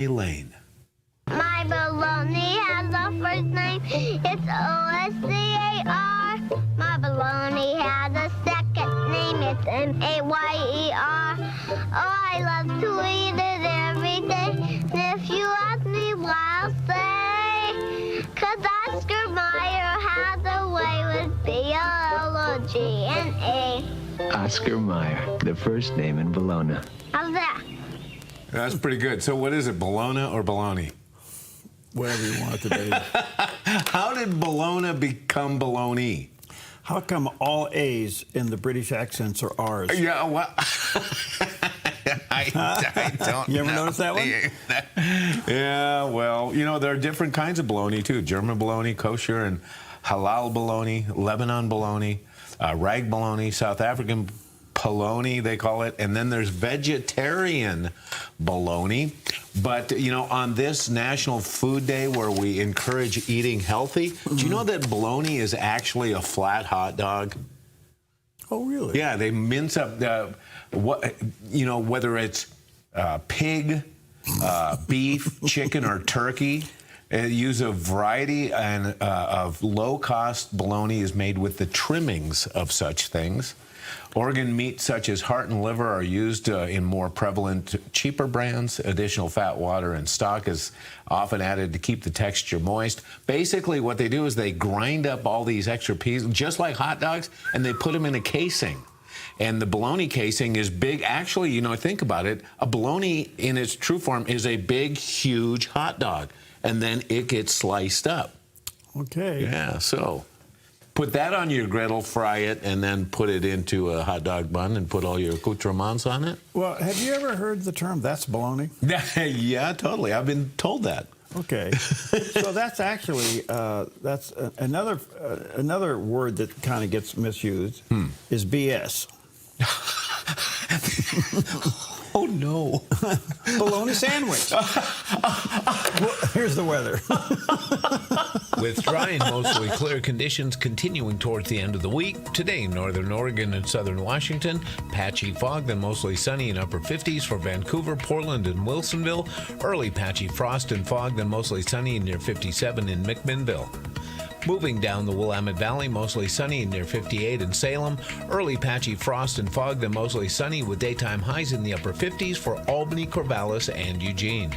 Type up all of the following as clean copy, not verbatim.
Elaine. My baloney has a first name. It's O-S-C-A-R. My baloney has a second name. It's M-A-Y-E-R. Oh, I love to eat it every day. And if you ask me why, I'll say, 'cause Oscar Mayer has a way with B-O-L-O-G-N-A. Oscar Mayer, the first name in Bologna. How's that? That's pretty good. So what is it, Bologna or bologna? Whatever you want it to be. How did Bologna become bologna? How come all A's in the British accents are R's? Yeah, well, I don't You ever know. notice that one? Yeah, well, you know, there are different kinds of bologna, too. German bologna, kosher and halal bologna, Lebanon bologna, rag bologna, South African polony, they call it. And then there's vegetarian bologna. But, you know, on this National Food Day where we encourage eating healthy, do you know that bologna is actually a flat hot dog? Oh, really? Yeah, they mince up whether it's pig, beef, chicken, or turkey. Use a variety of low-cost bologna is made with the trimmings of such things. Organ meats such as heart and liver are used in more prevalent, cheaper brands. Additional fat, water, and stock is often added to keep the texture moist. Basically, what they do is they grind up all these extra pieces, just like hot dogs, and they put them in a casing. And the bologna casing is big. Actually, you know, think about it. A bologna in its true form is a big, huge hot dog. And then it gets sliced up. Okay. Yeah, so put that on your griddle, fry it, and then put it into a hot dog bun and put all your accoutrements on it. Well, have you ever heard the term, that's bologna? Yeah, totally. I've been told that. Okay. So that's actually, that's another word that kind of gets misused is BS. Oh, no. Bologna sandwich. Well, here's the weather. With dry and mostly clear conditions continuing towards the end of the week, today in northern Oregon and southern Washington, patchy fog, then mostly sunny in upper 50s for Vancouver, Portland, and Wilsonville. Early patchy frost and fog, then mostly sunny and near 57 in McMinnville. Moving down the Willamette Valley, mostly sunny and near 58 in Salem. Early patchy frost and fog, then mostly sunny with daytime highs in the upper 50s for Albany, Corvallis, and Eugene.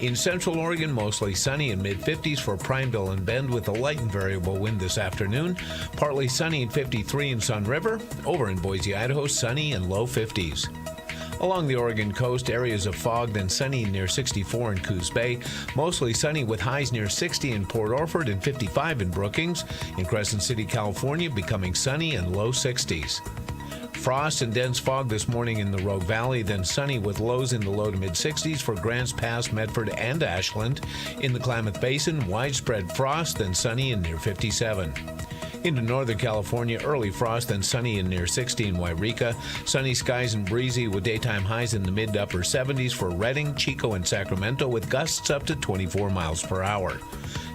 In central Oregon, mostly sunny and mid-50s for Prineville and Bend with a light and variable wind this afternoon. Partly sunny and 53 in Sun River. Over in Boise, Idaho, sunny and low 50s. Along the Oregon coast, areas of fog, then sunny near 64 in Coos Bay. Mostly sunny with highs near 60 in Port Orford and 55 in Brookings. In Crescent City, California, becoming sunny and low 60s. Frost and dense fog this morning in the Rogue Valley, then sunny with lows in the low to mid-60s for Grants Pass, Medford, and Ashland. In the Klamath Basin, widespread frost, then sunny and near 57. Into Northern California, early frost, then sunny and near 60 in Wairika. Sunny skies and breezy with daytime highs in the mid to upper 70s for Redding, Chico, and Sacramento with gusts up to 24 miles per hour.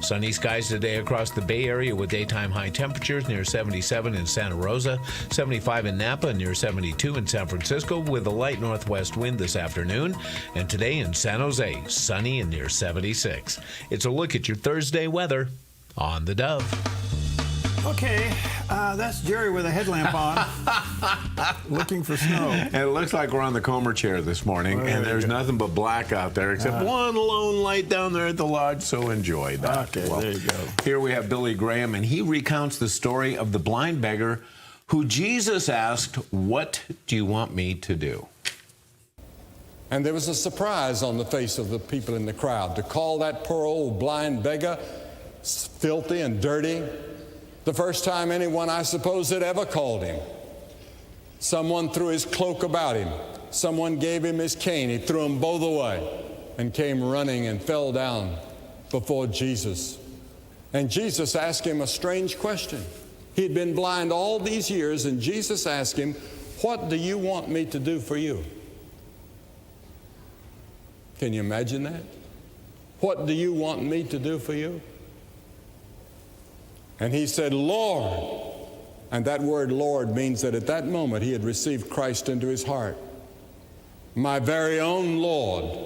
Sunny skies today across the Bay Area with daytime high temperatures near 77 in Santa Rosa, 75 in Napa, and near 72 in San Francisco with a light northwest wind this afternoon. And today in San Jose, sunny and near 76. It's a look at your Thursday weather on the Dove. Okay, that's Jerry with a headlamp on, looking for snow. And it looks like we're on the Comer chair this morning, and there's nothing but black out there except one lone light down there at the lodge, so enjoy that. Okay, well, there you go. Here we have Billy Graham, and he recounts the story of the blind beggar who Jesus asked, "What do you want me to do?" And there was a surprise on the face of the people in the crowd to call that poor old blind beggar filthy and dirty. The first time anyone, I suppose, had ever called him. Someone threw his cloak about him. Someone gave him his cane. He threw them both away and came running and fell down before Jesus. And Jesus asked him a strange question. He'd been blind all these years, and Jesus asked him, "What do you want me to do for you?" Can you imagine that? What do you want me to do for you? And he said, "Lord." And that word Lord means that at that moment he had received Christ into his heart. "My very own Lord,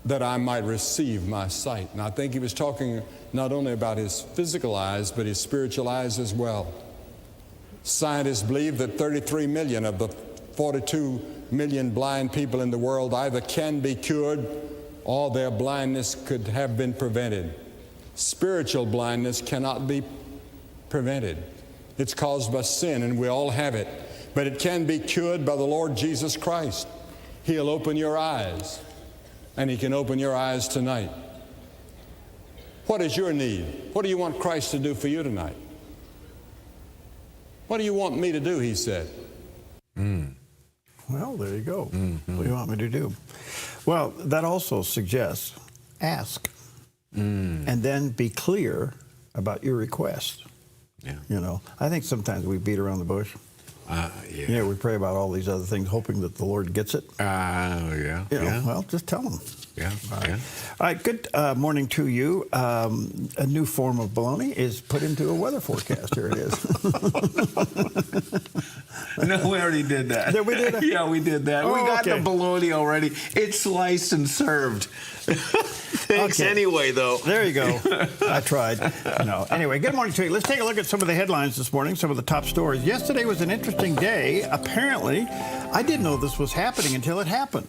that I might receive my sight. And I think he was talking not only about his physical eyes, but his spiritual eyes as well. Scientists believe that 33 million of the 42 million blind people in the world either can be cured or their blindness could have been prevented. Spiritual blindness cannot be prevented. It's caused by sin, and we all have it. But it can be cured by the Lord Jesus Christ. He'll open your eyes, and He can open your eyes tonight. What is your need? What do you want Christ to do for you tonight? What do you want me to do, He said. Well, there you go. What do you want me to do? Well, that also suggests ask, and then be clear about your request. Yeah. You know, I think sometimes we beat around the bush. Yeah. Yeah, we pray about all these other things, hoping that the Lord gets it. Yeah. You know, well, just tell Him. Yeah. Yeah. All right, good morning to you. A new form of baloney is put into a weather forecast. Here it is. No, we already did that. Did we do that? Yeah, we did that. Oh, we got okay. the bologna already. It's sliced and served. Thanks Okay. anyway, though. There you go. I tried. No. Anyway, good morning to you. Let's take a look at some of the headlines this morning, some of the top stories. Yesterday was an interesting day. Apparently, I didn't know this was happening until it happened.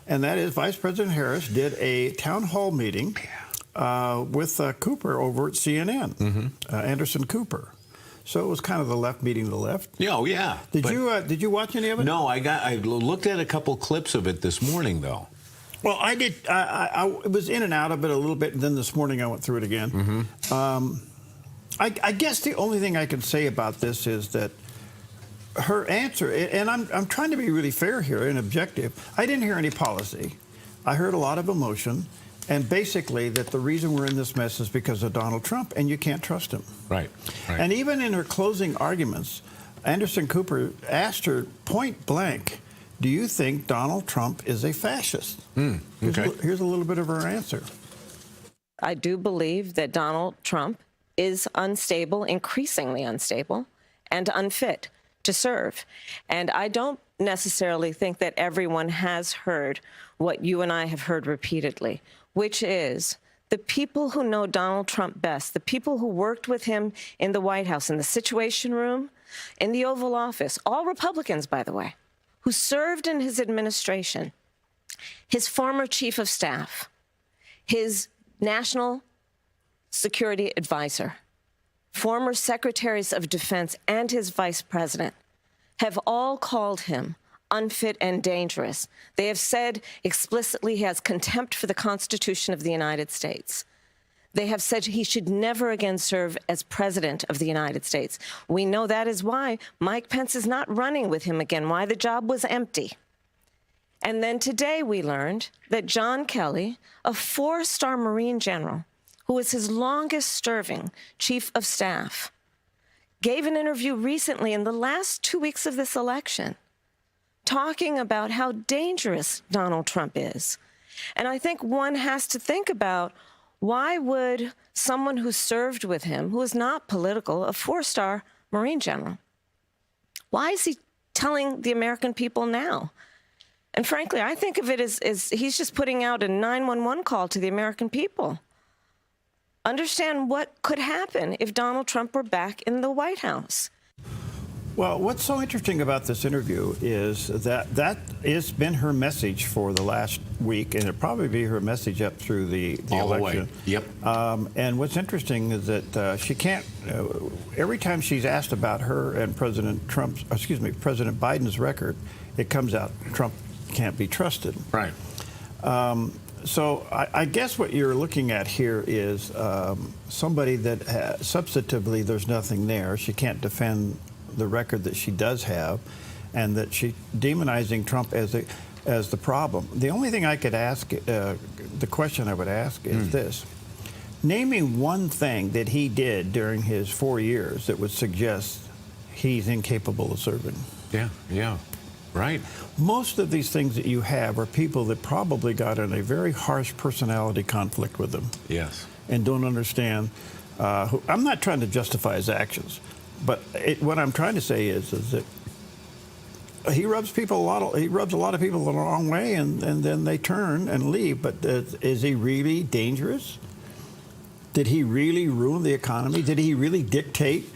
And that is Vice President Harris did a town hall meeting with Cooper over at CNN, Anderson Cooper. So it was kind of the left meeting the left. Oh, yeah. Did you watch any of it? No, I looked at a couple clips of it this morning, though. Well, I did. I was in and out of it a little bit, and then this morning I went through it again. I guess the only thing I can say about this is that her answer, and I'm trying to be really fair here and objective. I didn't hear any policy. I heard a lot of emotion, and basically that the reason we're in this mess is because of Donald Trump, and you can't trust him. Right. And even in her closing arguments, Anderson Cooper asked her point blank, do you think Donald Trump is a fascist? Okay. Here's a little bit of her answer. I do believe that Donald Trump is unstable, increasingly unstable, and unfit to serve. And I don't necessarily think that everyone has heard what you and I have heard repeatedly, which is the people who know Donald Trump best, the people who worked with him in the White House, in the Situation Room, in the Oval Office, all Republicans, by the way, who served in his administration, his former chief of staff, his national security advisor, former secretaries of defense, and his vice president have all called him unfit and dangerous. They have said explicitly he has contempt for the Constitution of the United States. They have said he should never again serve as president of the United States. We know that is why Mike Pence is not running with him again, why the job was empty. And then today we learned that John Kelly, a 4-star Marine general, who was his longest-serving chief of staff, gave an interview recently in the last 2 weeks of this election talking about how dangerous Donald Trump is. And I think one has to think about, why would someone who served with him, who is not political, a 4-star Marine general, why is he telling the American people now? And frankly, I think of it as he's just putting out a 911 call to the American people. Understand what could happen if Donald Trump were back in the White House. Well, what's so interesting about this interview is that has been her message for the last week, and it'll probably be her message up through the All election. the way. Yep. And what's interesting is that she can't. Every time she's asked about her and President Biden's record, it comes out Trump can't be trusted. Right. So I guess what you're looking at here is somebody that substantively there's nothing there. She can't defend the record that she does have, and that she demonizing Trump as the problem. The only thing I could ask, the question I would ask is this: naming one thing that he did during his 4 years that would suggest he's incapable of serving. Yeah. Right. Most of these things that you have are people that probably got in a very harsh personality conflict with him. Yes. And don't understand. I'm not trying to justify his actions, but what I'm trying to say is that he rubs a lot of people the wrong way, and then they turn and leave. But is he really dangerous? Did he really ruin the economy? Did he really dictate?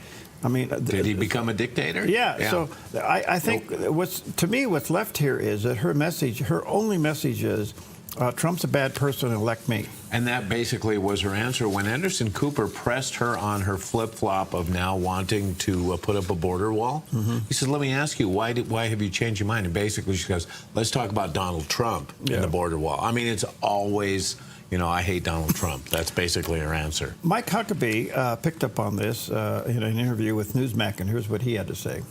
I mean, did he become a dictator? Yeah. So I think what's left here is that her only message is, Trump's a bad person, elect me. And that basically was her answer. When Anderson Cooper pressed her on her flip-flop of now wanting to put up a border wall, he said, let me ask you, why have you changed your mind? And basically she goes, let's talk about Donald Trump and the border wall. I mean, it's always, I hate Donald Trump. That's basically her answer. Mike Huckabee picked up on this in an interview with Newsmax, and here's what he had to say.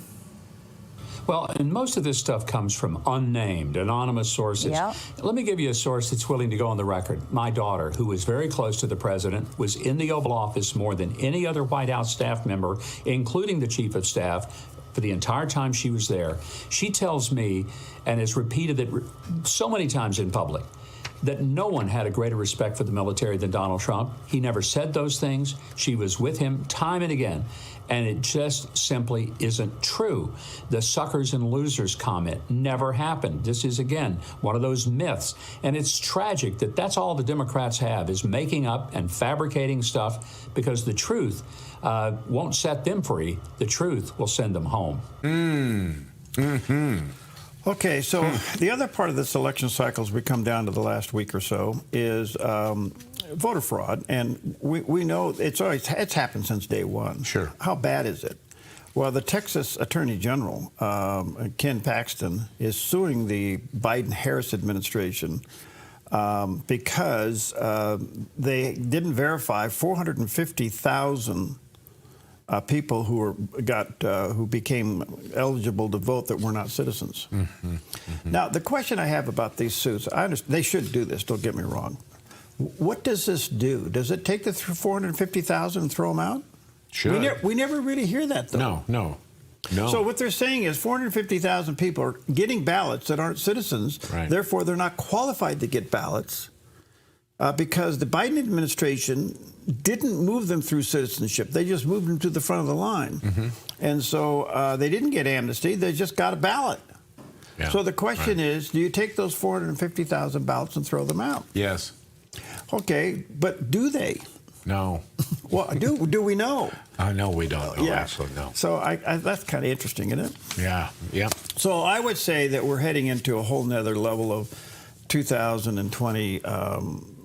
Well, and most of this stuff comes from unnamed, anonymous sources. Yeah. Let me give you a source that's willing to go on the record. My daughter, who is very close to the president, was in the Oval Office more than any other White House staff member, including the chief of staff, for the entire time she was there. She tells me, and has repeated it so many times in public, that no one had a greater respect for the military than Donald Trump. He never said those things. She was with him time and again. And it just simply isn't true. The suckers and losers comment never happened. This is, again, one of those myths. And it's tragic that that's all the Democrats have, is making up and fabricating stuff, because the truth won't set them free. The truth will send them home. Okay, so the other part of this election cycle, as we come down to the last week or so, is voter fraud. And we know it's happened since day one. Sure. How bad is it? Well, the Texas Attorney General, Ken Paxton, is suing the Biden-Harris administration because they didn't verify 450,000 people who became eligible to vote that were not citizens. Now, the question I have about these suits, I understand they should do this, don't get me wrong. What does this do? Does it take the 450,000 and throw them out? Sure. We never really hear that, though. No. So what they're saying is 450,000 people are getting ballots that aren't citizens. Right. Therefore, they're not qualified to get ballots because the Biden administration didn't move them through citizenship. They just moved them to the front of the line. And so they didn't get amnesty. They just got a ballot. Yeah. So the question is, do you take those 450,000 ballots and throw them out? Yes. Okay, but do they? No. Well, do we know? No, we don't know, actually, no. So that's kind of interesting, isn't it? Yeah. So I would say that we're heading into a whole nother level of 2020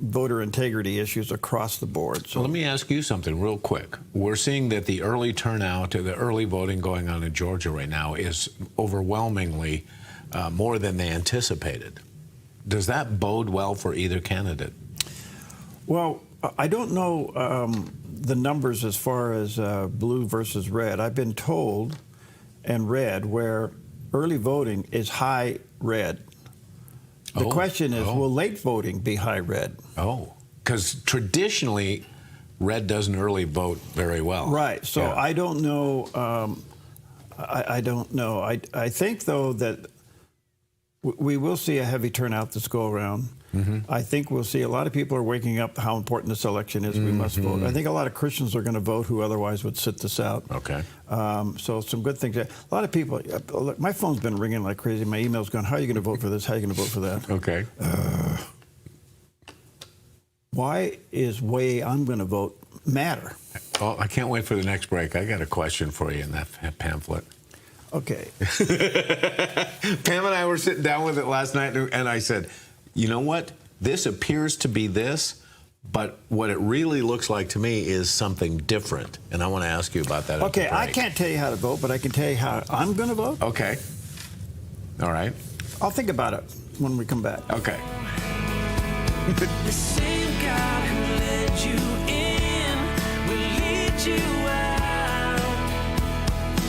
voter integrity issues across the board. So let me ask you something real quick. We're seeing that the early turnout, the early voting going on in Georgia right now is overwhelmingly more than they anticipated. Does that bode well for either candidate? Well, I don't know the numbers as far as blue versus red. I've been told and read where early voting is high red. The question is, will late voting be high red? Oh, because traditionally, red doesn't early vote very well. Right. So yeah. I don't know. I don't know. I think, though, that we will see a heavy turnout this go around. I think we'll see a lot of people are waking up how important this election is. We must vote. I think a lot of Christians are going to vote who otherwise would sit this out. Okay. So some good things. A lot of people, my phone's been ringing like crazy. My email's going, how are you going to vote for this? How are you going to vote for that? Okay. Why is way I'm going to vote matter? Oh, I can't wait for the next break. I got a question for you in that pamphlet. Okay. Pam and I were sitting down with it last night, and I said, you know what? This appears to be this, but what it really looks like to me is something different. And I want to ask you about that. Okay, I can't tell you how to vote, but I can tell you how I'm going to vote. Okay. All right. I'll think about it when we come back. Okay. The same God who led you in will lead you out.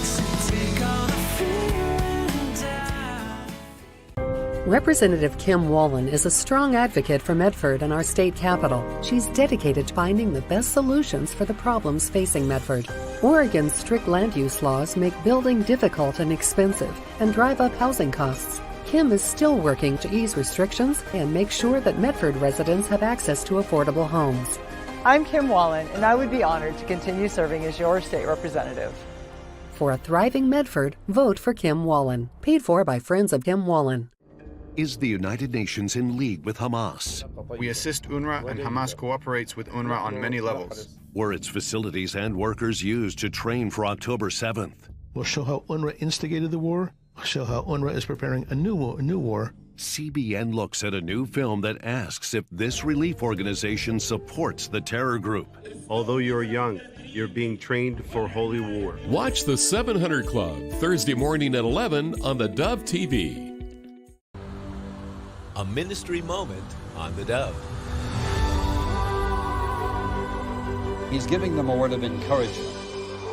So take all the fear and doubt. Representative Kim Wallen is a strong advocate for Medford and our state capital. She's dedicated to finding the best solutions for the problems facing Medford. Oregon's strict land use laws make building difficult and expensive and drive up housing costs. Kim is still working to ease restrictions and make sure that Medford residents have access to affordable homes. I'm Kim Wallen, and I would be honored to continue serving as your state representative. For a thriving Medford, vote for Kim Wallen. Paid for by Friends of Kim Wallen. Is the United Nations in league with Hamas? We assist UNRWA, and Hamas cooperates with UNRWA on many levels. Were its facilities and workers used to train for October 7th? We'll show how UNRWA instigated the war. We'll show how UNRWA is preparing a new war. CBN looks at a new film that asks if this relief organization supports the terror group. Although you're young, you're being trained for holy war. Watch the 700 Club Thursday morning at 11 on theDove TV. A ministry moment on the Dove. He's giving them a word of encouragement.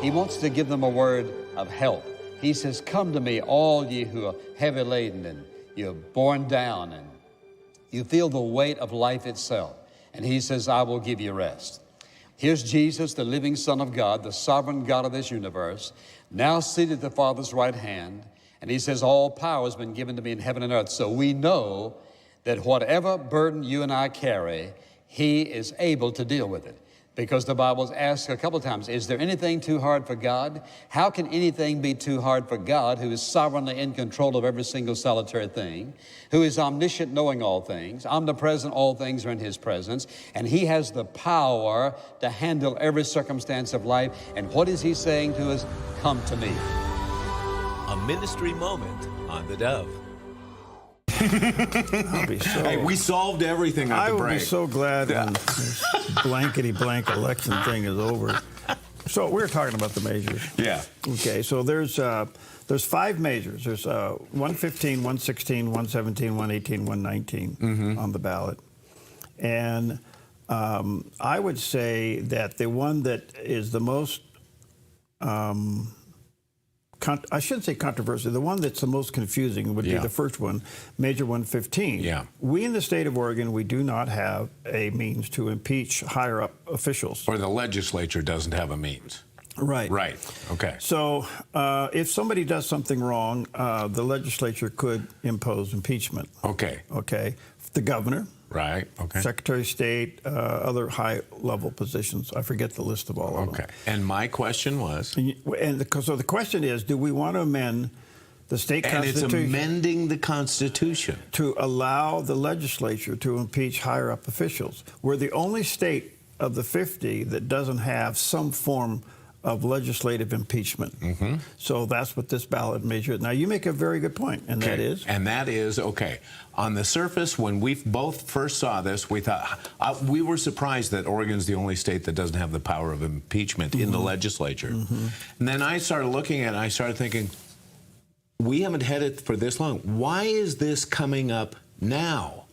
He wants to give them a word of help. He says, "Come to me, all ye who are heavy laden and you're borne down and you feel the weight of life itself." And he says, "I will give you rest." Here's Jesus, the living Son of God, the sovereign God of this universe, now seated at the Father's right hand. And he says, "All power has been given to me in heaven and earth." So we know that whatever burden you and I carry, he is able to deal with it. Because the Bible's asked a couple of times, is there anything too hard for God? How can anything be too hard for God, who is sovereignly in control of every single solitary thing, who is omniscient, knowing all things, omnipresent, all things are in his presence, and he has the power to handle every circumstance of life. And what is he saying to us? Come to me. A ministry moment on the Dove. Hey, we solved everything at the break. I will be so glad when this blankety blank election thing is over. So we're talking about the measures. Yeah. Okay. So there's 5 measures. There's 115, 116, 117, 118, 119 on the ballot, and I would say that the one that is the most I shouldn't say controversial. The one that's the most confusing would be the first one, Measure 115. Yeah. We in the state of Oregon, we do not have a means to impeach higher-up officials. Or the legislature doesn't have a means. Right. Right. Okay. So if somebody does something wrong, the legislature could impose impeachment. Okay. Okay. The governor. Right. Okay. Secretary of State, other high-level positions. I forget the list of all of them. Okay. And my question was? So the question is, do we want to amend the state constitution? And it's amending the Constitution. To allow the legislature to impeach higher-up officials. We're the only state of the 50 that doesn't have some form of legislative impeachment. Mm-hmm. So that's what this ballot measure is. Now, you make a very good point, and that is? And that is, okay, on the surface, when we both first saw this, we thought, we were surprised that Oregon's the only state that doesn't have the power of impeachment in the legislature. And then I started looking at it, and I started thinking, we haven't had it for this long. Why is this coming up now?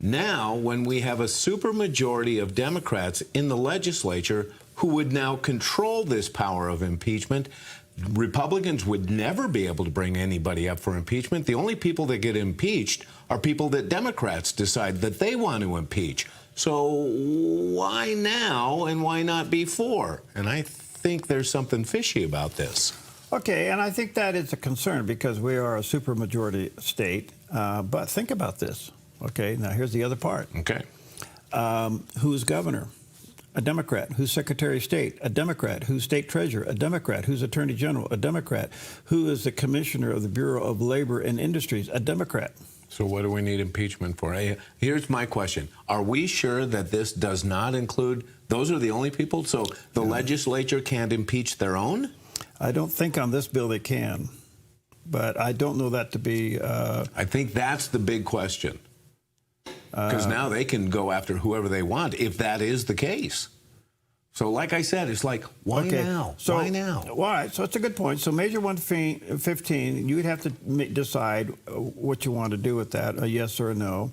Now, when we have a supermajority of Democrats in the legislature who would now control this power of impeachment, Republicans would never be able to bring anybody up for impeachment. The only people that get impeached are people that Democrats decide that they want to impeach. So why now and why not before? And I think there's something fishy about this. Okay, and I think that is a concern because we are a supermajority state. But think about this. Okay, now here's the other part. Okay. Who's governor? A Democrat. Who's Secretary of State? A Democrat. Who's State Treasurer? A Democrat. Who's Attorney General? A Democrat. Who is the Commissioner of the Bureau of Labor and Industries? A Democrat. So what do we need impeachment for? Here's my question. Are we sure that this does not include, those are the only people? So the legislature can't impeach their own? I don't think on this bill they can. But I don't know that to be... I think that's the big question. Because now they can go after whoever they want if that is the case. So like I said, it's like, why now? So, why now? Why? So it's a good point. So Measure 115, you would have to decide what you want to do with that, a yes or a no.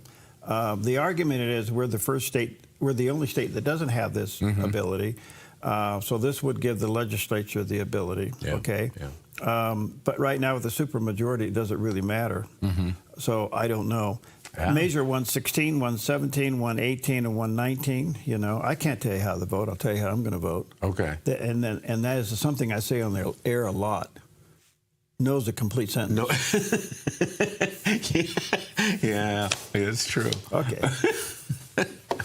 The argument is we're the first state, we're the only state that doesn't have this ability. So this would give the legislature the ability, okay? Yeah. But right now with the supermajority, it doesn't really matter. So I don't know. Yeah. Measure 116, 117, 118, and 119. You know, I can't tell you how to vote. I'll tell you how I'm going to vote. Okay. And that is something I say on the air a lot. No is a complete sentence. No. Yeah, it's true. Okay.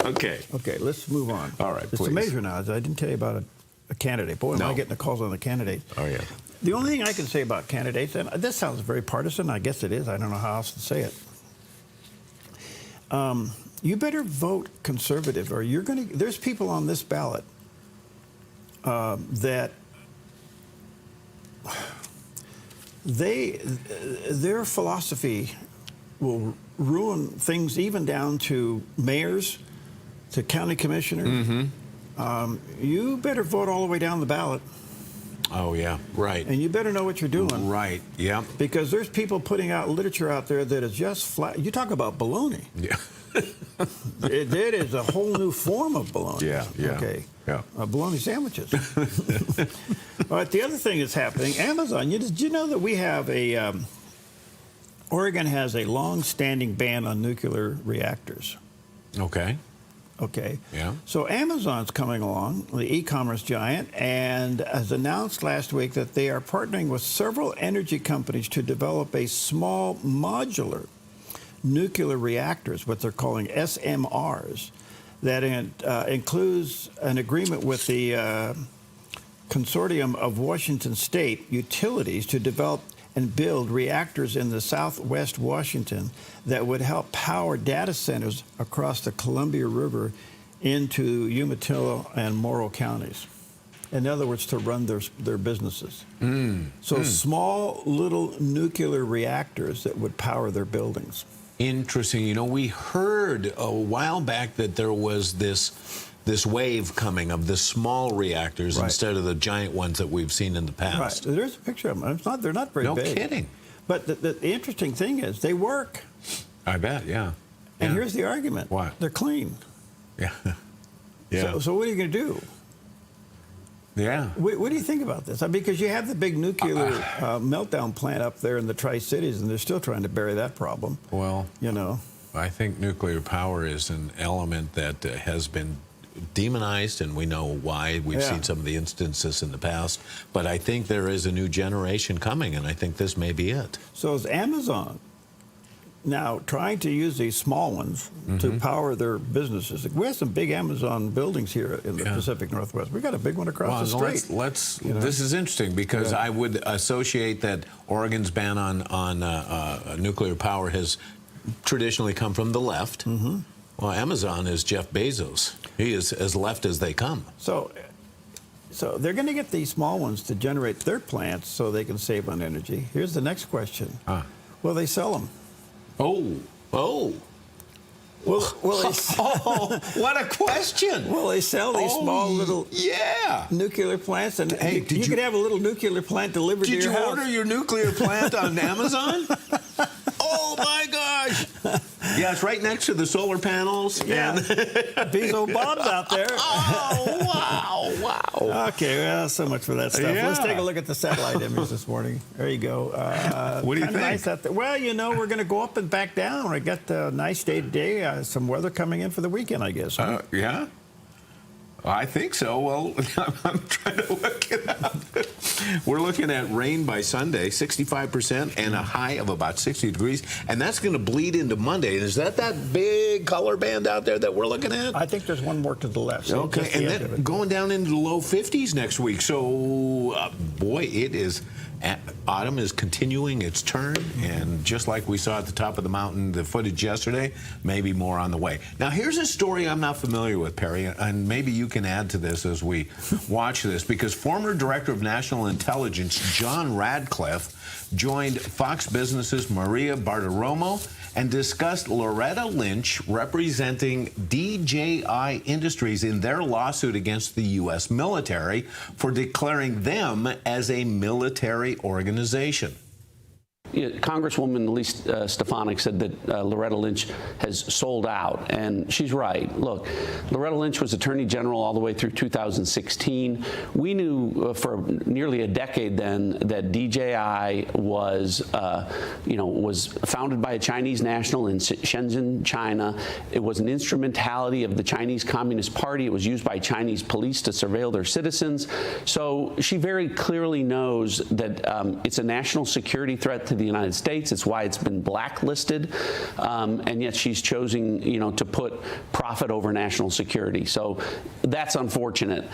Okay. Okay, let's move on. All right, it's please. a measure now. I didn't tell you about a candidate. Boy, am I getting the calls on the candidate. Oh, yeah. The only thing I can say about candidates, and this sounds very partisan, I guess it is, I don't know how else to say it. You better vote conservative, or you're going to. There's people on this ballot that their philosophy will ruin things, even down to mayors, to county commissioners. You better vote all the way down the ballot. Oh, yeah, right. And you better know what you're doing. Right, yeah. Because there's people putting out literature out there that is just flat. You talk about baloney. Yeah. It is a whole new form of baloney. Yeah. Okay. Yeah. Bologna sandwiches. But the other thing that's happening, Amazon, did you know that we have a, Oregon has a long-standing ban on nuclear reactors. Okay. Okay. Yeah. So Amazon's coming along, the e-commerce giant, and has announced last week that they are partnering with several energy companies to develop a small modular nuclear reactors, what they're calling SMRs, that includes an agreement with the consortium of Washington State utilities to develop and build reactors in the southwest Washington that would help power data centers across the Columbia River into Umatilla and Morrow counties. In other words, to run their businesses. Small little nuclear reactors that would power their buildings. Interesting. You know, we heard a while back that there was this wave coming of the small reactors instead of the giant ones that we've seen in the past. Right. There's a picture of them. They're not very big. No kidding. But the interesting thing is they work. I bet, yeah. And here's the argument. What? They're clean. Yeah. Yeah. So what are you going to do? Yeah. What do you think about this? Because you have the big nuclear meltdown plant up there in the Tri-Cities, and they're still trying to bury that problem. Well, you know, I think nuclear power is an element that has been demonized, and we know why. We've seen some of the instances in the past. But I think there is a new generation coming, and I think this may be it. So is Amazon now trying to use these small ones to power their businesses? We have some big Amazon buildings here in the Pacific Northwest. We got a big one across the street. This is interesting because I would associate that Oregon's ban on nuclear power has traditionally come from the left. Well, Amazon is Jeff Bezos. He is as left as they come. So they're going to get these small ones to generate their plants so they can save on energy. Here's the next question. Will they sell them? Oh. Will they what a question! Will they sell these small little nuclear plants? And hey, you could have a little nuclear plant delivered to your house. Did you order your nuclear plant on Amazon? Oh my gosh! Yeah, it's right next to the solar panels. Yeah, Bezos Bob's out there. Oh wow! Okay, well, so much for that stuff. Yeah. Let's take a look at the satellite image this morning. There you go. What do you think? Nice out there. Well, you know, we're going to go up and back down. We got a nice day today. Some weather coming in for the weekend, I guess. Huh? Yeah. I think so. Well, I'm trying to look it up. We're looking at rain by Sunday, 65%, and a high of about 60 degrees. And that's going to bleed into Monday. Is that big color band out there that we're looking at? I think there's one more to the left. So okay, and then going down into the low 50s next week. So, boy, it is... Autumn is continuing its turn, and just like we saw at the top of the mountain, the footage yesterday, maybe more on the way. Now, here's a story I'm not familiar with, Perry, and maybe you can add to this as we watch this, because former Director of National Intelligence John Radcliffe joined Fox Business's Maria Bartiromo and discussed Loretta Lynch representing DJI Industries in their lawsuit against the U.S. military for declaring them as a military organization. Congresswoman Elise Stefanik said that Loretta Lynch has sold out, and she's right. Look, Loretta Lynch was Attorney General all the way through 2016. We knew for nearly a decade then that DJI was, was founded by a Chinese national in Shenzhen, China. It was an instrumentality of the Chinese Communist Party. It was used by Chinese police to surveil their citizens. So she very clearly knows that it's a national security threat to the United States. It's why it's been blacklisted, and yet she's choosing, to put profit over national security. So that's unfortunate.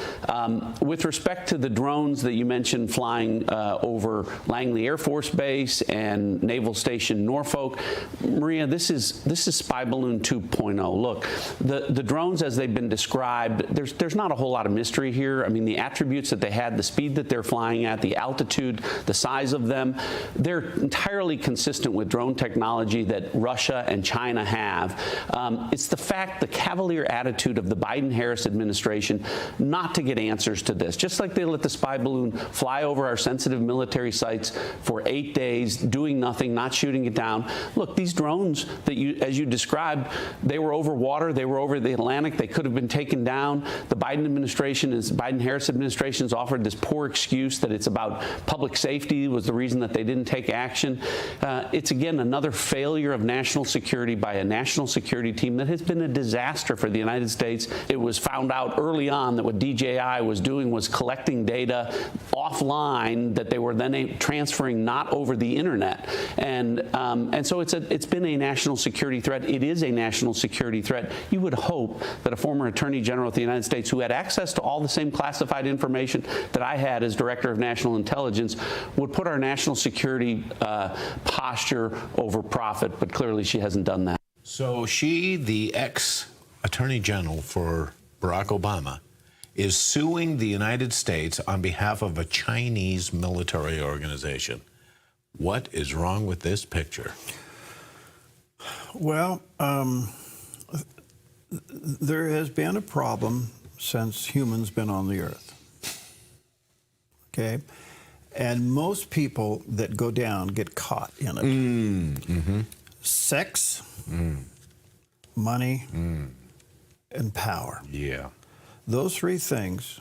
With respect to the drones that you mentioned flying over Langley Air Force Base and Naval Station Norfolk, Maria, this is spy balloon 2.0. Look, the drones as they've been described, there's not a whole lot of mystery here. I mean, the attributes that they had, the speed that they're flying at, the altitude, the size of them, they're entirely consistent with drone technology that Russia and China have. It's the cavalier attitude of the Biden-Harris administration not to get answers to this. Just like they let the spy balloon fly over our sensitive military sites for 8 days, doing nothing, not shooting it down. Look, these drones that as you described, they were over water, they were over the Atlantic, they could have been taken down. The Biden administration, Biden-Harris administration has offered this poor excuse that it's about public safety was the reason that they didn't take action. It's, again, another failure of national security by a national security team that has been a disaster for the United States. It was found out early on that what DJI was doing was collecting data offline that they were then transferring not over the internet. And so it's been a national security threat. It is a national security threat. You would hope that a former Attorney General of the United States who had access to all the same classified information that I had as Director of National Intelligence would put our national security posture over profit, but clearly she hasn't done that. So she, the ex-Attorney General for Barack Obama, is suing the United States on behalf of a Chinese military organization. What is wrong with this picture? Well, there has been a problem since humans been on the earth. Okay? And most people that go down get caught in it. Mm-hmm. Sex, money, and power. Yeah. Those three things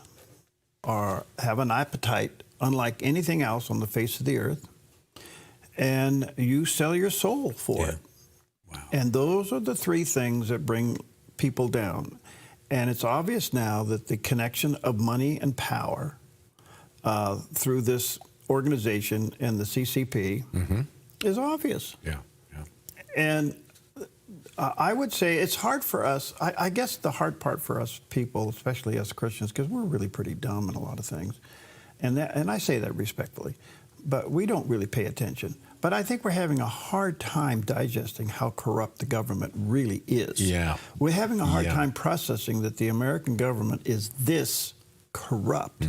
have an appetite unlike anything else on the face of the earth, and you sell your soul for it. Wow. And those are the three things that bring people down. And it's obvious now that the connection of money and power through this organization and the CCP is obvious. Yeah. And I would say it's hard for us. I guess the hard part for us people, especially as Christians, because we're really pretty dumb in a lot of things, and I say that respectfully, but we don't really pay attention. But I think we're having a hard time digesting how corrupt the government really is. Yeah. We're having a hard time processing that the American government is this corrupt,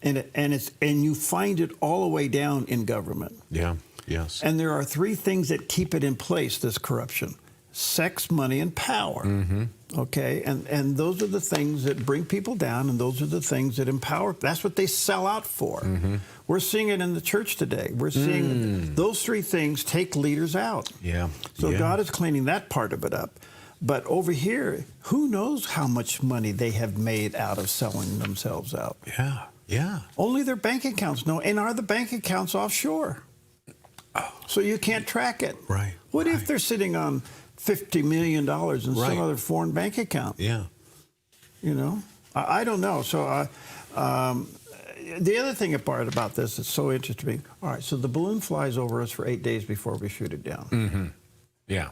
and you find it all the way down in government. Yeah. Yes. And there are three things that keep it in place, this corruption: sex, money, and power. Okay? And those are the things that bring people down, and those are the things that empower. That's what they sell out for. We're seeing it in the church today. We're seeing those three things take leaders out. Yeah. So God is cleaning that part of it up. But over here, who knows how much money they have made out of selling themselves out? Yeah. Yeah. Only their bank accounts know. And are the bank accounts offshore? So you can't track it. Right. What if they're sitting on $50 million in some other foreign bank account? Yeah. You know? I don't know. So the other thing about this that's so interesting to me, all right, so the balloon flies over us for 8 days before we shoot it down. Yeah.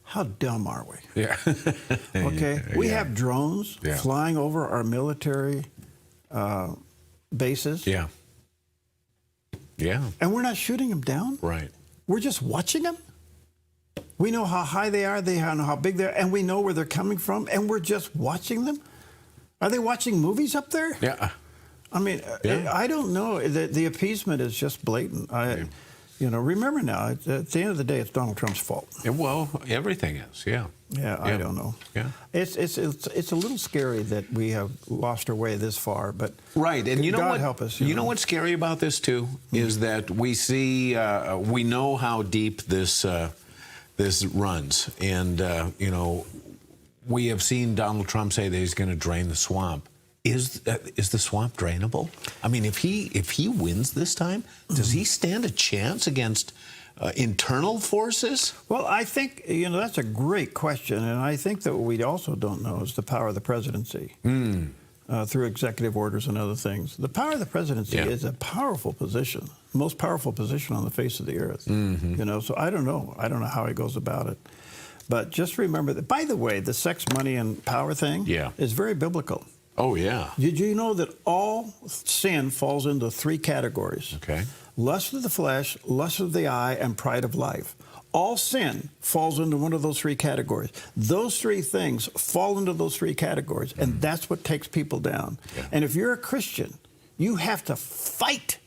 How dumb are we? Yeah. Okay? We have drones flying over our military bases. Yeah. Yeah. And we're not shooting them down? Right. We're just watching them? We know how high they are, know how big they are, and we know where they're coming from, and we're just watching them? Are they watching movies up there? Yeah. I mean, I don't know. The appeasement is just blatant. Remember now, at the end of the day, it's Donald Trump's fault. Well, everything is, yeah. Yeah, I don't know. Yeah. It's a little scary that we have lost our way this far, but right. And you know God what? Help us. You know what's scary about this too is that we see, we know how deep this runs, and we have seen Donald Trump say that he's going to drain the swamp. Is the swamp drainable? I mean, if he wins this time, does he stand a chance against internal forces? Well, I think, that's a great question, and I think that what we also don't know is the power of the presidency. through executive orders and other things. The power of the presidency is a powerful position, most powerful position on the face of the earth. You know, so I don't know how he goes about it. But just remember that, by the way, the sex, money, and power thing is very biblical. Oh, yeah. Did you know that all sin falls into 3 categories? Okay. Lust of the flesh, lust of the eye, and pride of life. All sin falls into one of those 3 categories. Those 3 things fall into those 3 categories, and that's what takes people down. And if you're a Christian, you have to fight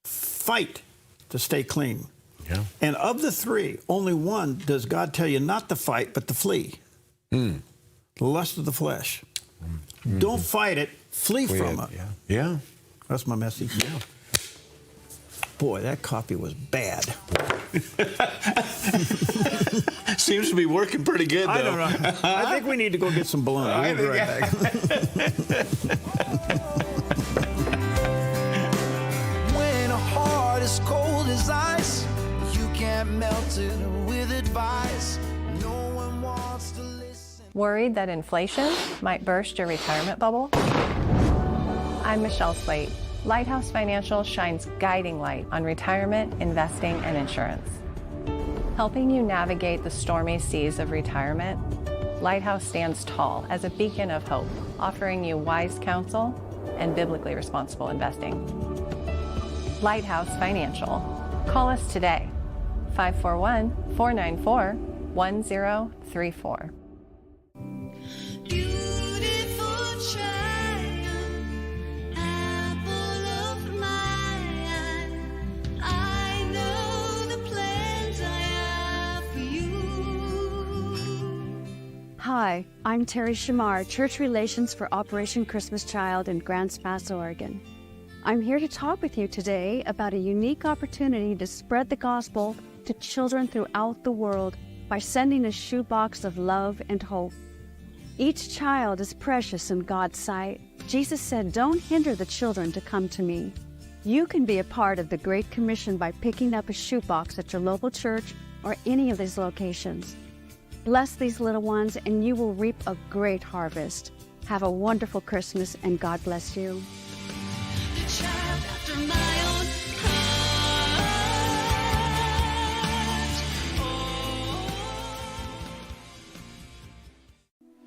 to stay clean. Yeah. And of the 3, only one does God tell you not to fight, but to flee. The lust of the flesh. Don't fight it, flee from it. Yeah. That's my message. Yeah. Boy, that coffee was bad. Seems to be working pretty good, though. I don't know. I think we need to go get some bologna. We'll be right back. When a heart is cold as ice, you can't melt it with advice. No one wants to listen. Worried that inflation might burst your retirement bubble? I'm Michelle Slate. Lighthouse Financial shines guiding light on retirement, investing, and insurance. Helping you navigate the stormy seas of retirement, Lighthouse stands tall as a beacon of hope, offering you wise counsel and biblically responsible investing. Lighthouse Financial. Call us today, 541-494-1034. Hi, I'm Terry Shamar, Church Relations for Operation Christmas Child in Grants Pass, Oregon. I'm here to talk with you today about a unique opportunity to spread the gospel to children throughout the world by sending a shoebox of love and hope. Each child is precious in God's sight. Jesus said, "Don't hinder the children to come to me." You can be a part of the Great Commission by picking up a shoebox at your local church or any of these locations. Bless these little ones and you will reap a great harvest. Have a wonderful Christmas and God bless you. The child after my own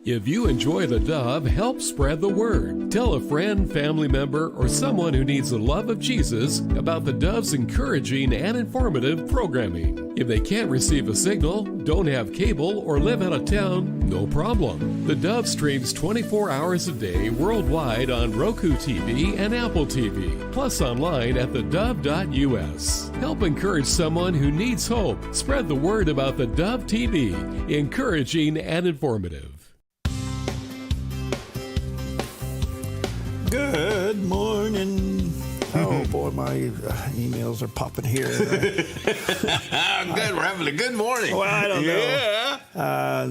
If you enjoy the Dove, help spread the word. Tell a friend, family member, or someone who needs the love of Jesus about the Dove's encouraging and informative programming. If they can't receive a signal, don't have cable, or live out of town, no problem. The Dove streams 24 hours a day worldwide on Roku TV and Apple TV, plus online at thedove.us. Help encourage someone who needs hope. Spread the word about the Dove TV, encouraging and informative. Good morning. Oh boy, my emails are popping here. Good, we're having a good morning. Well, I don't know. Yeah.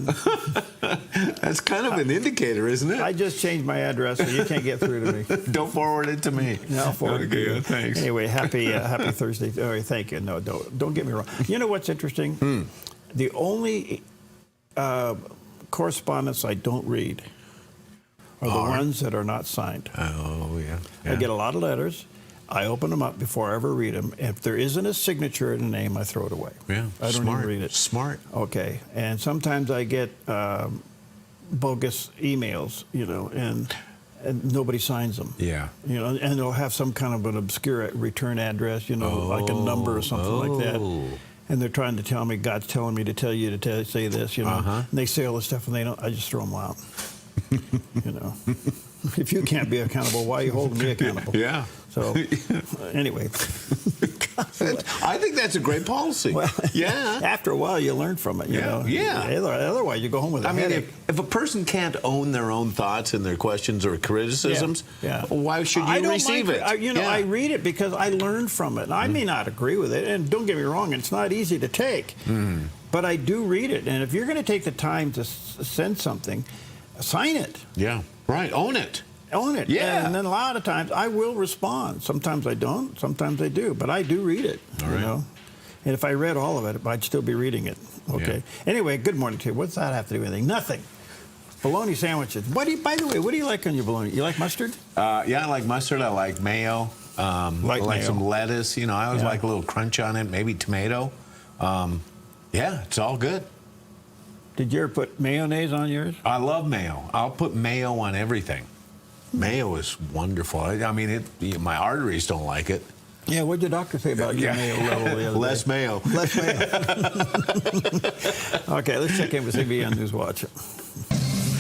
That's kind of an indicator, isn't it? I just changed my address, so you can't get through to me. Don't forward it to me. No, I'll forward it to you. Thanks. Anyway, happy Thursday. Oh, thank you. No, don't get me wrong. You know what's interesting? The only correspondence I don't read are the ones that are not signed. Oh, yeah. I get a lot of letters. I open them up before I ever read them. If there isn't a signature in the name, I throw it away. Yeah, I don't even read it. Smart. Okay. And sometimes I get bogus emails, you know, and nobody signs them. Yeah. You know, and they'll have some kind of an obscure return address, you know, like a number or something like that. And they're trying to tell me, God's telling me to tell you to say this, you know. And they say all this stuff, and they don't. I just throw them out. You know, if you can't be accountable, why are you holding me accountable? Yeah. So, anyway. I think that's a great policy. Well, yeah. After a while, you learn from it, you know. Yeah. Otherwise, you go home with a headache. If a person can't own their own thoughts and their questions or criticisms, why should you receive it? I read it because I learn from it. And I may not agree with it, and don't get me wrong, it's not easy to take. But I do read it. And if you're going to take the time to send something, sign it. Yeah, right. Own it. Own it. Yeah. And then a lot of times I will respond. Sometimes I don't. Sometimes I do. But I do read it. All you right. know. And if I read all of it, I'd still be reading it. Okay. Anyway, good morning to you. What's that have to do with anything? Nothing. Bologna sandwiches. By the way, what do you like on your bologna? You like mustard? Yeah, I like mustard. I like mayo. I like mayo. some lettuce. You know, I always like a little crunch on it. Maybe tomato. Yeah, it's all good. Did you ever put mayonnaise on yours? I love mayo. I'll put mayo on everything. Mayo is wonderful. I mean, my arteries don't like it. Yeah, what did the doctor say about your mayo level the other Less day? mayo. Less mayo. Okay, let's check in with CBN News Watch.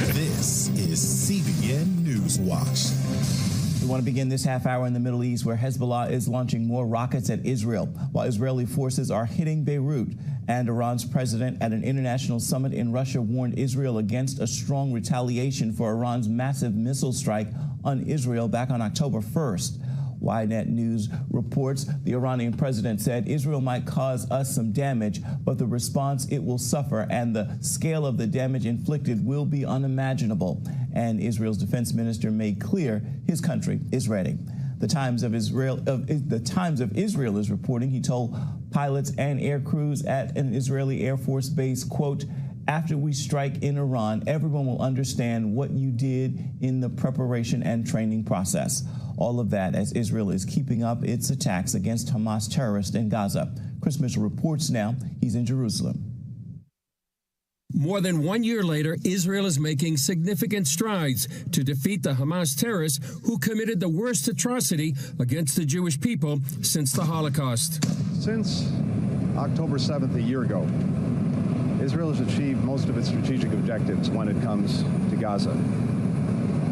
This is CBN News Watch. We want to begin this half hour in the Middle East, where Hezbollah is launching more rockets at Israel, while Israeli forces are hitting Beirut. And Iran's president at an international summit in Russia warned Israel against a strong retaliation for Iran's massive missile strike on Israel back on October 1st. Ynet News reports the Iranian president said Israel might cause us some damage, but the response it will suffer and the scale of the damage inflicted will be unimaginable. And Israel's defense minister made clear his country is ready. The Times of Israel is reporting he told pilots and air crews at an Israeli Air Force base, quote, "After we strike in Iran, everyone will understand what you did in the preparation and training process." All of that as Israel is keeping up its attacks against Hamas terrorists in Gaza. Chris Mitchell reports now. He's in Jerusalem. More than 1 year later, Israel is making significant strides to defeat the Hamas terrorists who committed the worst atrocity against the Jewish people since the Holocaust. Since October 7th, a year ago, Israel has achieved most of its strategic objectives when it comes to Gaza,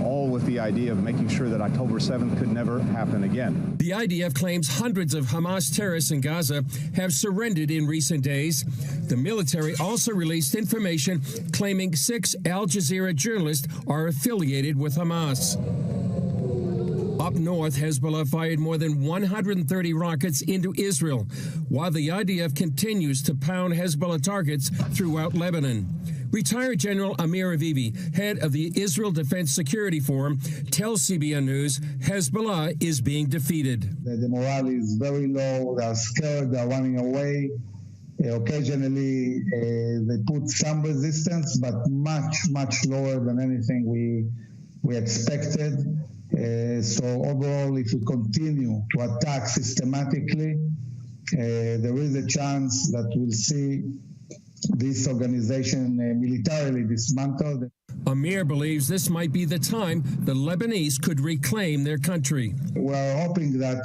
all with the idea of making sure that October 7th could never happen again. The IDF claims hundreds of Hamas terrorists in Gaza have surrendered in recent days. The military also released information claiming 6 Al Jazeera journalists are affiliated with Hamas. Up north, Hezbollah fired more than 130 rockets into Israel, while the IDF continues to pound Hezbollah targets throughout Lebanon. Retired General Amir Avivi, head of the Israel Defense Security Forum, tells CBN News Hezbollah is being defeated. The morale is very low. They are scared. They are running away. Occasionally, they put some resistance, but much, much lower than anything we expected. So overall, if we continue to attack systematically, there is a chance that we'll see this organization militarily dismantled. Amir believes this might be the time the Lebanese could reclaim their country. We're hoping that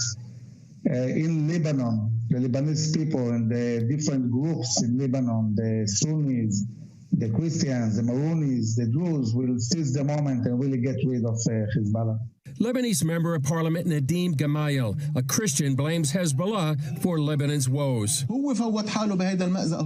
in Lebanon, the Lebanese people and the different groups in Lebanon, the Sunnis, the Christians, the Maronis, the Druze, will seize the moment and really get rid of Hezbollah. Lebanese Member of Parliament Nadim Gamayel, a Christian, blames Hezbollah for Lebanon's woes.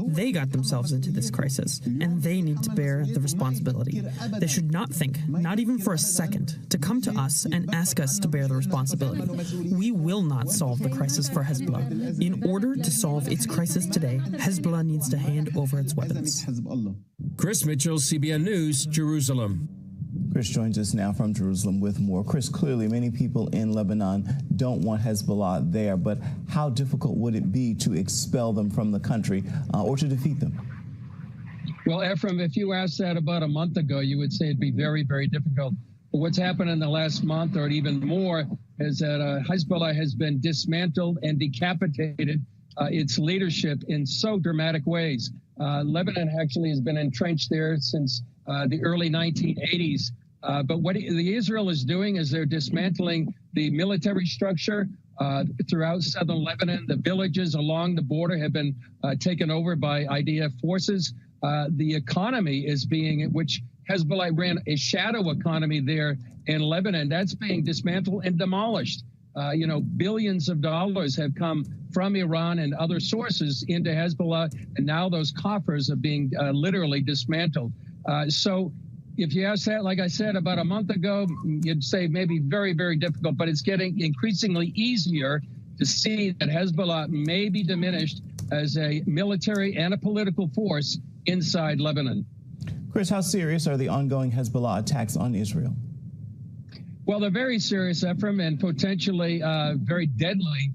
They got themselves into this crisis, and they need to bear the responsibility. They should not think, not even for a second, to come to us and ask us to bear the responsibility. We will not solve the crisis for Hezbollah. In order to solve its crisis today, Hezbollah needs to hand over its weapons. Chris Mitchell, CBN News, Jerusalem. Chris joins us now from Jerusalem with more. Chris, clearly many people in Lebanon don't want Hezbollah there, but how difficult would it be to expel them from the country or to defeat them? Well, Ephraim, if you asked that about a month ago, you would say it'd be very, very difficult. But what's happened in the last month, or even more, is that Hezbollah has been dismantled and decapitated its leadership in so dramatic ways. Lebanon actually has been entrenched there since the early 1980s. But what the Israel is doing is they're dismantling the military structure throughout southern Lebanon. The villages along the border have been taken over by IDF forces. The economy is being, which Hezbollah ran a shadow economy there in Lebanon, that's being dismantled and demolished. Billions of dollars have come from Iran and other sources into Hezbollah, and now those coffers are being literally dismantled. So if you ask that, like I said, about a month ago, you'd say maybe very, very difficult, but it's getting increasingly easier to see that Hezbollah may be diminished as a military and a political force inside Lebanon. Chris, how serious are the ongoing Hezbollah attacks on Israel? Well, they're very serious, Ephraim, and potentially very deadly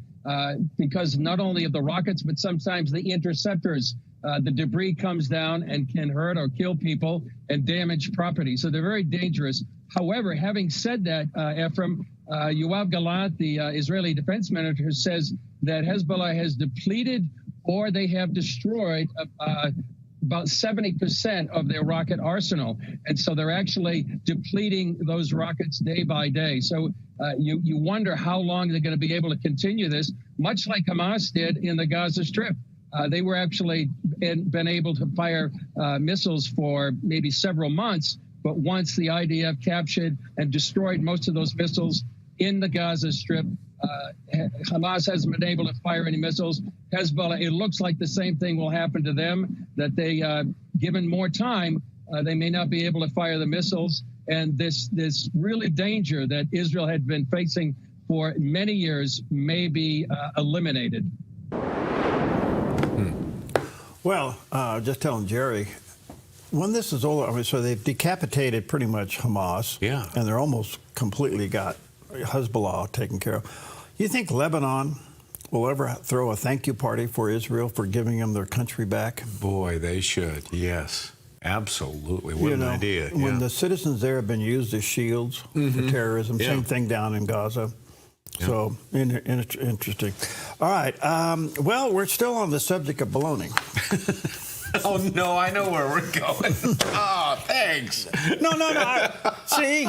because not only of the rockets, but sometimes the interceptors The debris comes down and can hurt or kill people and damage property. So they're very dangerous. However, having said that, Ephraim, Yoav Gallant, the Israeli defense minister, says that Hezbollah has depleted or they have destroyed about 70% of their rocket arsenal. And so they're actually depleting those rockets day by day. So you wonder how long they're going to be able to continue this, much like Hamas did in the Gaza Strip. They were actually been able to fire missiles for maybe several months, but once the IDF captured and destroyed most of those missiles in the Gaza Strip, Hamas hasn't been able to fire any missiles. Hezbollah, it looks like the same thing will happen to them, that they, given more time, they may not be able to fire the missiles. And this really danger that Israel had been facing for many years may be eliminated. Well, just telling Jerry, when this is all, I mean, so they've decapitated pretty much Hamas. Yeah. And they're almost completely got Hezbollah taken care of. You think Lebanon will ever throw a thank you party for Israel for giving them their country back? Boy, they should. Yes, absolutely. What an idea. When the citizens there have been used as shields for terrorism, same thing down in Gaza. Yeah. So interesting. All right. Well, we're still on the subject of bologna. Oh, no, I know where we're going. Oh, thanks. No. See?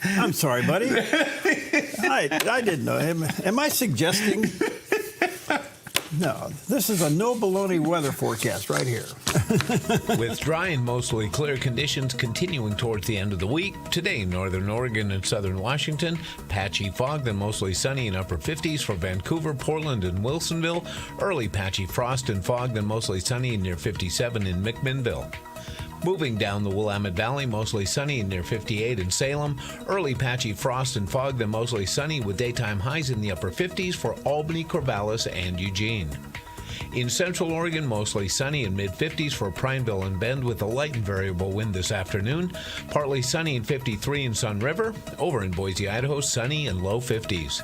I'm sorry, buddy. I didn't know him. Am I suggesting? No, this is a no baloney weather forecast right here. With dry and mostly clear conditions continuing towards the end of the week, today northern Oregon and southern Washington, patchy fog, then mostly sunny in upper 50s for Vancouver, Portland, and Wilsonville, early patchy frost and fog, then mostly sunny near 57 in McMinnville. Moving down the Willamette Valley, mostly sunny and near 58 in Salem. Early patchy frost and fog, then mostly sunny with daytime highs in the upper 50s for Albany, Corvallis, and Eugene. In central Oregon, mostly sunny and mid-50s for Prineville and Bend with a light and variable wind this afternoon. Partly sunny and 53 in Sun River. Over in Boise, Idaho, sunny and low 50s.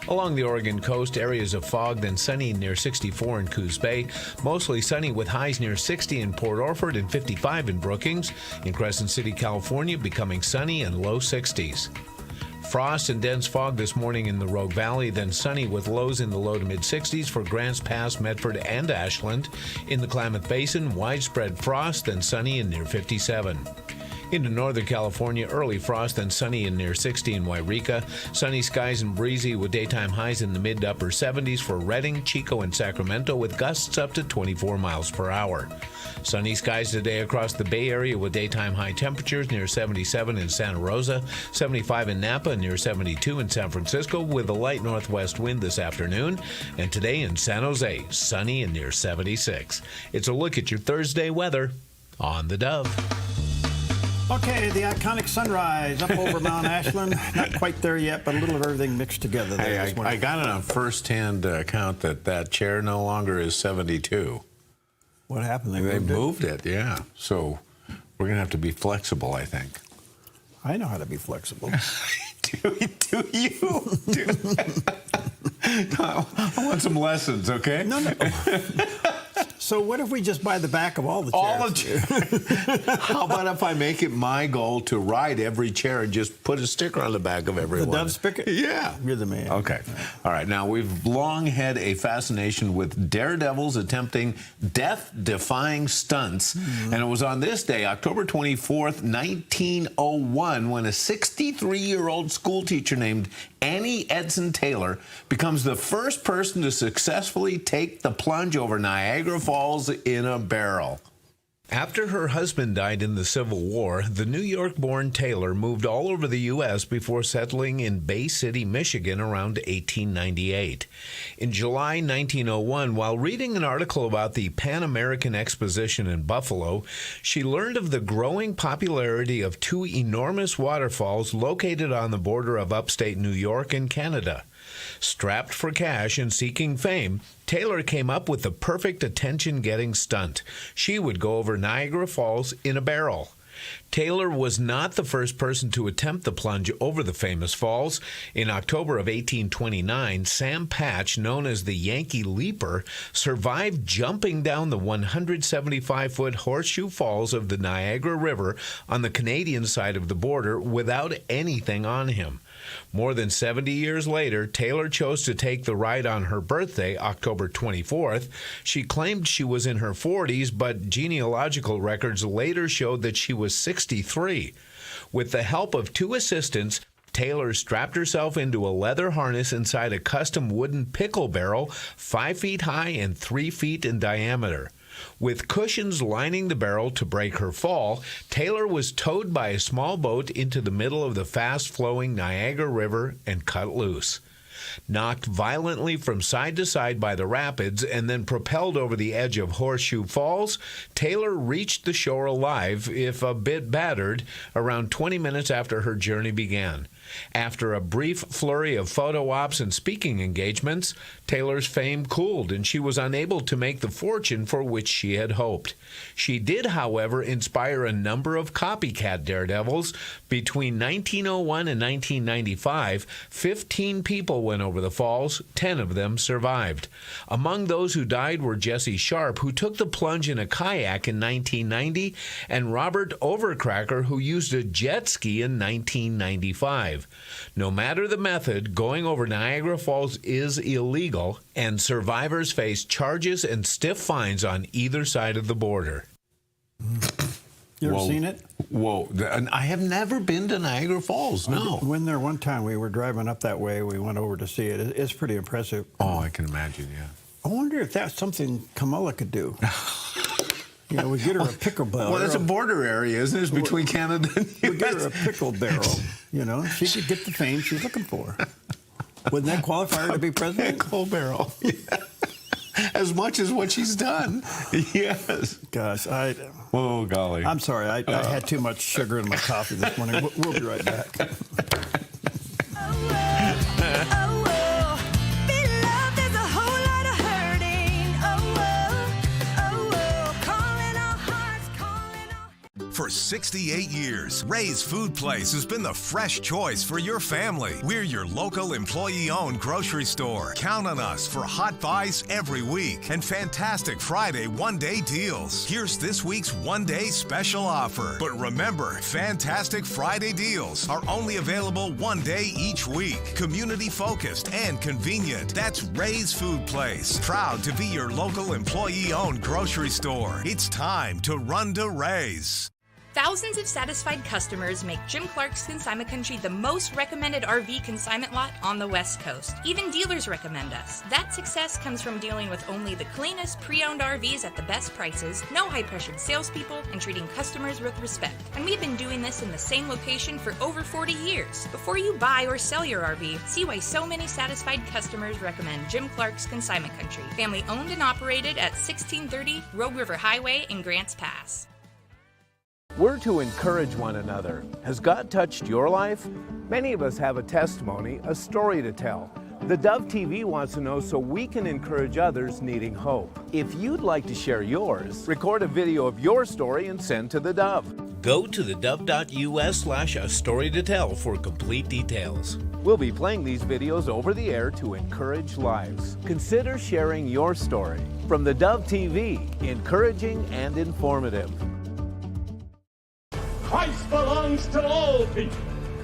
Along the Oregon coast, areas of fog, then sunny near 64 in Coos Bay. Mostly sunny with highs near 60 in Port Orford and 55 in Brookings. In Crescent City, California, becoming sunny and low 60s. Frost and dense fog this morning in the Rogue Valley, then sunny with lows in the low to mid-60s for Grants Pass, Medford, and Ashland. In the Klamath Basin, widespread frost, then sunny and near 57. Into Northern California, early frost, then sunny and near 60 in Wairika. Sunny skies and breezy with daytime highs in the mid to upper 70s for Redding, Chico, and Sacramento with gusts up to 24 miles per hour. Sunny skies today across the Bay Area with daytime high temperatures near 77 in Santa Rosa, 75 in Napa, and near 72 in San Francisco with a light northwest wind this afternoon. And today in San Jose, sunny and near 76. It's a look at your Thursday weather on the Dove. Okay, the iconic sunrise up over Mount Ashland. Not quite there yet, but a little of everything mixed together there. Hey, I got it on first-hand account that chair no longer is 72. What happened? They moved it, yeah. So we're going to have to be flexible, I think. I know how to be flexible. Do you? I want some lessons, okay? No. So what if we just buy the back of all the chairs? All the chairs. How about if I make it my goal to ride every chair and just put a sticker on the back of every one? The Dove spigot? Yeah. You're the man. Okay. All right. Now, we've long had a fascination with daredevils attempting death-defying stunts. Mm-hmm. And it was on this day, October 24th, 1901, when a 63-year-old school teacher named Annie Edson Taylor becomes the first person to successfully take the plunge over Niagara Falls in a barrel. After her husband died in the Civil War, the New York-born Taylor moved all over the U.S. before settling in Bay City, Michigan around 1898. In July 1901, while reading an article about the Pan American Exposition in Buffalo, she learned of the growing popularity of two enormous waterfalls located on the border of upstate New York and Canada. Strapped for cash and seeking fame, Taylor came up with the perfect attention-getting stunt. She would go over Niagara Falls in a barrel. Taylor was not the first person to attempt the plunge over the famous falls. In October of 1829, Sam Patch, known as the Yankee Leaper, survived jumping down the 175-foot Horseshoe Falls of the Niagara River on the Canadian side of the border without anything on him. More than 70 years later, Taylor chose to take the ride on her birthday, October 24th. She claimed she was in her 40s, but genealogical records later showed that she was 63. With the help of 2 assistants, Taylor strapped herself into a leather harness inside a custom wooden pickle barrel 5 feet high and 3 feet in diameter. With cushions lining the barrel to break her fall, Taylor was towed by a small boat into the middle of the fast-flowing Niagara River and cut loose. Knocked violently from side to side by the rapids and then propelled over the edge of Horseshoe Falls, Taylor reached the shore alive, if a bit battered, around 20 minutes after her journey began. After a brief flurry of photo ops and speaking engagements, Taylor's fame cooled and she was unable to make the fortune for which she had hoped. She did, however, inspire a number of copycat daredevils. Between 1901 and 1995, 15 people went over the falls, 10 of them survived. Among those who died were Jesse Sharp, who took the plunge in a kayak in 1990, and Robert Overcracker, who used a jet ski in 1995. No matter the method, going over Niagara Falls is illegal, and survivors face charges and stiff fines on either side of the border. You ever seen it? Whoa. I have never been to Niagara Falls, no. I went there one time. We were driving up that way. We went over to see it. It's pretty impressive. Oh, I can imagine, yeah. I wonder if that's something Kamala could do. You know, we get her a pickle barrel. Well, that's a border area, isn't it? It's between Canada and the US. We get her a pickle barrel. You know, she could get the fame she's looking for. Wouldn't that qualify her to be president? Pickle barrel. Yeah. As much as what she's done. Yes. Gosh, oh, golly. I'm sorry. I had too much sugar in my coffee this morning. We'll be right back. For 68 years, Ray's Food Place has been the fresh choice for your family. We're your local employee-owned grocery store. Count on us for hot buys every week and fantastic Friday one-day deals. Here's this week's one-day special offer. But remember, fantastic Friday deals are only available one day each week. Community-focused and convenient. That's Ray's Food Place. Proud to be your local employee-owned grocery store. It's time to run to Ray's. Thousands of satisfied customers make Jim Clark's Consignment Country the most recommended RV consignment lot on the West Coast. Even dealers recommend us. That success comes from dealing with only the cleanest pre-owned RVs at the best prices, no high-pressured salespeople, and treating customers with respect. And we've been doing this in the same location for over 40 years. Before you buy or sell your RV, see why so many satisfied customers recommend Jim Clark's Consignment Country. Family owned and operated at 1630 Rogue River Highway in Grants Pass. We're to encourage one another. Has God touched your life? Many of us have a testimony, a story to tell. The Dove TV wants to know so we can encourage others needing hope. If you'd like to share yours, record a video of your story and send to the Dove. Go to thedove.us/a story to tell for complete details. We'll be playing these videos over the air to encourage lives. Consider sharing your story. From the Dove TV, encouraging and informative. Christ belongs to all people.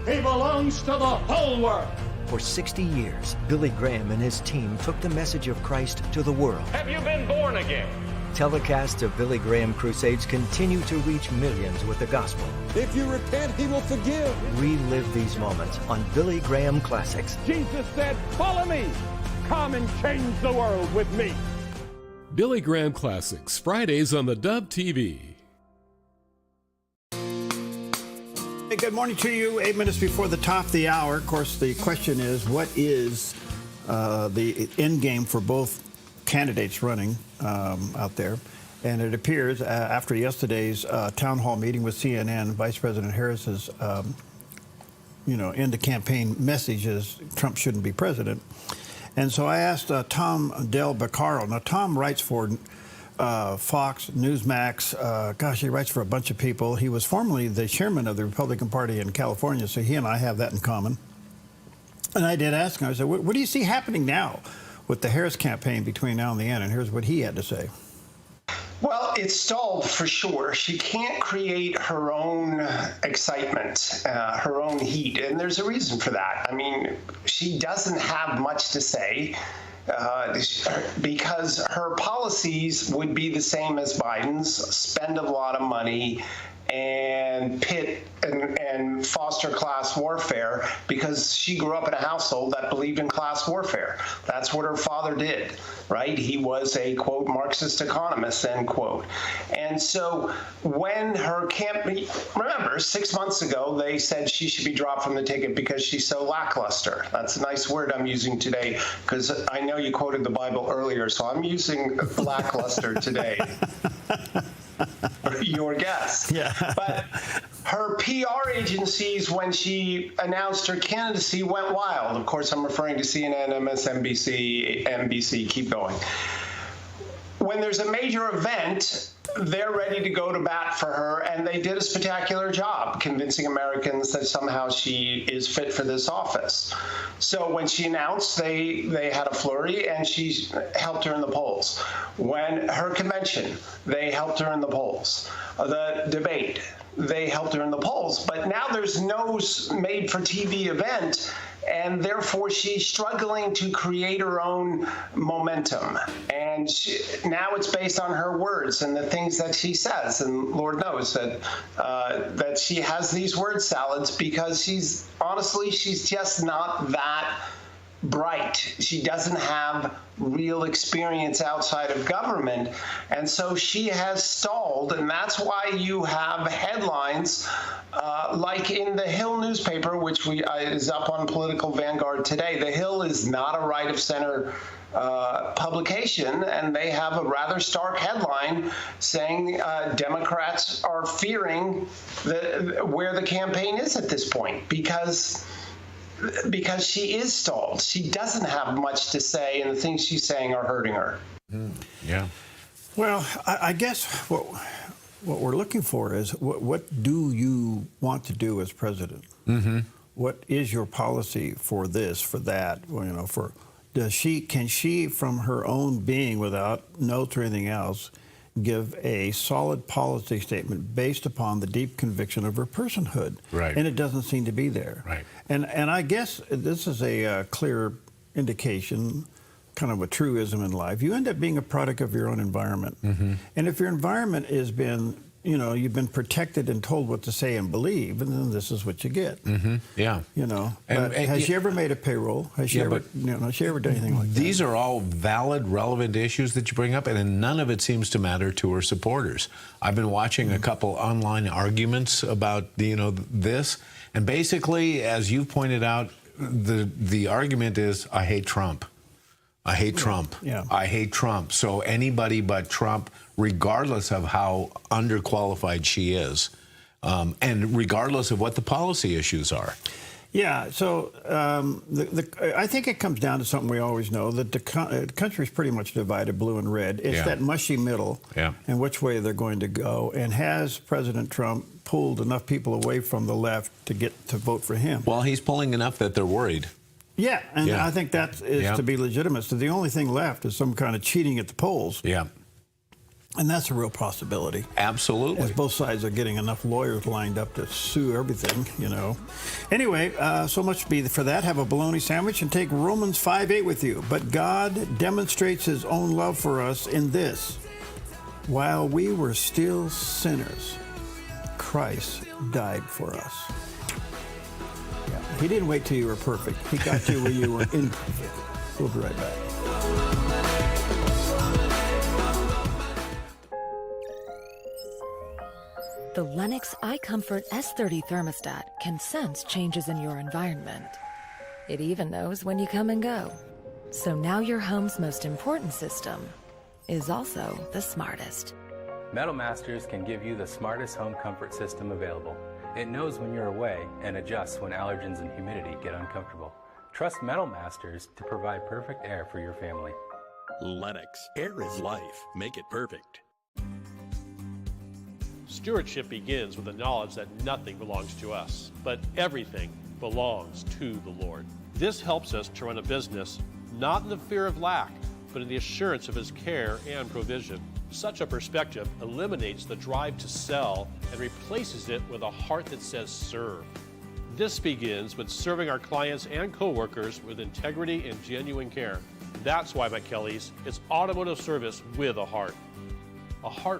He belongs to the whole world. For 60 years, Billy Graham and his team took the message of Christ to the world. Have you been born again? Telecasts of Billy Graham crusades continue to reach millions with the gospel. If you repent, he will forgive. Relive these moments on Billy Graham Classics. Jesus said, "Follow me. Come and change the world with me." Billy Graham Classics, Fridays on the Dove TV. Hey, good morning to you. 8 minutes before the top of the hour. Of course, the question is, what is the end game for both candidates running out there? And it appears, after yesterday's town hall meeting with CNN, Vice President Harris's, end of campaign message is Trump shouldn't be president. And so I asked Tom Del Beccaro. Now, Tom writes for Fox, Newsmax. Gosh, he writes for a bunch of people. He was formerly the chairman of the Republican Party in California, so he and I have that in common. And I did ask him, I said, what do you see happening now with the Harris campaign between now and the end? And here's what he had to say. Well, it's stalled for sure. She can't create her own excitement, her own heat, and there's a reason for that. I mean, she doesn't have much to say because her policies would be the same as Biden's: spend a lot of money and pit and foster class warfare, because she grew up in a household that believed in class warfare. That's what her father did, right? He was a, quote, Marxist economist, end quote. And so when her campaign, remember, 6 months ago, they said she should be dropped from the ticket because she's so lackluster. That's a nice word I'm using today, because I know you quoted the Bible earlier, so I'm using lackluster today. Your guess. Yeah. But her PR agencies, when she announced her candidacy, went wild. Of course, I'm referring to CNN, MSNBC, NBC, keep going. When there's a major event, they're ready to go to bat for her, and they did a spectacular job convincing Americans that somehow she is fit for this office. So when she announced, they had a flurry, and she helped her in the polls. When her convention, they helped her in the polls. The debate, they helped her in the polls. But now there's no made-for-TV event, and therefore she's struggling to create her own momentum. And now it's based on her words and the things that she says. And Lord knows that she has these word salads because she's just not that bright. She doesn't have real experience outside of government, and so she has stalled, and that's why you have headlines like in the Hill newspaper, which is up on Political Vanguard today. The Hill is not a right-of-center publication, and they have a rather stark headline saying Democrats are fearing where the campaign is at this point because she is stalled. She doesn't have much to say, and the things she's saying are hurting her. Yeah. Well, I guess what we're looking for is what do you want to do as president? Mm-hmm. What is your policy for this, for that? Can she, from her own being, without notes or anything else, give a solid policy statement based upon the deep conviction of her personhood? Right. And it doesn't seem to be there. Right. And I guess this is a clear indication, kind of a truism in life. You end up being a product of your own environment. Mm-hmm. And if your environment has been, you've been protected and told what to say and believe, and then this is what you get. Mm-hmm. Yeah. But has she ever made a payroll? Has she ever done anything like that? These are all valid, relevant issues that you bring up, and none of it seems to matter to her supporters. I've been watching a couple online arguments about this, and basically, as you've pointed out, the argument is, I hate Trump. I hate Trump. Yeah. I hate Trump. So anybody but Trump, regardless of how underqualified she is, and regardless of what the policy issues are. Yeah, so I think it comes down to something we always know, that the country is pretty much divided blue and red. It's that mushy middle and which way they're going to go. And has President Trump pulled enough people away from the left to get to vote for him? Well, he's pulling enough that they're worried. Yeah, and I think that is to be legitimate. So the only thing left is some kind of cheating at the polls. Yeah. And that's a real possibility. Absolutely. As both sides are getting enough lawyers lined up to sue everything, Anyway, so much for that. Have a bologna sandwich and take Romans 5:8 with you. But God demonstrates his own love for us in this: while we were still sinners, Christ died for us. He didn't wait till you were perfect. He got you when you were imperfect. We'll be right back. The Lennox iComfort S30 thermostat can sense changes in your environment. It even knows when you come and go. So now your home's most important system is also the smartest. Metal Masters can give you the smartest home comfort system available. It knows when you're away and adjusts when allergens and humidity get uncomfortable. Trust Metal Masters to provide perfect air for your family. Lennox. Air is life. Make it perfect. Stewardship begins with the knowledge that nothing belongs to us, but everything belongs to the Lord. This helps us to run a business not in the fear of lack, but in the assurance of His care and provision. Such a perspective eliminates the drive to sell and replaces it with a heart that says serve. This begins with serving our clients and coworkers with integrity and genuine care. That's why McKelly's is automotive service with a heart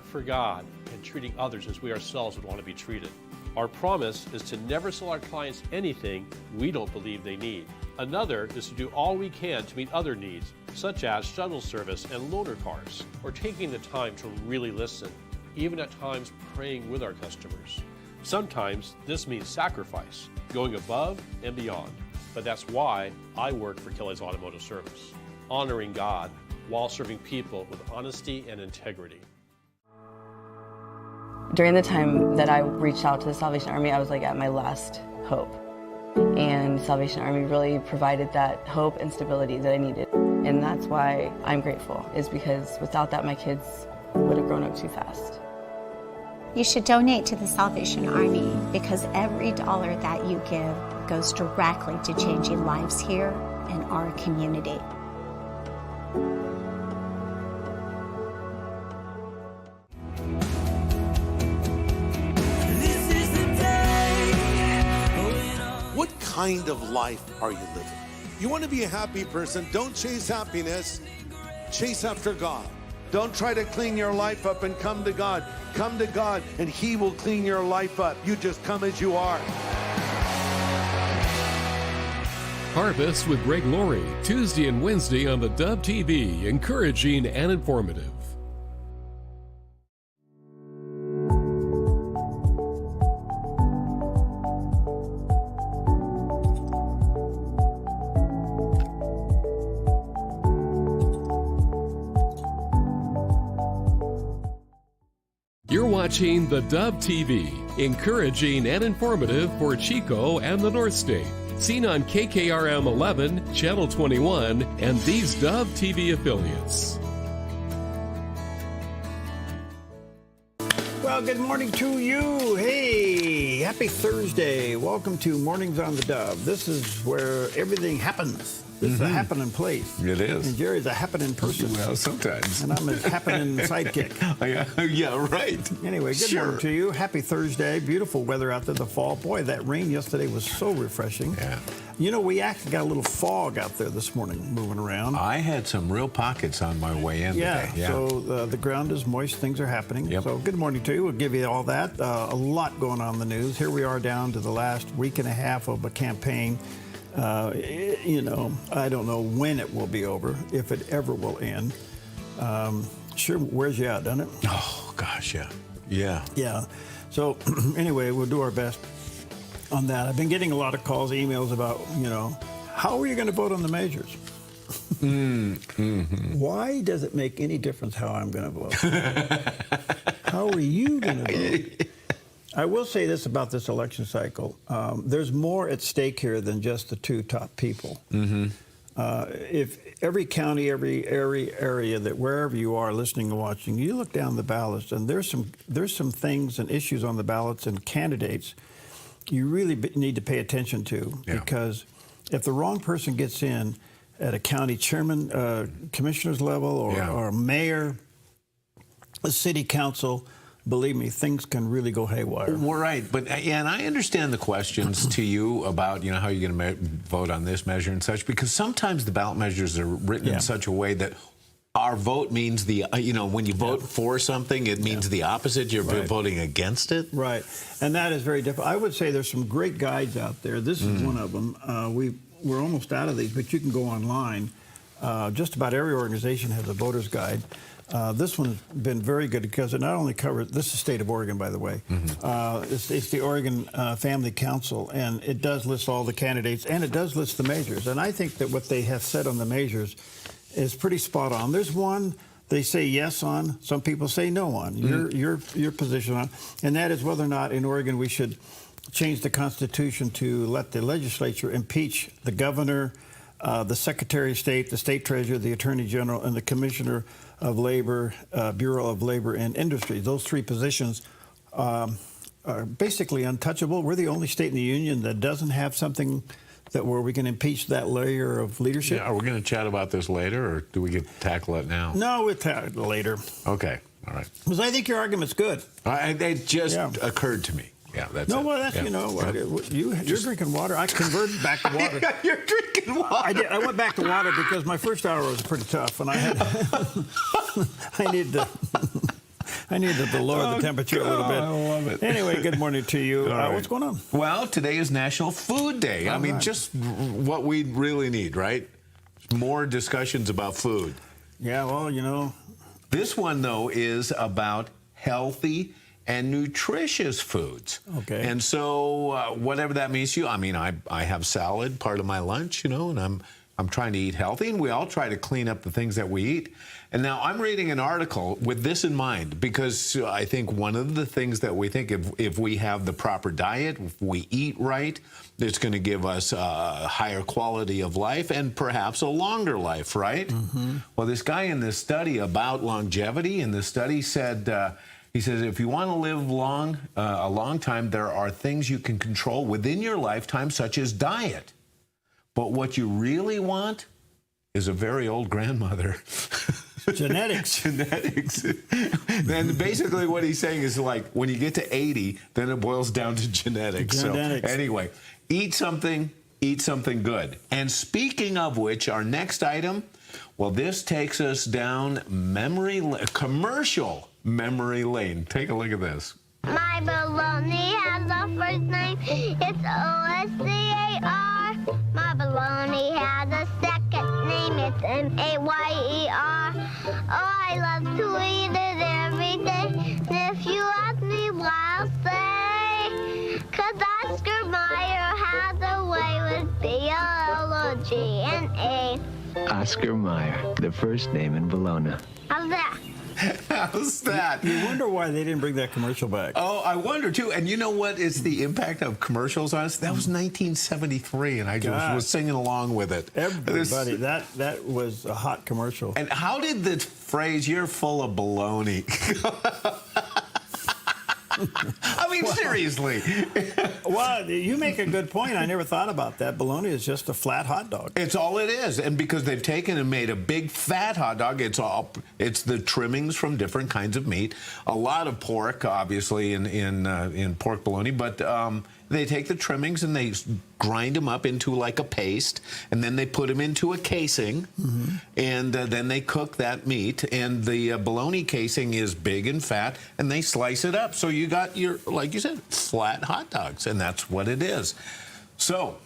for God, and treating others as we ourselves would want to be treated. Our promise is to never sell our clients anything we don't believe they need. Another is to do all we can to meet other needs, such as shuttle service and loaner cars, or taking the time to really listen, even at times praying with our customers. Sometimes this means sacrifice, going above and beyond. But that's why I work for Kelly's Automotive Service, honoring God while serving people with honesty and integrity. During the time that I reached out to the Salvation Army, I was like at my last hope. And Salvation Army really provided that hope and stability that I needed. And that's why I'm grateful, is because without that, my kids would have grown up too fast. You should donate to the Salvation Army because every dollar that you give goes directly to changing lives here in our community. What kind of life are you living? You want to be a happy person, don't chase happiness, chase after God. Don't try to clean your life up and come to God. Come to God and He will clean your life up. You just come as you are. Harvest with Greg Laurie, Tuesday and Wednesday on the Dove TV, encouraging and informative. You're watching the Dove TV, encouraging and informative for Chico and the North State. Seen on KKRM 11, Channel 21, and these Dove TV affiliates. Well, good morning to you. Hey, happy Thursday. Welcome to Mornings on the Dove. This is where everything happens. This is a happening place. It is. And Jerry's a happening person. Well, sometimes. And I'm a happening sidekick. Yeah, right. Anyway, good morning to you. Happy Thursday. Beautiful weather out there, the fall. Boy, that rain yesterday was so refreshing. Yeah. You know, we actually got a little fog out there this morning moving around. I had some real pockets on my way in today. Yeah. So the ground is moist. Things are happening. Yep. So good morning to you. We'll give you all that. A lot going on in the news. Here we are down to the last week and a half of a campaign. You know, I don't know when it will be over, if it ever will end. Sure wears you out, doesn't it? Oh, gosh, yeah. Yeah. Yeah. So anyway, we'll do our best on that. I've been getting a lot of calls, emails about, you know, how are you going to vote on the measures? Why does it make any difference how I'm going to vote? How are you going to vote? I will say this about this election cycle. There's more at stake here than just the two top people. If every county, every area, that wherever you are listening and watching, you look down the ballots, and there's some things and issues on the ballots and candidates you really need to pay attention to, because if the wrong person gets in at a county chairman, commissioner's level, or mayor, a city council, believe me, things can really go haywire. Well, right, but and I understand the questions to you about, you know, how you're going to vote on this measure and such, because sometimes the ballot measures are written in such a way that our vote means the, you know, when you vote for something, it means the opposite. You're voting against it. Right, and that is very difficult. I would say there's some great guides out there. This is one of them. We're almost out of these, but you can go online. Just about every organization has a voter's guide. This one's been very good because it not only covers, this is the state of Oregon, by the way, it's the Oregon Family Council, and it does list all the candidates, and it does list the measures. And I think that what they have said on the measures is pretty spot on. There's one they say yes on, some people say no on, your position on, and that is whether or not in Oregon we should change the Constitution to let the legislature impeach the governor, the Secretary of State, the State Treasurer, the Attorney General, and the Commissioner of Labor, Bureau of Labor and Industry. Those three positions are basically untouchable. We're the only state in the union that doesn't have something where we can impeach that layer of leadership. Yeah, are we going to chat about this later, or do we get to tackle it now? No, we'll tackle it later. Okay, all right. Because I think your argument's good. It just occurred to me. Yeah, that's no, it. well, that's, you're drinking water. I converted back to water. You're drinking water. I went back to water because my first hour was pretty tough, and I needed to lower the temperature a little bit. I love it. Anyway, good morning to you. Right. What's going on? Well, today is National Food Day. I mean, just what we really need, right? More discussions about food. Yeah, well, This one, though, is about healthy and nutritious foods. Okay. And so whatever that means to you, I mean, I have salad part of my lunch, and I'm trying to eat healthy, and we all try to clean up the things that we eat. And now I'm reading an article with this in mind, because I think one of the things that we think if we have the proper diet, if we eat right, it's going to give us a higher quality of life and perhaps a longer life, right? Mm-hmm. Well, this guy in this study about longevity, in this study said, he says, if you want to live a long time, there are things you can control within your lifetime, such as diet. But what you really want is a very old grandmother. Genetics. Genetics. And basically what he's saying is, like, when you get to 80, then it boils down to genetics. Genetics. So anyway, eat something good. And speaking of which, our next item, well, this takes us down commercial memory lane. Take a look at this. My baloney has a first name. It's O-S-C-A-R. My baloney has a second name. It's M-A-Y-E-R. Oh, I love to eat it every day. And if you ask me why, I'll say, 'cause Oscar Mayer has a way with B-O-L-O-G-N-A. Oscar Mayer, the first name in Bologna. How's that? How's that? You wonder why they didn't bring that commercial back. Oh, I wonder, too. And you know what is the impact of commercials on us? That was 1973, and I just was singing along with it. Everybody, that was a hot commercial. And how did the phrase, "you're full of baloney"? I mean, seriously. Well, you make a good point. I never thought about that. Bologna is just a flat hot dog. It's all it is. And because they've taken and made a big fat hot dog, it's the trimmings from different kinds of meat. A lot of pork, obviously, in pork bologna, but they take the trimmings and they grind them up into like a paste, and then they put them into a casing, and then they cook that meat. And the bologna casing is big and fat, and they slice it up. So you got your, like you said, flat hot dogs, and that's what it is. So,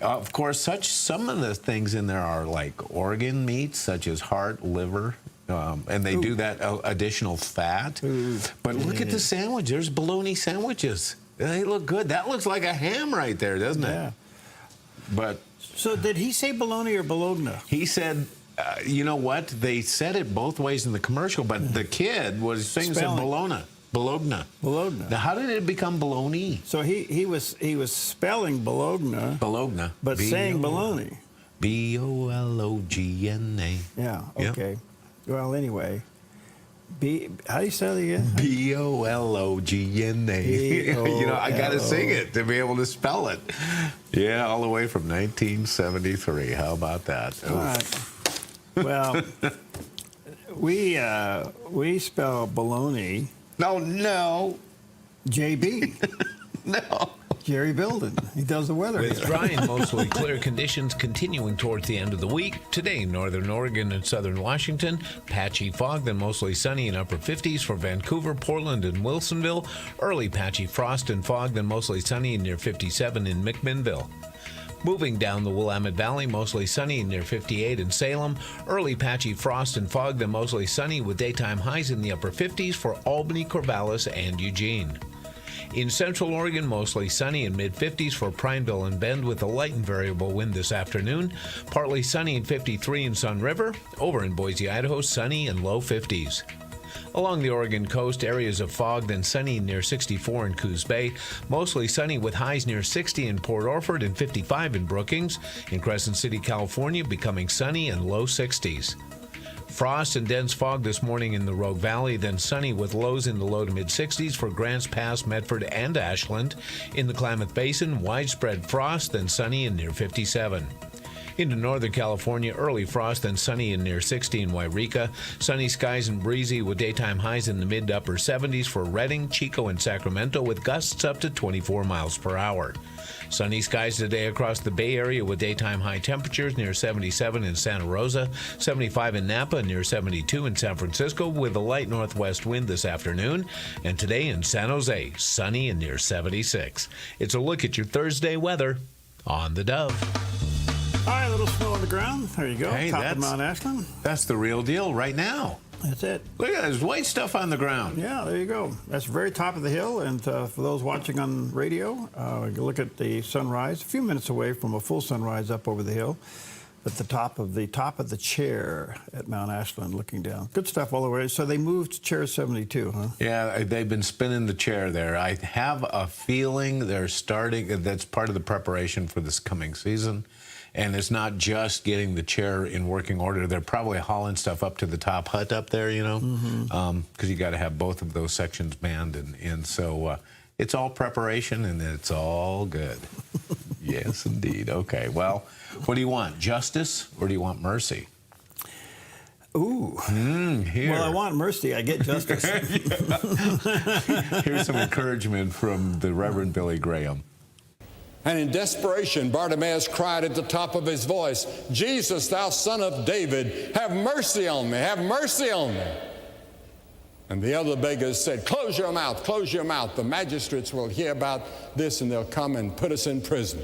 of course, some of the things in there are like organ meats, such as heart, liver, and they do that additional fat. But look at the sandwich. There's bologna sandwiches. They look good. That looks like a ham right there, doesn't it? Yeah. But so did he say bologna or bologna? He said, you know what? They said it both ways in the commercial, but the kid was saying said bologna. Bologna. Bologna. Now, how did it become bologna? So he was spelling bologna. Bologna. But saying bologna. B-O-L-O-G-N-A. Yeah. Okay. Yep. Well, anyway. How do you say it again? B-O-L-O-G-N-A. You know, I got to sing it to be able to spell it. Yeah, all the way from 1973. How about that? All right. Well, we spell baloney. No. JB. No. Jerry Bilden. He does the weather. With dry and mostly clear conditions continuing towards the end of the week. Today, northern Oregon and southern Washington. Patchy fog, then mostly sunny and upper 50s for Vancouver, Portland, and Wilsonville. Early patchy frost and fog, then mostly sunny and near 57 in McMinnville. Moving down the Willamette Valley, mostly sunny and near 58 in Salem. Early patchy frost and fog, then mostly sunny with daytime highs in the upper 50s for Albany, Corvallis, and Eugene. In central Oregon, mostly sunny and mid-50s for Prineville and Bend with a light and variable wind this afternoon. Partly sunny and 53 in Sun River. Over in Boise, Idaho, sunny and low 50s. Along the Oregon coast, areas of fog, then sunny near 64 in Coos Bay. Mostly sunny with highs near 60 in Port Orford and 55 in Brookings. In Crescent City, California, becoming sunny and low 60s. Frost and dense fog this morning in the Rogue Valley, then sunny with lows in the low to mid-60s for Grants Pass, Medford, and Ashland. In the Klamath Basin, widespread frost, then sunny and near 57. Into Northern California, early frost, then sunny and near 60 in Wairika. Sunny skies and breezy with daytime highs in the mid to upper 70s for Redding, Chico, and Sacramento with gusts up to 24 miles per hour. Sunny skies today across the Bay Area with daytime high temperatures near 77 in Santa Rosa, 75 in Napa, and near 72 in San Francisco with a light northwest wind this afternoon. And today in San Jose, sunny and near 76. It's a look at your Thursday weather on the Dove. All right, a little snow on the ground. There you go. Hey, Top of Mount Ashland. That's the real deal right now. That's it. Look at that. There's white stuff on the ground. Yeah, there you go. That's the very top of the hill. And for those watching on radio, you look at the sunrise, a few minutes away from a full sunrise up over the hill. At the top of the chair at Mount Ashland, looking down. Good stuff all the way. So they moved chair 72, huh? Yeah, they've been spinning the chair there. I have a feeling they're starting. That's part of the preparation for this coming season. And it's not just getting the chair in working order. They're probably hauling stuff up to the top hut up there, you know, because you got to have both of those sections manned. And so it's all preparation, and it's all good. Yes, indeed. Okay, well, what do you want, justice or do you want mercy? Ooh. Here. Well, I want mercy. I get justice. Here's some encouragement from the Reverend Billy Graham. And in desperation, Bartimaeus cried at the top of his voice, Jesus, thou son of David, have mercy on me, have mercy on me. And the other beggars said, close your mouth, close your mouth. The magistrates will hear about this and they'll come and put us in prison.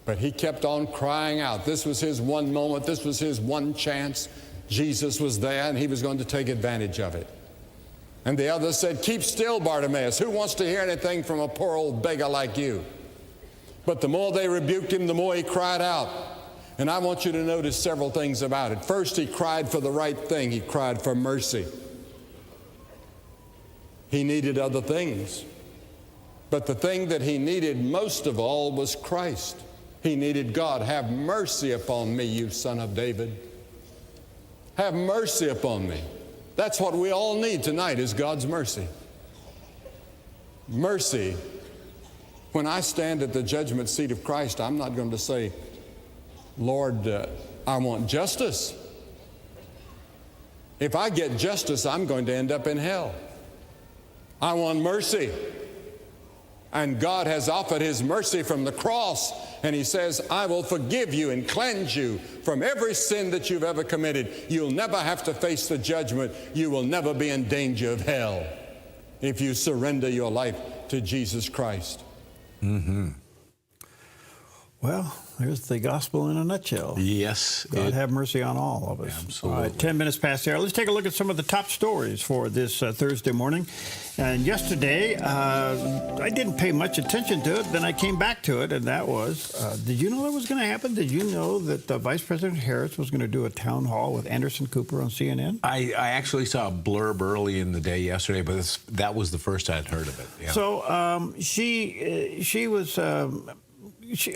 But he kept on crying out. This was his one moment, this was his one chance. Jesus was there and he was going to take advantage of it. And the others said, keep still, Bartimaeus. Who wants to hear anything from a poor old beggar like you? But the more they rebuked him, the more he cried out. And I want you to notice several things about it. First, he cried for the right thing. He cried for mercy. He needed other things. But the thing that he needed most of all was Christ. He needed God. Have mercy upon me, you son of David. Have mercy upon me. That's what we all need tonight, is God's mercy. Mercy. When I stand at the judgment seat of Christ, I'm not going to say, Lord, I want justice. If I get justice, I'm going to end up in hell. I want mercy. And God has offered his mercy from the cross, and he says, I will forgive you and cleanse you from every sin that you've ever committed. You'll never have to face the judgment. You will never be in danger of hell if you surrender your life to Jesus Christ. Mm-hmm. Well, there's the gospel in a nutshell. Yes. God have mercy on all of us. Absolutely. All right, 10 minutes past the hour. Let's take a look at some of the top stories for this Thursday morning. And yesterday, I didn't pay much attention to it. Then I came back to it, and that was, did you know that was going to happen? Did you know that Vice President Harris was going to do a town hall with Anderson Cooper on CNN? I actually saw a blurb early in the day yesterday, but that was the first I'd heard of it. Yeah. So she was...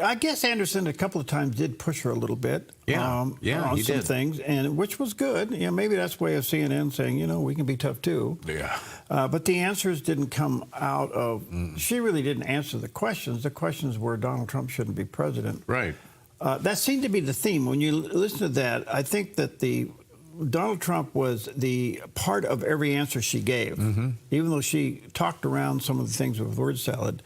I guess Anderson a couple of times did push her a little bit on some things, and which was good. You know, maybe that's a way of CNN saying, you know, we can be tough too. Yeah. But the answers didn't come out of. She really didn't answer the questions. The questions were Donald Trump shouldn't be president. Right. That seemed to be the theme. When you listen to that, I think that Donald Trump was the part of every answer she gave, even though she talked around some of the things with word salad.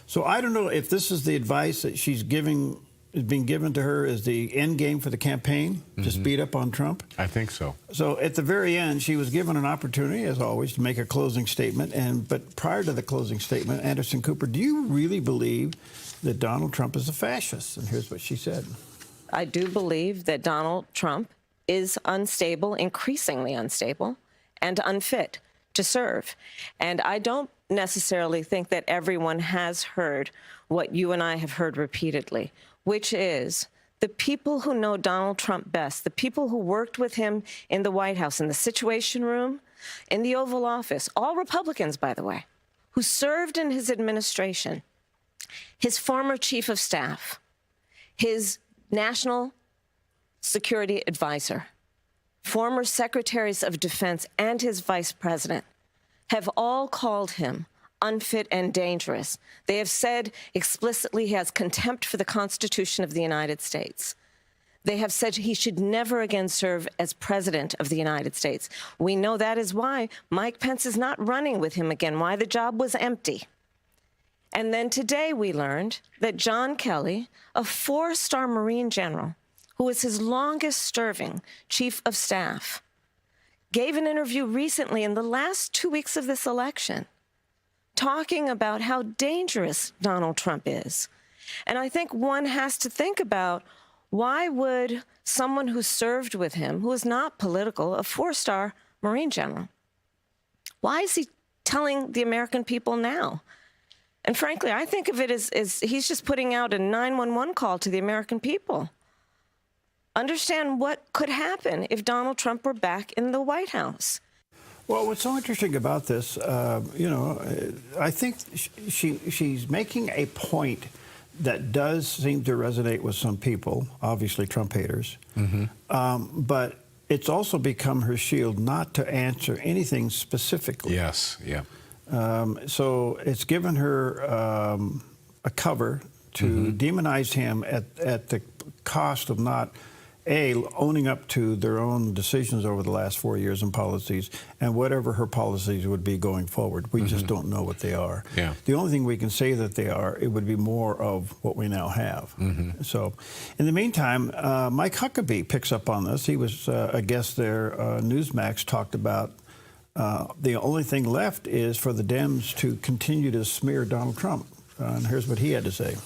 So I don't know if this is the advice that is being given to her as the end game for the campaign, to speed up on Trump. I think so. So at the very end, she was given an opportunity, as always, to make a closing statement. But prior to the closing statement, Anderson Cooper, do you really believe that Donald Trump is a fascist? And here's what she said. I do believe that Donald Trump is unstable, increasingly unstable, and unfit to serve. And I don't necessarily think that everyone has heard what you and I have heard repeatedly, which is the people who know Donald Trump best, the people who worked with him in the White House, in the Situation Room, in the Oval Office, all Republicans, by the way, who served in his administration, his former chief of staff, his national security advisor, former secretaries of defense, and his vice president have all called him unfit and dangerous. They have said explicitly he has contempt for the Constitution of the United States. They have said he should never again serve as president of the United States. We know that is why Mike Pence is not running with him again, why the job was empty. And then today we learned that John Kelly, a 4-star Marine general, who was his longest-serving chief of staff, gave an interview recently in the last 2 weeks of this election talking about how dangerous Donald Trump is. And I think one has to think about, why would someone who served with him, who is not political, a 4-star Marine general, why is he telling the American people now? And frankly, I think of it as he's just putting out a 911 call to the American people. Understand what could happen if Donald Trump were back in the White House. Well, what's so interesting about this, I think she's making a point that does seem to resonate with some people, obviously Trump haters, but it's also become her shield not to answer anything specifically. Yes, yeah. So it's given her a cover to demonize him at the cost of not, A, owning up to their own decisions over the last 4 years and policies, and whatever her policies would be going forward. We just don't know what they are. Yeah. The only thing we can say that they are, it would be more of what we now have. So in the meantime, Mike Huckabee picks up on this. He was a guest there. Newsmax talked about the only thing left is for the Dems to continue to smear Donald Trump. And here's what he had to say.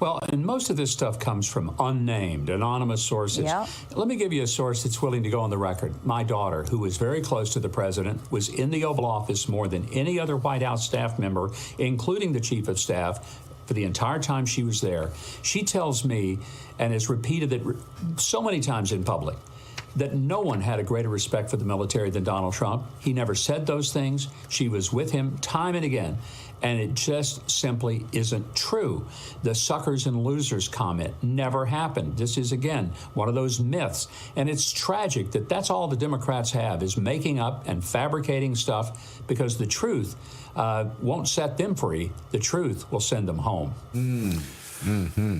Well, and most of this stuff comes from unnamed, anonymous sources. Yep. Let me give you a source that's willing to go on the record. My daughter, who was very close to the president, was in the Oval Office more than any other White House staff member, including the chief of staff, for the entire time she was there. She tells me, and has repeated it so many times in public, that no one had a greater respect for the military than Donald Trump. He never said those things. She was with him time and again. And it just simply isn't true. The suckers and losers comment never happened. This is, again, one of those myths. And it's tragic that that's all the Democrats have, is making up and fabricating stuff, because the truth won't set them free. The truth will send them home.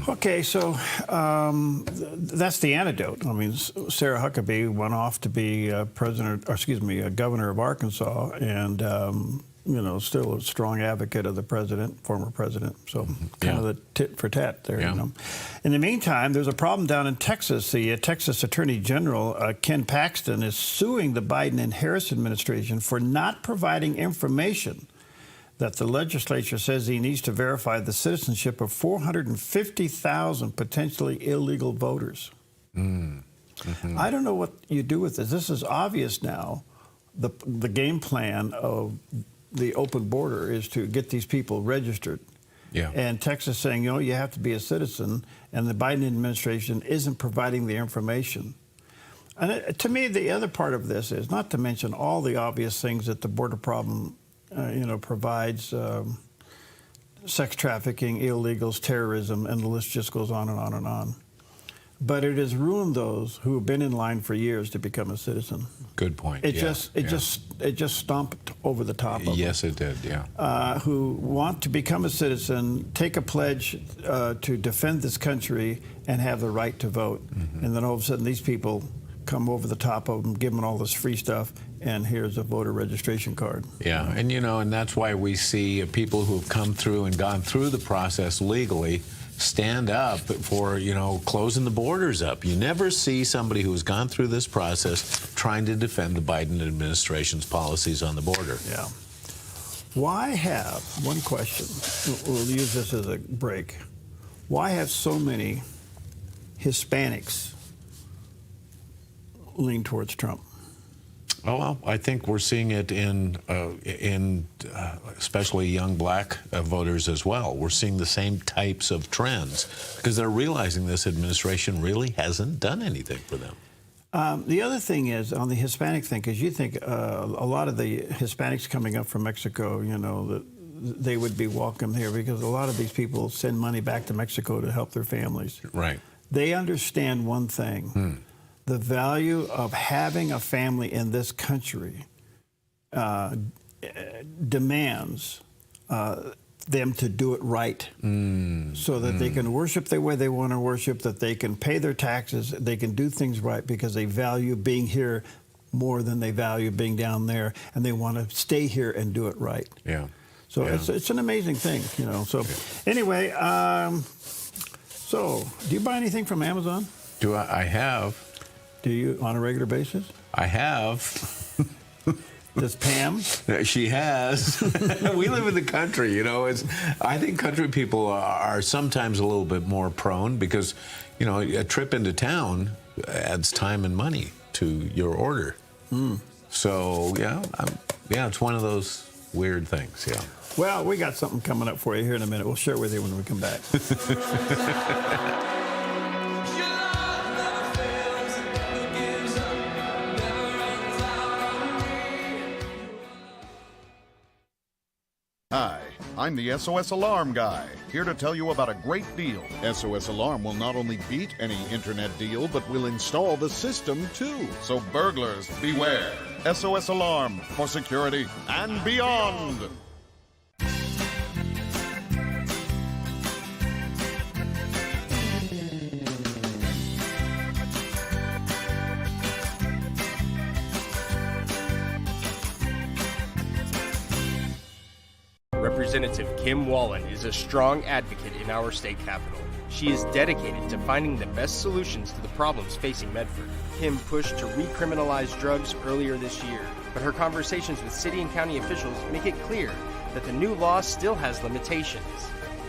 Okay, so that's the antidote. I mean, Sarah Huckabee went off to be governor of Arkansas, and still a strong advocate of the president, former president. So kind of the tit for tat there. Yeah. In the meantime, there's a problem down in Texas. The Texas Attorney General, Ken Paxton, is suing the Biden and Harris administration for not providing information that the legislature says he needs to verify the citizenship of 450,000 potentially illegal voters. I don't know what you do with this. This is obvious now. The game plan of the open border is to get these people registered. Yeah. And Texas saying, you have to be a citizen, and the Biden administration isn't providing the information. And to me, the other part of this is, not to mention all the obvious things that the border problem provides, sex trafficking, illegals, terrorism, and the list just goes on and on and on. But it has ruined those who have been in line for years to become a citizen. Good point. It just stomped over the top of them. Yes, it did. Yeah. Who want to become a citizen, take a pledge to defend this country, and have the right to vote. And then all of a sudden, these people come over the top of them, give them all this free stuff, and here's a voter registration card. Yeah, and and that's why we see people who have come through and gone through the process legally stand up for, closing the borders up. You never see somebody who's gone through this process trying to defend the Biden administration's policies on the border. Yeah. Why have, one question, we'll use this as a break, why have so many Hispanics lean towards Trump? Oh, well, I think we're seeing it in especially young black voters as well. We're seeing the same types of trends because they're realizing this administration really hasn't done anything for them. The other thing is on the Hispanic thing, because you think a lot of the Hispanics coming up from Mexico, you know, that they would be welcome here because a lot of these people send money back to Mexico to help their families. Right. They understand one thing, the value of having a family in this country demands them to do it right so that they can worship the way they want to worship, that they can pay their taxes, they can do things right because they value being here more than they value being down there, and they want to stay here and do it right. Yeah. So it's an amazing thing, you know. So anyway, so do you buy anything from Amazon? Do I have. Do you on a regular basis? I have. Does Pam? She has. We live in the country, you know. I think country people are sometimes a little bit more prone because, you know, a trip into town adds time and money to your order. So, yeah, it's one of those weird things, yeah. Well, we got something coming up for you here in a minute. We'll share it with you when we come back. Hi, I'm the SOS Alarm guy, here to tell you about a great deal. SOS Alarm will not only beat any internet deal, but will install the system too. So burglars, beware. SOS Alarm for security and beyond. Representative Kim Wallen is a strong advocate in our state capitol. She is dedicated to finding the best solutions to the problems facing Medford. Kim pushed to recriminalize drugs earlier this year, but her conversations with city and county officials make it clear that the new law still has limitations.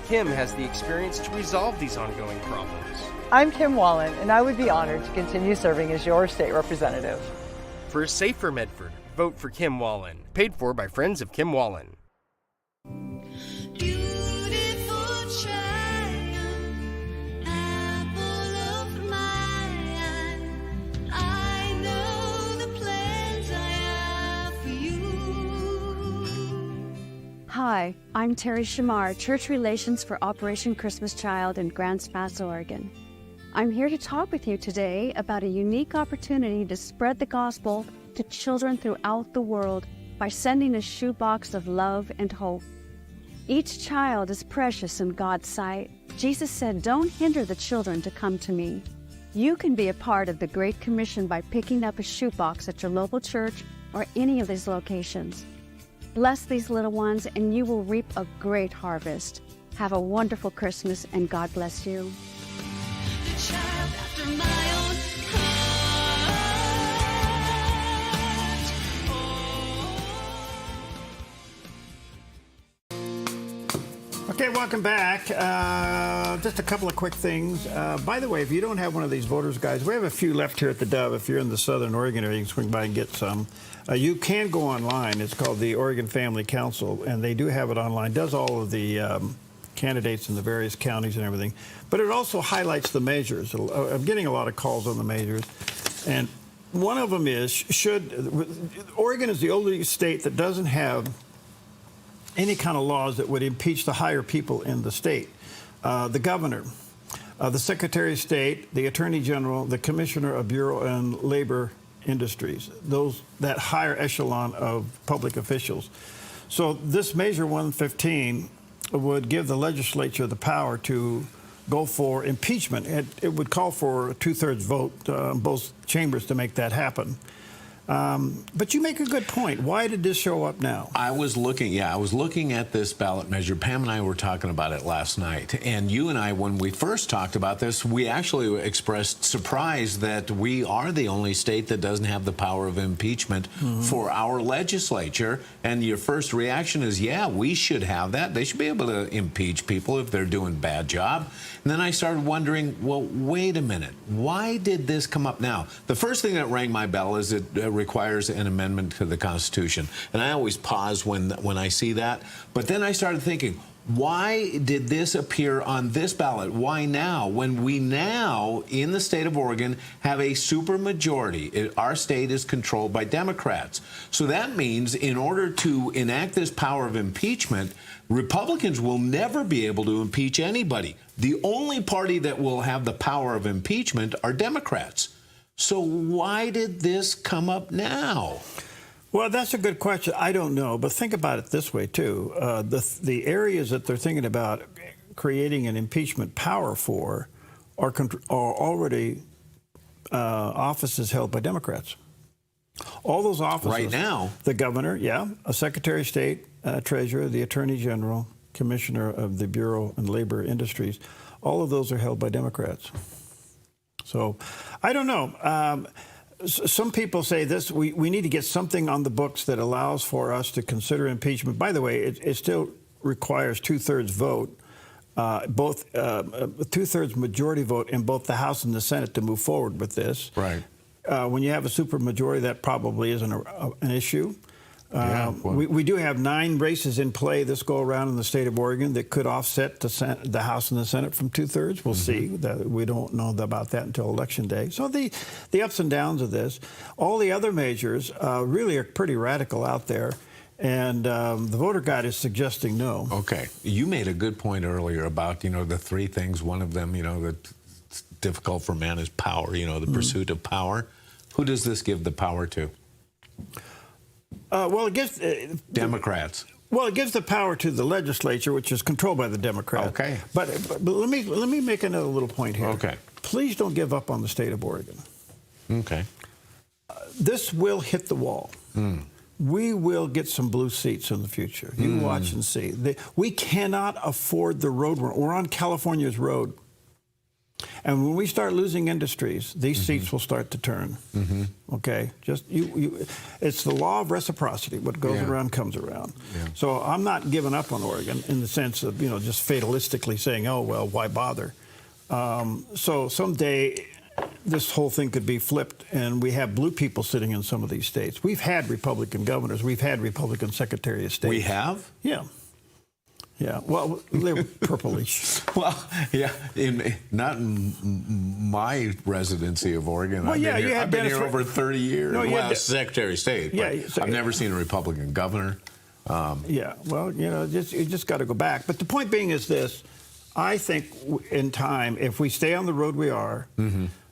Kim has the experience to resolve these ongoing problems. I'm Kim Wallen, and I would be honored to continue serving as your state representative. For a safer Medford, vote for Kim Wallen. Paid for by Friends of Kim Wallen. Hi, I'm Terry Shamar, Church Relations for Operation Christmas Child in Grants Pass, Oregon. I'm here to talk with you today about a unique opportunity to spread the gospel to children throughout the world by sending a shoebox of love and hope. Each child is precious in God's sight. Jesus said, "Don't hinder the children to come to me." You can be a part of the Great Commission by picking up a shoebox at your local church or any of these locations. Bless these little ones and you will reap a great harvest. Have a wonderful Christmas and God bless you. The child after my own Okay, welcome back. Just a couple of quick things. By the way, if you don't have one of these voters guides, we have a few left here at the Dove. If you're in the Southern Oregon area, you can swing by and get some. You can go online. It's called the Oregon Family Council, and they do have it online. It does all of the candidates in the various counties and everything. But it also highlights the measures. I'm getting a lot of calls on the measures. And one of them is, Oregon is the only state that doesn't have any kind of laws that would impeach the higher people in the state. The governor, the Secretary of State, the Attorney General, the Commissioner of Bureau and Labor Industries, that higher echelon of public officials. So this Measure 115 would give the legislature the power to go for impeachment. It would call for a 2/3 vote in both chambers to make that happen. But you make a good point. Why did this show up now? I was looking at this ballot measure. Pam and I were talking about it last night. And you and I, when we first talked about this, we actually expressed surprise that we are the only state that doesn't have the power of impeachment for our legislature. And your first reaction is, yeah, we should have that. They should be able to impeach people if they're doing a bad job. And then I started wondering, well, wait a minute. Why did this come up now? The first thing that rang my bell is it requires an amendment to the Constitution. And I always pause when I see that. But then I started thinking, Why did this appear on this ballot? Why now? When we now, in the state of Oregon, have a supermajority. Our state is controlled by Democrats. So that means in order to enact this power of impeachment, Republicans will never be able to impeach anybody. The only party that will have the power of impeachment are Democrats. So why did this come up now? Well, that's a good question. I don't know, but think about it this way, too. The areas that they're thinking about creating an impeachment power for are already offices held by Democrats. All those offices. Right now. The governor, yeah, a Secretary of State, Treasurer, the Attorney General, Commissioner of the Bureau and Labor Industries, all of those are held by Democrats. So, I don't know. Some people say this, we need to get something on the books that allows for us to consider impeachment. By the way, it still requires two-thirds vote, both two-thirds majority vote in both the House and the Senate to move forward with this. Right. When you have a supermajority, that probably isn't an issue. We do have 9 races in play this go around in the state of Oregon that could offset the House and the Senate from two-thirds. We'll see. We don't know about that until Election Day. So the ups and downs of this. All the other measures really are pretty radical out there. And the voter guide is suggesting no. Okay. You made a good point earlier about, the 3 things. One of them, that's difficult for man is power, the pursuit of power. Who does this give the power to? Well, it gives Democrats. Well, it gives the power to the legislature, which is controlled by the Democrats. Okay. But let me make another little point here. Okay. Please don't give up on the state of Oregon. Okay. This will hit the wall. We will get some blue seats in the future. You watch and see. We cannot afford the road we're on California's road. And when we start losing industries, these seats will start to turn. Okay, just it's the law of reciprocity. What goes around comes around. So I'm not giving up on Oregon in the sense of just fatalistically saying, oh well, why bother? So someday this whole thing could be flipped, and we have blue people sitting in some of these states. We've had Republican governors. We've had Republican Secretary of State. We have? Yeah. Yeah, well, they're purplish. Well, yeah, not in my residency of Oregon. Well, I've been here over 30 years. No, well, Secretary of State. Yeah, I've never seen a Republican governor. Yeah, well, you just got to go back. But the point being is this: I think in time, if we stay on the road we are,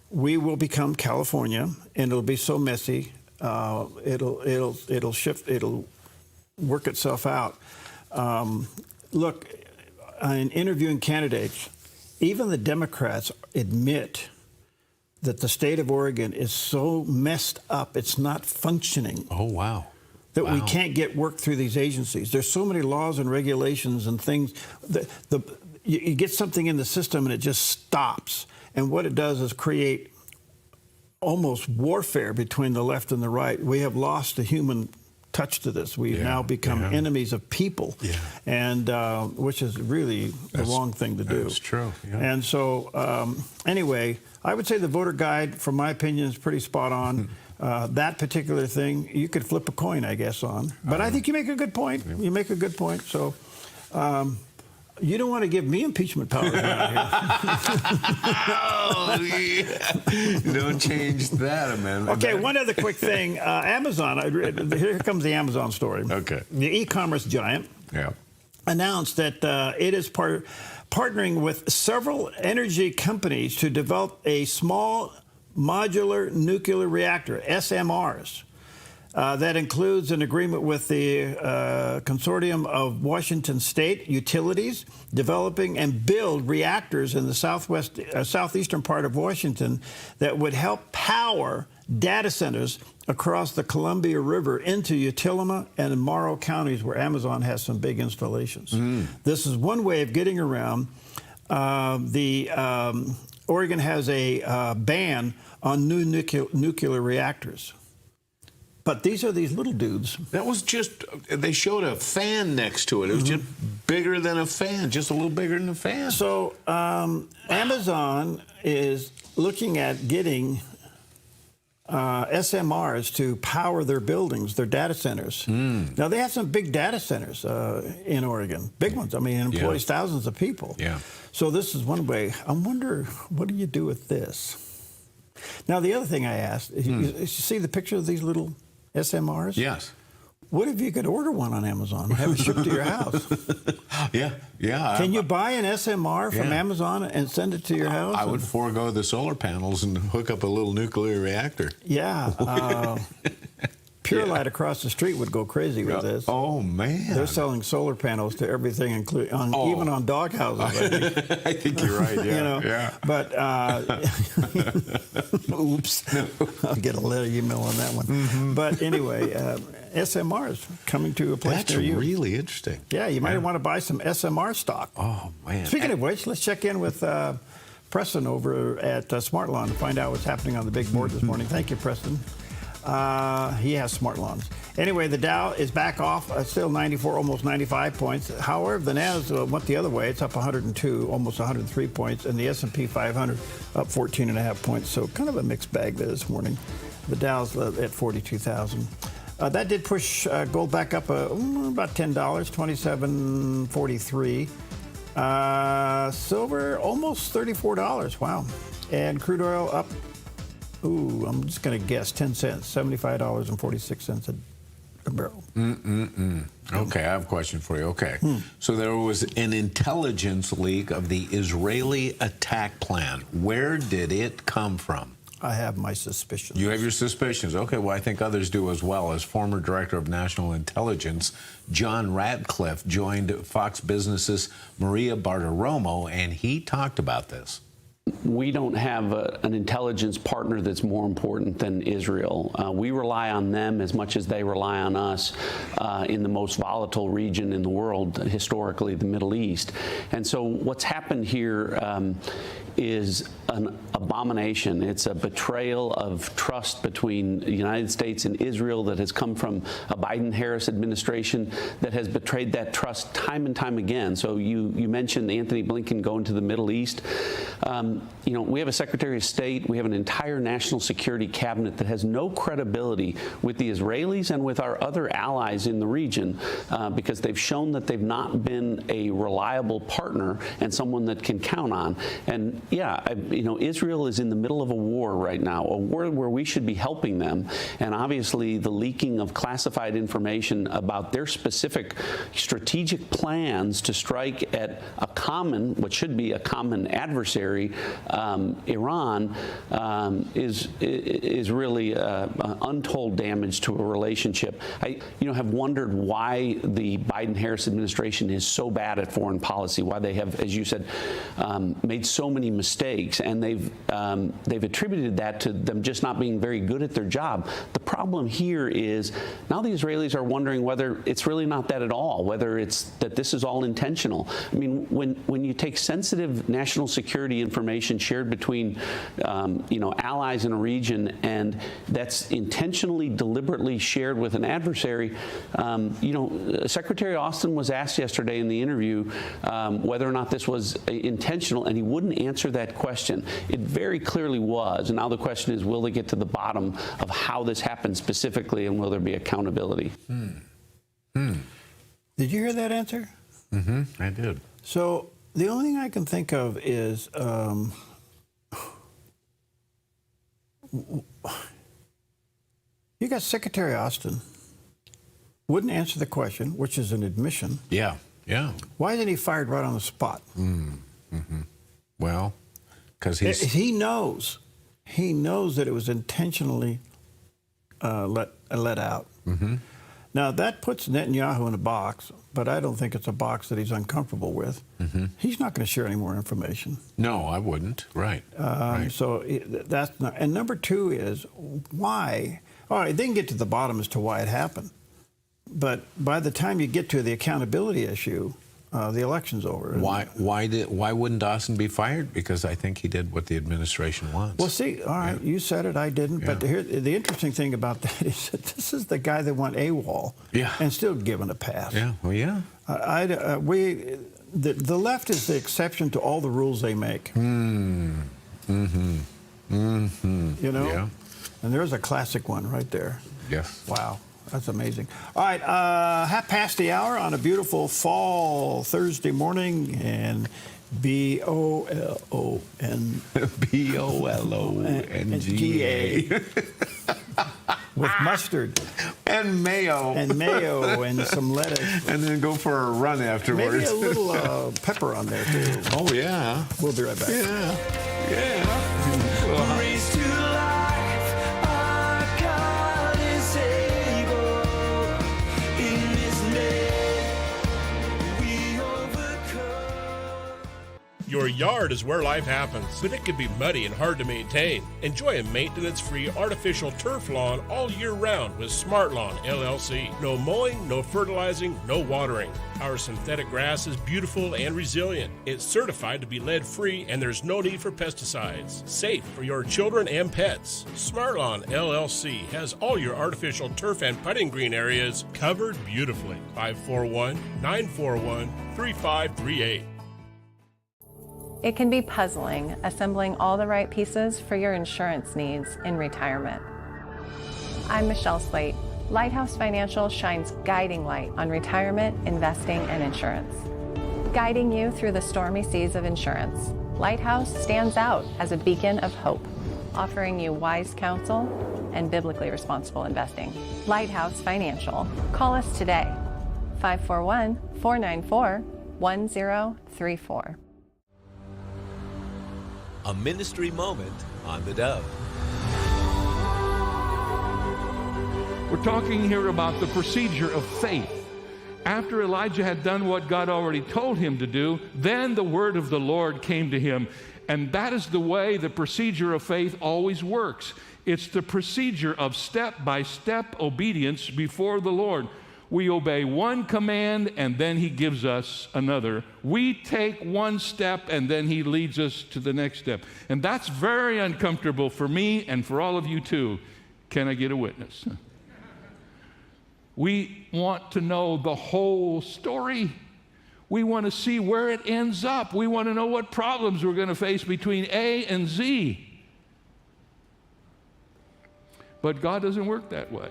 we will become California, and it'll be so messy. It'll shift. It'll work itself out. Look, in interviewing candidates, even the Democrats admit that the state of Oregon is so messed up, it's not functioning. Oh, wow. That we can't get work through these agencies. There's so many laws and regulations and things. You get something in the system and it just stops. And what it does is create almost warfare between the left and the right. We have lost the human touch to this. We've now become enemies of people, and which is really the wrong thing to do. That's true. Yeah. And so, anyway, I would say the voter guide, from my opinion, is pretty spot on. That particular thing, you could flip a coin, I guess, on. But I think you make a good point. You make a good point. So. You don't want to give me impeachment powers around here. Don't change that, amendment. Okay, one other quick thing. Amazon, here comes the Amazon story. Okay. The e-commerce giant announced that it is partnering with several energy companies to develop a small modular nuclear reactor, SMRs. That includes an agreement with the consortium of Washington state utilities developing and build reactors in the southeastern part of Washington that would help power data centers across the Columbia River into Utilima and in Morrow counties where Amazon has some big installations. This is one way of getting around. Oregon has a ban on new nuclear reactors. But these are these little dudes. That was just, they showed a fan next to it. It was just bigger than a fan, just a little bigger than a fan. So Amazon is looking at getting SMRs to power their buildings, their data centers. Now, they have some big data centers in Oregon, big ones. I mean, it employs thousands of people. Yeah. So this is one way. I wonder, what do you do with this? Now, the other thing I asked, you see the picture of these little SMRs? Yes. What if you could order one on Amazon and have it shipped to your house? Yeah. Can you buy an SMR from Amazon and send it to your house? I would forego the solar panels and hook up a little nuclear reactor. Yeah. Pure Light across the street would go crazy with this. Oh, man. They're selling solar panels to everything, including even on dog houses. I think you're right, yeah. You know, but oops, I'll get a little email on that one. But anyway, SMRs coming to a place near you. That's really interesting. Yeah, you might want to buy some SMR stock. Oh, man. Speaking of which, let's check in with Preston over at Smart Lawn to find out what's happening on the big board this morning. Thank you, Preston. He has smart lawns. Anyway, the Dow is back off, still 94, almost 95 points. However, the Nasdaq went the other way. It's up 102, almost 103 points, and the S&P 500 up 14.5 points. So kind of a mixed bag there this morning. The Dow's at 42,000. That did push gold back up about $10, $27.43. Silver almost $34. Wow. And crude oil up. I'm just going to guess 10 cents, $75.46 a barrel. Okay, I have a question for you. Okay. So there was an intelligence leak of the Israeli attack plan. Where did it come from? I have my suspicions. You have your suspicions. Okay, well, I think others do as well. As former Director of National Intelligence, John Ratcliffe joined Fox Business's Maria Bartiromo, and he talked about this. We don't have an intelligence partner that's more important than Israel. We rely on them as much as they rely on us in the most volatile region in the world, historically, the Middle East. And so what's happened here is an abomination. It's a betrayal of trust between the United States and Israel that has come from a Biden-Harris administration that has betrayed that trust time and time again. So you mentioned Anthony Blinken going to the Middle East. We have a Secretary of State, we have an entire national security cabinet that has no credibility with the Israelis and with our other allies in the region because they've shown that they've not been a reliable partner and someone that can count on. And Israel is in the middle of a war right now, a war where we should be helping them. And obviously the leaking of classified information about their specific strategic plans to strike at what should be a common adversary, Iran, is really untold damage to a relationship. I have wondered why the Biden-Harris administration is so bad at foreign policy, why they have, as you said, made so many mistakes, and they've attributed that to them just not being very good at their job. The problem here is now the Israelis are wondering whether it's really not that at all, whether it's that this is all intentional. I mean, when you take sensitive national security information shared between allies in a region, and that's intentionally, deliberately shared with an adversary. Secretary Austin was asked yesterday in the interview whether or not this was intentional, and he wouldn't answer that question. It very clearly was, and now the question is, will they get to the bottom of how this happened specifically, and will there be accountability? Did you hear that answer? I did. So the only thing I can think of is you got Secretary Austin wouldn't answer the question, which is an admission. Yeah. Why isn't he fired right on the spot? Well, because he knows that it was intentionally let out. Now that puts Netanyahu in a box, but I don't think it's a box that he's uncomfortable with. He's not going to share any more information. No, I wouldn't. Right. So that's not. And number two is why. All right, they can get to the bottom as to why it happened, but by the time you get to the accountability issue, the election's over. Why wouldn't Austin be fired? Because I think he did what the administration wants. Well, see, all right, you said it, I didn't. But here, the interesting thing about that is that this is the guy that went AWOL and still given a pass. Yeah, well, yeah. The left is the exception to all the rules they make. You know? Yeah. And there's a classic one right there. Yes. Wow. That's amazing. All right, 1:30 on a beautiful fall Thursday morning, and BOLON. BOLONGA. With mustard. And mayo. And some lettuce. And then go for a run afterwards. Maybe a little pepper on there, too. Oh, yeah. We'll be right back. Yeah. Raised to life, our God is able. In His name, we overcome. Your yard is where life happens, but it can be muddy and hard to maintain. Enjoy a maintenance-free artificial turf lawn all year round with Smart Lawn LLC. No mowing, no fertilizing, no watering. Our synthetic grass is beautiful and resilient. It's certified to be lead-free, and there's no need for pesticides. Safe for your children and pets. Smart Lawn LLC has all your artificial turf and putting green areas covered beautifully. 541-941-3538. It can be puzzling assembling all the right pieces for your insurance needs in retirement. I'm Michelle Slate. Lighthouse Financial shines guiding light on retirement, investing, and insurance. Guiding you through the stormy seas of insurance, Lighthouse stands out as a beacon of hope, offering you wise counsel and biblically responsible investing. Lighthouse Financial. Call us today, 541-494-1034. A ministry moment on the Dove. We're talking here about the procedure of faith. After Elijah had done what God already told him to do, then the word of the Lord came to him. And that is the way the procedure of faith always works. It's the procedure of step-by-step obedience before the Lord. We obey one command, and then He gives us another. We take one step, and then He leads us to the next step. And that's very uncomfortable for me and for all of you too. Can I get a witness? We want to know the whole story. We want to see where it ends up. We want to know what problems we're going to face between A and Z. But God doesn't work that way.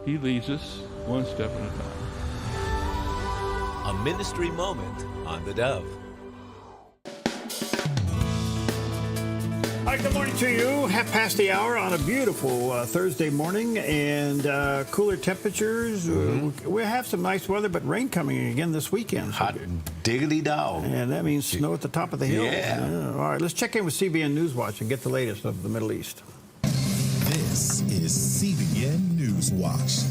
He leads us one step at a time. A ministry moment on the Dove. All right, good morning to you. 1:30 on a beautiful Thursday morning, and cooler temperatures. We have some nice weather, but rain coming again this weekend. Hot diggity dog. And that means snow at the top of the hill. Yeah. All right, let's check in with CBN Newswatch and get the latest of the Middle East. This is CBN Newswatch.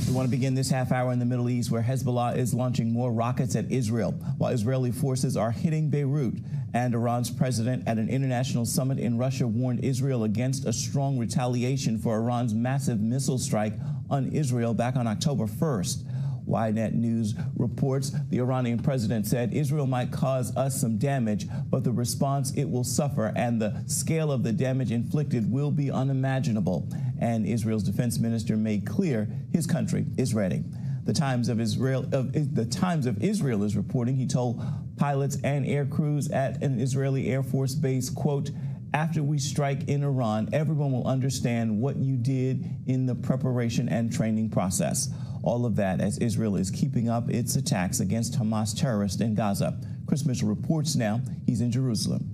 We want to begin this half hour in the Middle East, where Hezbollah is launching more rockets at Israel, while Israeli forces are hitting Beirut. And Iran's president at an international summit in Russia warned Israel against a strong retaliation for Iran's massive missile strike on Israel back on October 1st. Ynet News reports the Iranian president said Israel might cause us some damage, but the response it will suffer and the scale of the damage inflicted will be unimaginable. And Israel's defense minister made clear his country is ready. The Times of Israel is reporting he told pilots and air crews at an Israeli Air Force base, quote, "After we strike in Iran, everyone will understand what you did in the preparation and training process." All of that as Israel is keeping up its attacks against Hamas terrorists in Gaza. Chris Mitchell reports now. He's in Jerusalem.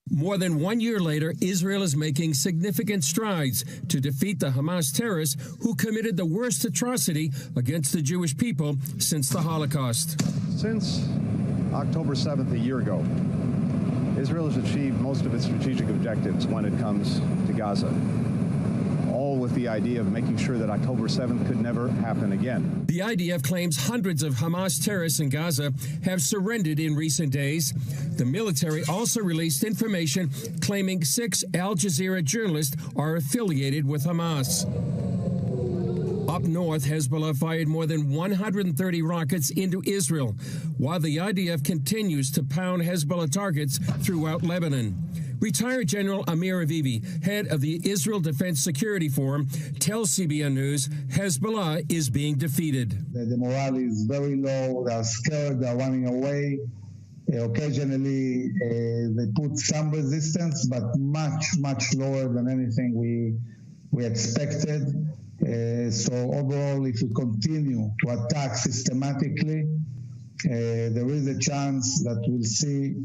More than 1 year later, Israel is making significant strides to defeat the Hamas terrorists who committed the worst atrocity against the Jewish people since the Holocaust. Since October 7th, a year ago, Israel has achieved most of its strategic objectives when it comes to Gaza, all with the idea of making sure that October 7th could never happen again. The IDF claims hundreds of Hamas terrorists in Gaza have surrendered in recent days. The military also released information claiming 6 Al Jazeera journalists are affiliated with Hamas. Up north, Hezbollah fired more than 130 rockets into Israel, while the IDF continues to pound Hezbollah targets throughout Lebanon. Retired General Amir Avivi, head of the Israel Defense Security Forum, tells CBN News Hezbollah is being defeated. The morale is very low. They are scared. They are running away. Occasionally, they put some resistance, but much, much lower than anything we expected. So overall, if we continue to attack systematically, there is a chance that we'll see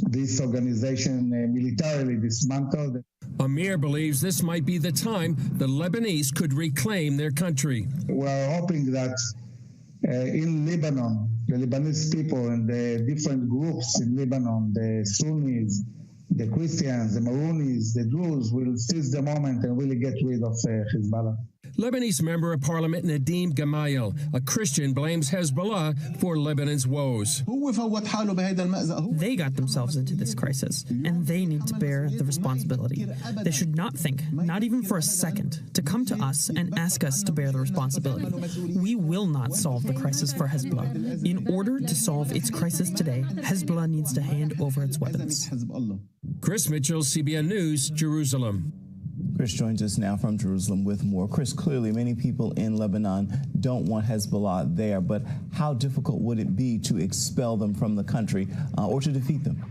this organization militarily dismantled. Amir believes this might be the time the Lebanese could reclaim their country. We're hoping that in Lebanon, the Lebanese people and the different groups in Lebanon, the Sunnis, the Christians, the Maronis, the Druze, will seize the moment and really get rid of Hezbollah. Lebanese Member of Parliament Nadim Gamayel, a Christian, blames Hezbollah for Lebanon's woes. They got themselves into this crisis, and they need to bear the responsibility. They should not think, not even for a second, to come to us and ask us to bear the responsibility. We will not solve the crisis for Hezbollah. In order to solve its crisis today, Hezbollah needs to hand over its weapons. Chris Mitchell, CBN News, Jerusalem. Chris joins us now from Jerusalem with more. Chris, clearly many people in Lebanon don't want Hezbollah there, but how difficult would it be to expel them from the country or to defeat them?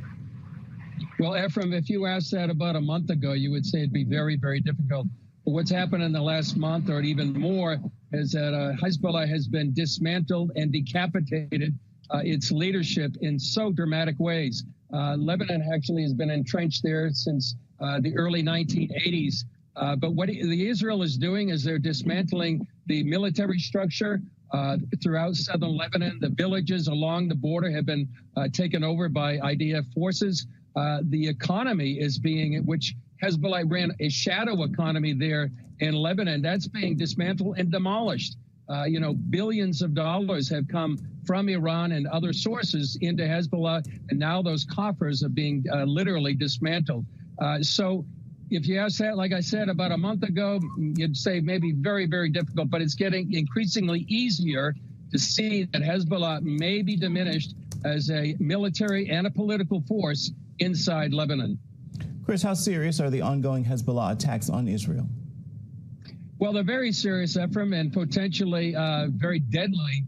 Well, Ephraim, if you asked that about a month ago, you would say it'd be very, very difficult. But what's happened in the last month, or even more, is that Hezbollah has been dismantled and decapitated its leadership in so dramatic ways. Lebanon actually has been entrenched there since the early 1980s. But what the Israel is doing is they're dismantling the military structure throughout southern Lebanon. The villages along the border have been taken over by IDF forces. The economy is being, which Hezbollah ran a shadow economy there in Lebanon, that's being dismantled and demolished. Billions of dollars have come from Iran and other sources into Hezbollah, and now those coffers are being literally dismantled. So if you ask that, like I said, about a month ago, you'd say maybe very, very difficult, but it's getting increasingly easier to see that Hezbollah may be diminished as a military and a political force inside Lebanon. Chris, how serious are the ongoing Hezbollah attacks on Israel? Well, they're very serious, Ephraim, and potentially very deadly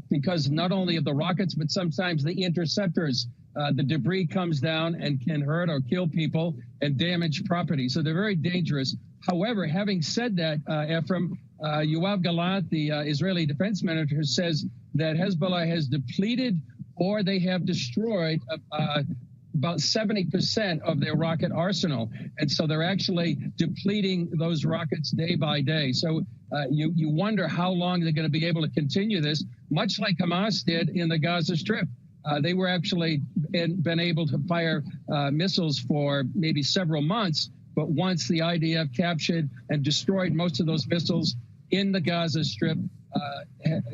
because not only of the rockets, but sometimes the interceptors. The debris comes down and can hurt or kill people and damage property. So they're very dangerous. However, having said that, Ephraim, Yoav Gallant, the Israeli defense minister, says that Hezbollah has depleted or they have destroyed about 70% of their rocket arsenal. And so they're actually depleting those rockets day by day. So you wonder how long they're going to be able to continue this, much like Hamas did in the Gaza Strip. They were actually been able to fire missiles for maybe several months, but once the IDF captured and destroyed most of those missiles in the Gaza Strip,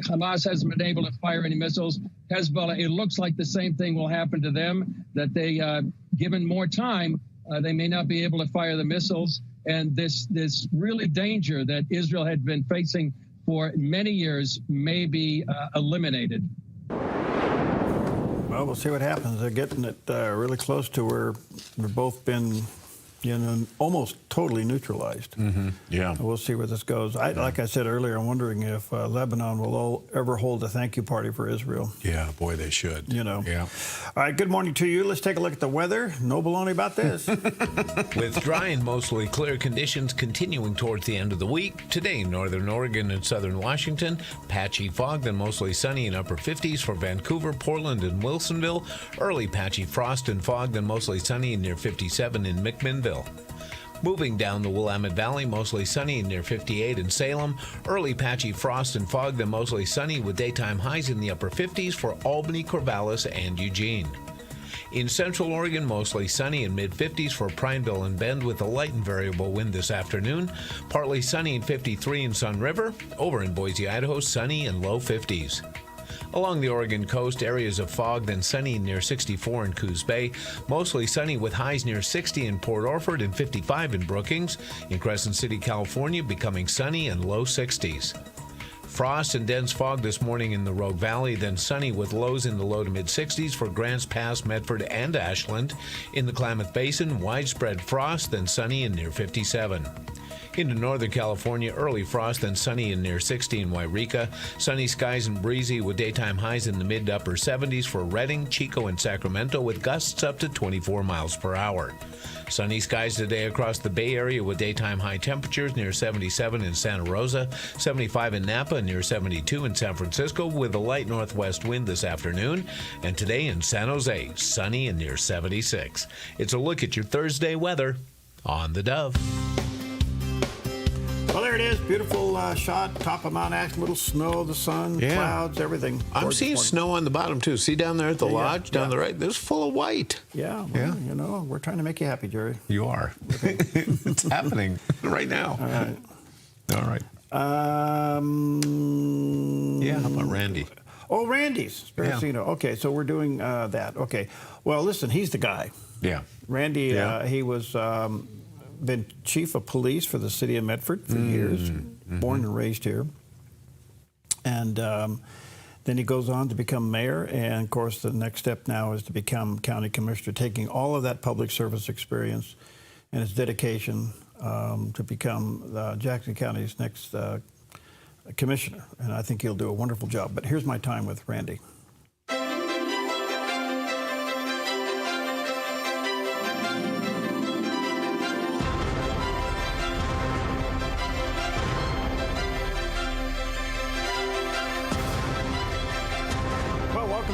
Hamas hasn't been able to fire any missiles. Hezbollah, it looks like the same thing will happen to them, that they, given more time, they may not be able to fire the missiles. And this really danger that Israel had been facing for many years may be eliminated. Well, we'll see what happens. They're getting it really close to where we've both been, almost totally neutralized. Mm-hmm. Yeah. We'll see where this goes. Like I said earlier, I'm wondering if Lebanon will ever hold a thank you party for Israel. Yeah, boy, they should. Yeah. All right, good morning to you. Let's take a look at the weather. No baloney about this. With dry and mostly clear conditions continuing towards the end of the week. Today, northern Oregon and southern Washington. Patchy fog, then mostly sunny in upper 50s for Vancouver, Portland, and Wilsonville. Early patchy frost and fog, then mostly sunny and near 57 in McMinnville. Moving down the Willamette Valley, mostly sunny and near 58 in Salem. Early patchy frost and fog, then mostly sunny with daytime highs in the upper 50s for Albany, Corvallis, and Eugene. In central Oregon, mostly sunny and mid-50s for Prineville and Bend with a light and variable wind this afternoon. Partly sunny and 53 in Sun River. Over in Boise, Idaho, sunny and low 50s. Along the Oregon coast, areas of fog, then sunny near 64 in Coos Bay. Mostly sunny with highs near 60 in Port Orford and 55 in Brookings. In Crescent City, California, becoming sunny and low 60s. Frost and dense fog this morning in the Rogue Valley, then sunny with lows in the low to mid-60s for Grants Pass, Medford, and Ashland. In the Klamath Basin, widespread frost, then sunny and near 57. Into Northern California, early frost and sunny and near 60 in Wairika. Sunny skies and breezy with daytime highs in the mid to upper 70s for Redding, Chico, and Sacramento with gusts up to 24 miles per hour. Sunny skies today across the Bay Area with daytime high temperatures near 77 in Santa Rosa, 75 in Napa, and near 72 in San Francisco with a light northwest wind this afternoon. And today in San Jose, sunny and near 76. It's a look at your Thursday weather on the Dove. Well, there it is. Beautiful shot. Top of Mount Ash, little snow, the sun, clouds, everything. I'm Gorgeous seeing morning. snow on the bottom, too. See down there at the lodge, down the right? There's full of white. Yeah, well, you know, we're trying to make you happy, Jerry. You are. It's happening right now. All right. All right. Yeah, how about Randy? Oh, Randy's Sparacino. Okay, so we're doing that. Okay. Well, listen, he's the guy. Yeah. Randy, he was been chief of police for the city of Medford for years, born and raised here. And then he goes on to become mayor. And, of course, the next step now is to become county commissioner, taking all of that public service experience and his dedication to become Jackson County's next commissioner. And I think he'll do a wonderful job. But here's my time with Randy.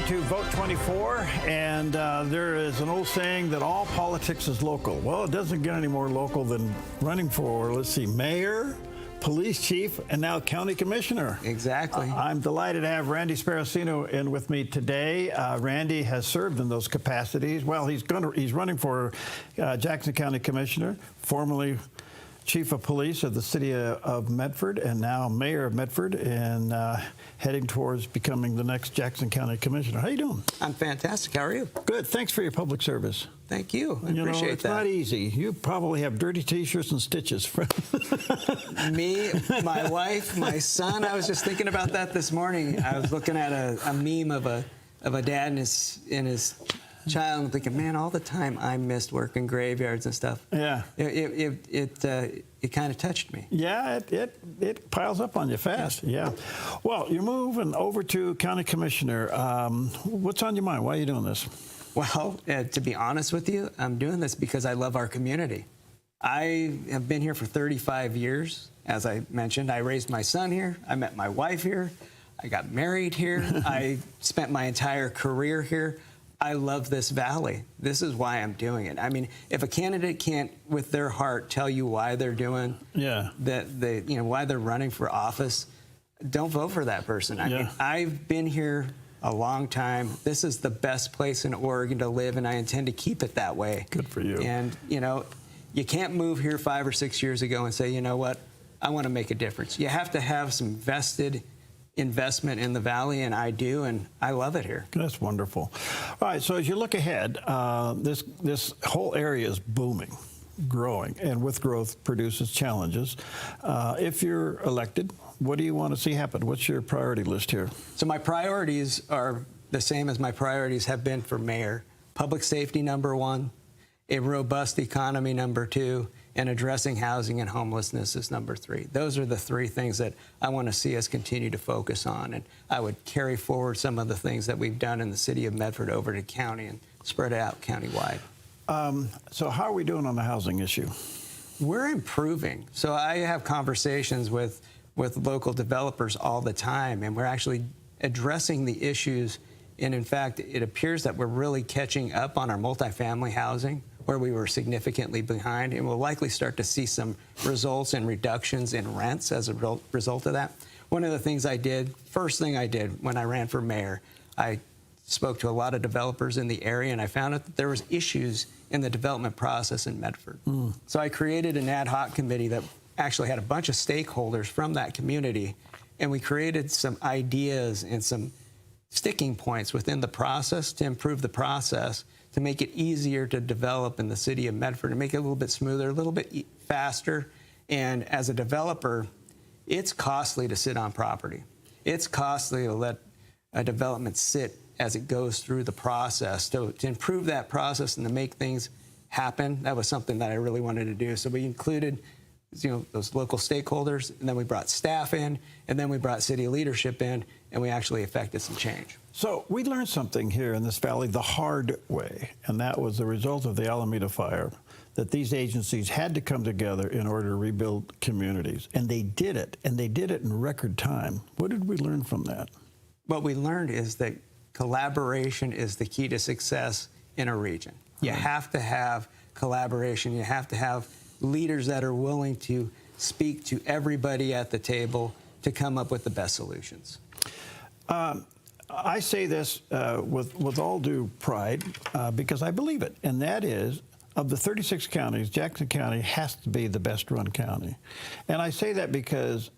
To Vote 24, and there is an old saying that all politics is local. Well, it doesn't get any more local than running for, let's see, mayor, police chief, and now county commissioner. Exactly. I'm delighted to have Randy Sparacino in with me today. Randy has served in those capacities. Well, he's running for Jackson County Commissioner, formerly Chief of Police of the City of Medford, and now Mayor of Medford, and heading towards becoming the next Jackson County Commissioner. How you doing? I'm fantastic. How are you? Good. Thanks for your public service. Thank you. I appreciate that. It's not easy. You probably have dirty T-shirts and stitches. Me, my wife, my son. I was just thinking about that this morning. I was looking at a meme of a dad and his child and thinking, man, all the time I missed working graveyards and stuff. Yeah. It kind of touched me. Yeah, it piles up on you fast. Yeah. Well, you're moving over to county commissioner. What's on your mind? Why are you doing this? Well, to be honest with you, I'm doing this because I love our community. I have been here for 35 years. As I mentioned, I raised my son here. I met my wife here. I got married here. I spent my entire career here. I love this valley. This is why I'm doing it. I mean, if a candidate can't, with their heart, tell you why they're doing why they're running for office, don't vote for that person. I mean, I've been here a long time. This is the best place in Oregon to live, and I intend to keep it that way. Good for you. And, you can't move here 5 or 6 years ago and say, you know what, I want to make a difference. You have to have some vested investment in the valley, and I do, and I love it here. That's wonderful. All right, so as you look ahead, this whole area is booming, growing, and with growth produces challenges. If you're elected, what do you want to see happen? What's your priority list here? So my priorities are the same as my priorities have been for mayor. Public safety, number 1, a robust economy, number 2, and addressing housing and homelessness is number 3. Those are the 3 things that I want to see us continue to focus on. And I would carry forward some of the things that we've done in the city of Medford over to county and spread it out countywide. So how are we doing on the housing issue? We're improving. So I have conversations with local developers all the time, and we're actually addressing the issues. And in fact, it appears that we're really catching up on our multifamily housing, where we were significantly behind, and we'll likely start to see some results and reductions in rents as a result of that. One of the things first thing I did when I ran for mayor, I spoke to a lot of developers in the area, and I found out that there was issues in the development process in Medford. So I created an ad hoc committee that actually had a bunch of stakeholders from that community, and we created some ideas and some sticking points within the process to improve the process, to make it easier to develop in the city of Medford, and make it a little bit smoother, a little bit faster. And as a developer, it's costly to sit on property. It's costly to let a development sit as it goes through the process. To improve that process and to make things happen, that was something that I really wanted to do. So we included those local stakeholders, and then we brought staff in, and then we brought city leadership in, and we actually effected some change. So we learned something here in this valley the hard way, and that was the result of the Alameda fire, that these agencies had to come together in order to rebuild communities. And they did it, and they did it in record time. What did we learn from that? What we learned is that collaboration is the key to success in a region. You have to have collaboration. You have to have leaders that are willing to speak to everybody at the table to come up with the best solutions. I say this with all due pride because I believe it, and that is, of the 36 counties, Jackson County has to be the best run county. And I say that because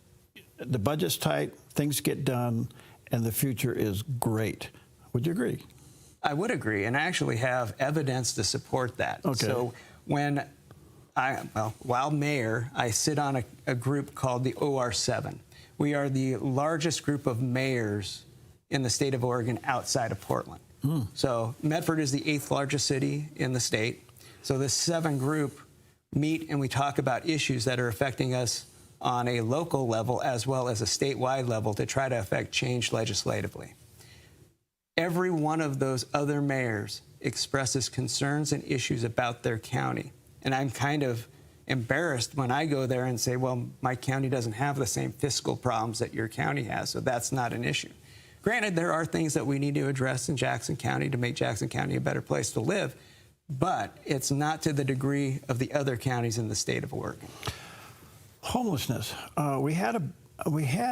the budget's tight, things get done, and the future is great. Would you agree? I would agree, and I actually have evidence to support that. Okay. So when while mayor, I sit on a group called the OR7. We are the largest group of mayors in the state of Oregon outside of Portland. So Medford is the 8th largest city in the state. So this 7 group meet and we talk about issues that are affecting us on a local level as well as a statewide level to try to affect change legislatively. Every one of those other mayors expresses concerns and issues about their county. And I'm kind of embarrassed when I go there and say, well, my county doesn't have the same fiscal problems that your county has, so that's not an issue. Granted, there are things that we need to address in Jackson County to make Jackson County a better place to live, but it's not to the degree of the other counties in the state of Oregon. Homelessness. We had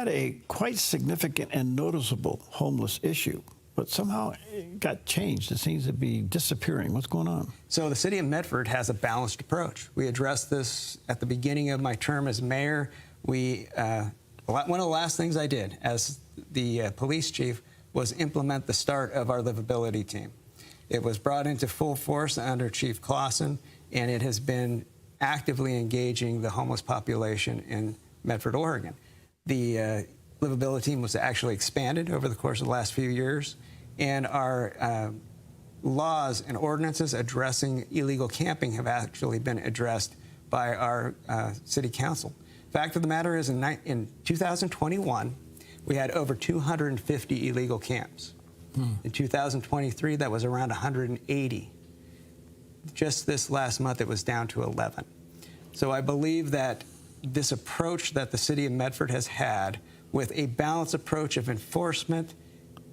a quite significant and noticeable homeless issue, but somehow it got changed. It seems to be disappearing. What's going on? So the city of Medford has a balanced approach. We addressed this at the beginning of my term as mayor. One of the last things I did as the police chief was implement the start of our livability team. It was brought into full force under Chief Clausen, and it has been actively engaging the homeless population in Medford, Oregon. The livability team was actually expanded over the course of the last few years, and our laws and ordinances addressing illegal camping have actually been addressed by our city council. Fact of the matter is, in 2021, we had over 250 illegal camps. In 2023, that was around 180. Just this last month, it was down to 11. So I believe that this approach that the city of Medford has had with a balanced approach of enforcement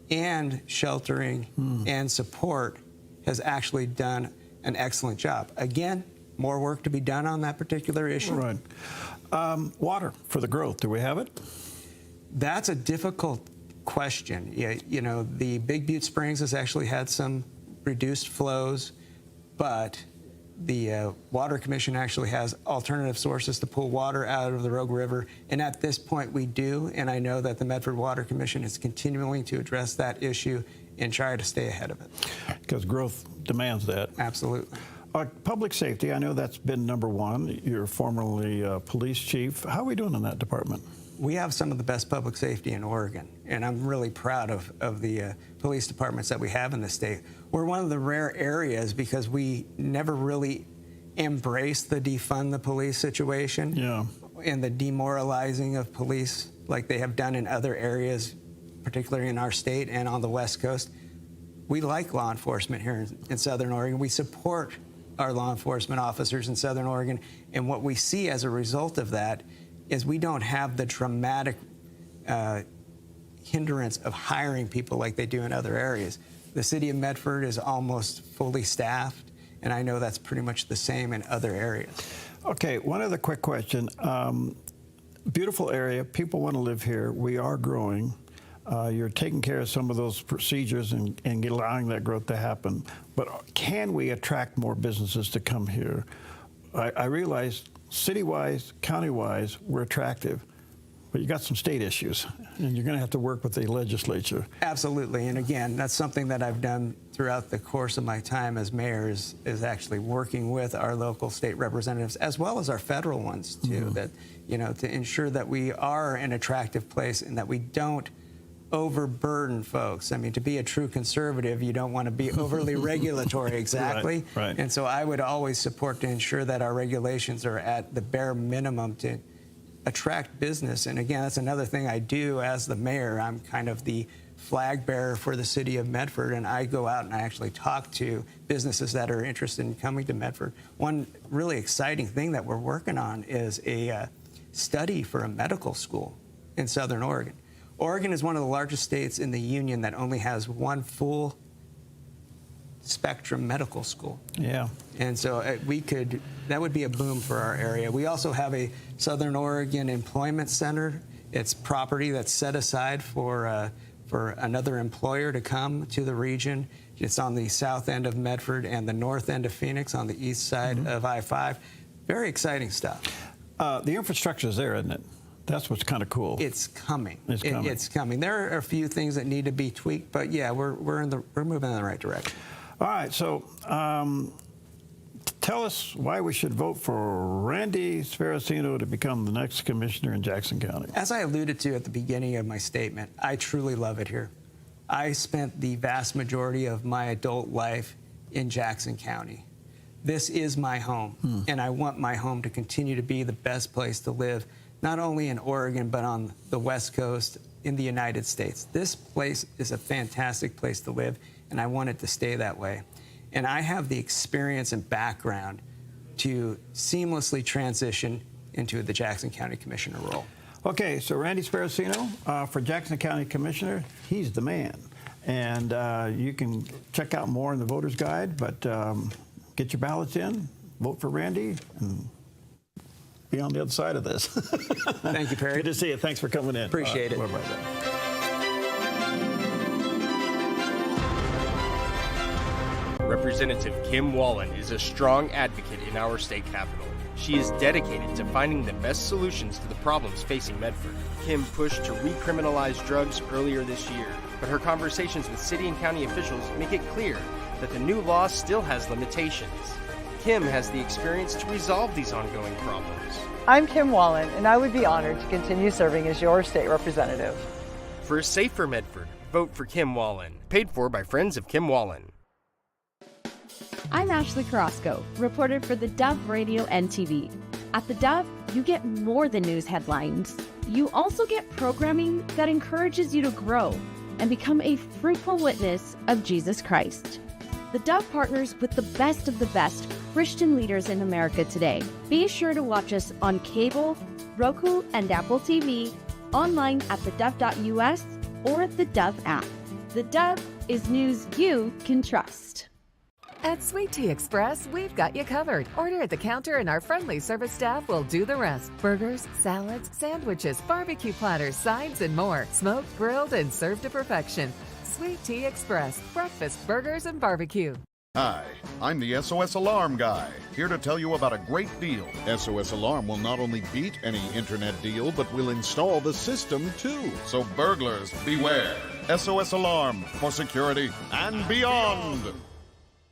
and sheltering and support has actually done an excellent job. Again, more work to be done on that particular issue. Right. Water for the growth. Do we have it? That's a difficult question. You know, the Big Butte Springs has actually had some reduced flows, but the Water Commission actually has alternative sources to pull water out of the Rogue River, and at this point we do, and I know that the Medford Water Commission is continuing to address that issue and try to stay ahead of it. Because growth demands that. Absolutely. Public safety, I know that's been number one. You're formerly police chief. How are we doing in that department? We have some of the best public safety in Oregon, and I'm really proud of the police departments that we have in the state. We're one of the rare areas because we never really embraced the defund the police situation and the demoralizing of police like they have done in other areas, particularly in our state and on the West Coast. We like law enforcement here in Southern Oregon. We support our law enforcement officers in Southern Oregon, and what we see as a result of that is we don't have the dramatic hindrance of hiring people like they do in other areas. The city of Medford is almost fully staffed, and I know that's pretty much the same in other areas. Okay, one other quick question. Beautiful area, people want to live here. We are growing. You're taking care of some of those procedures and allowing that growth to happen. But can we attract more businesses to come here? I realize city-wise, county-wise, we're attractive, but you got some state issues, and you're going to have to work with the legislature. Absolutely, and again, that's something that I've done throughout the course of my time as mayor is actually working with our local state representatives as well as our federal ones too, that, you know, to ensure that we are an attractive place and that we don't overburden folks. I mean, to be a true conservative, you don't want to be overly regulatory, exactly. Right. And so I would always support to ensure that our regulations are at the bare minimum to attract business. And again, that's another thing I do as the mayor. I'm kind of the flag bearer for the city of Medford, and I go out and I actually talk to businesses that are interested in coming to Medford. One really exciting thing that we're working on is a study for a medical school in Southern Oregon. Oregon is one of the largest states in the union that only has one full spectrum medical school. Yeah. And so that would be a boom for our area. We also have a Southern Oregon Employment Center. It's property that's set aside for another employer to come to the region. It's on the south end of Medford and the north end of Phoenix on the east side of I-5. Very exciting stuff. The infrastructure is there, isn't it? That's what's kind of cool. It's coming. It's coming. It's coming. There are a few things that need to be tweaked, but yeah, we're moving in the right direction. All right, so tell us why we should vote for Randy Sparacino to become the next commissioner in Jackson County. As I alluded to at the beginning of my statement, I truly love it here. I spent the vast majority of my adult life in Jackson County. This is my home, and I want my home to continue to be the best place to live, not only in Oregon, but on the West Coast in the United States. This place is a fantastic place to live, and I want it to stay that way. And I have the experience and background to seamlessly transition into the Jackson County Commissioner role. Okay, so Randy Sparacino for Jackson County Commissioner, he's the man. And you can check out more in the voter's guide, but get your ballots in, vote for Randy, and be on the other side of this. Thank you, Perry. Good to see you. Thanks for coming in. Appreciate it. Bye-bye. Representative Kim Wallen is a strong advocate in our state capital. She is dedicated to finding the best solutions to the problems facing Medford. Kim pushed to recriminalize drugs earlier this year, but her conversations with city and county officials make it clear that the new law still has limitations. Kim has the experience to resolve these ongoing problems. I'm Kim Wallen, and I would be honored to continue serving as your state representative. For a safer Medford, vote for Kim Wallen. Paid for by Friends of Kim Wallen. I'm Ashley Carrasco, reporter for the Dove Radio and TV. At the Dove, you get more than news headlines. You also get programming that encourages you to grow and become a fruitful witness of Jesus Christ. The Dove partners with the best of the best Christian leaders in America today. Be sure to watch us on cable, Roku, and Apple TV, online at thedove.us or the Dove app. The Dove is news you can trust. At Sweet Tea Express, we've got you covered. Order at the counter and our friendly service staff will do the rest. Burgers, salads, sandwiches, barbecue platters, sides, and more. Smoked, grilled, and served to perfection. Sweet Tea Express, breakfast, burgers, and barbecue. Hi, I'm the SOS Alarm guy, here to tell you about a great deal. SOS Alarm will not only beat any internet deal, but will install the system too. So burglars, beware. SOS Alarm for security and beyond.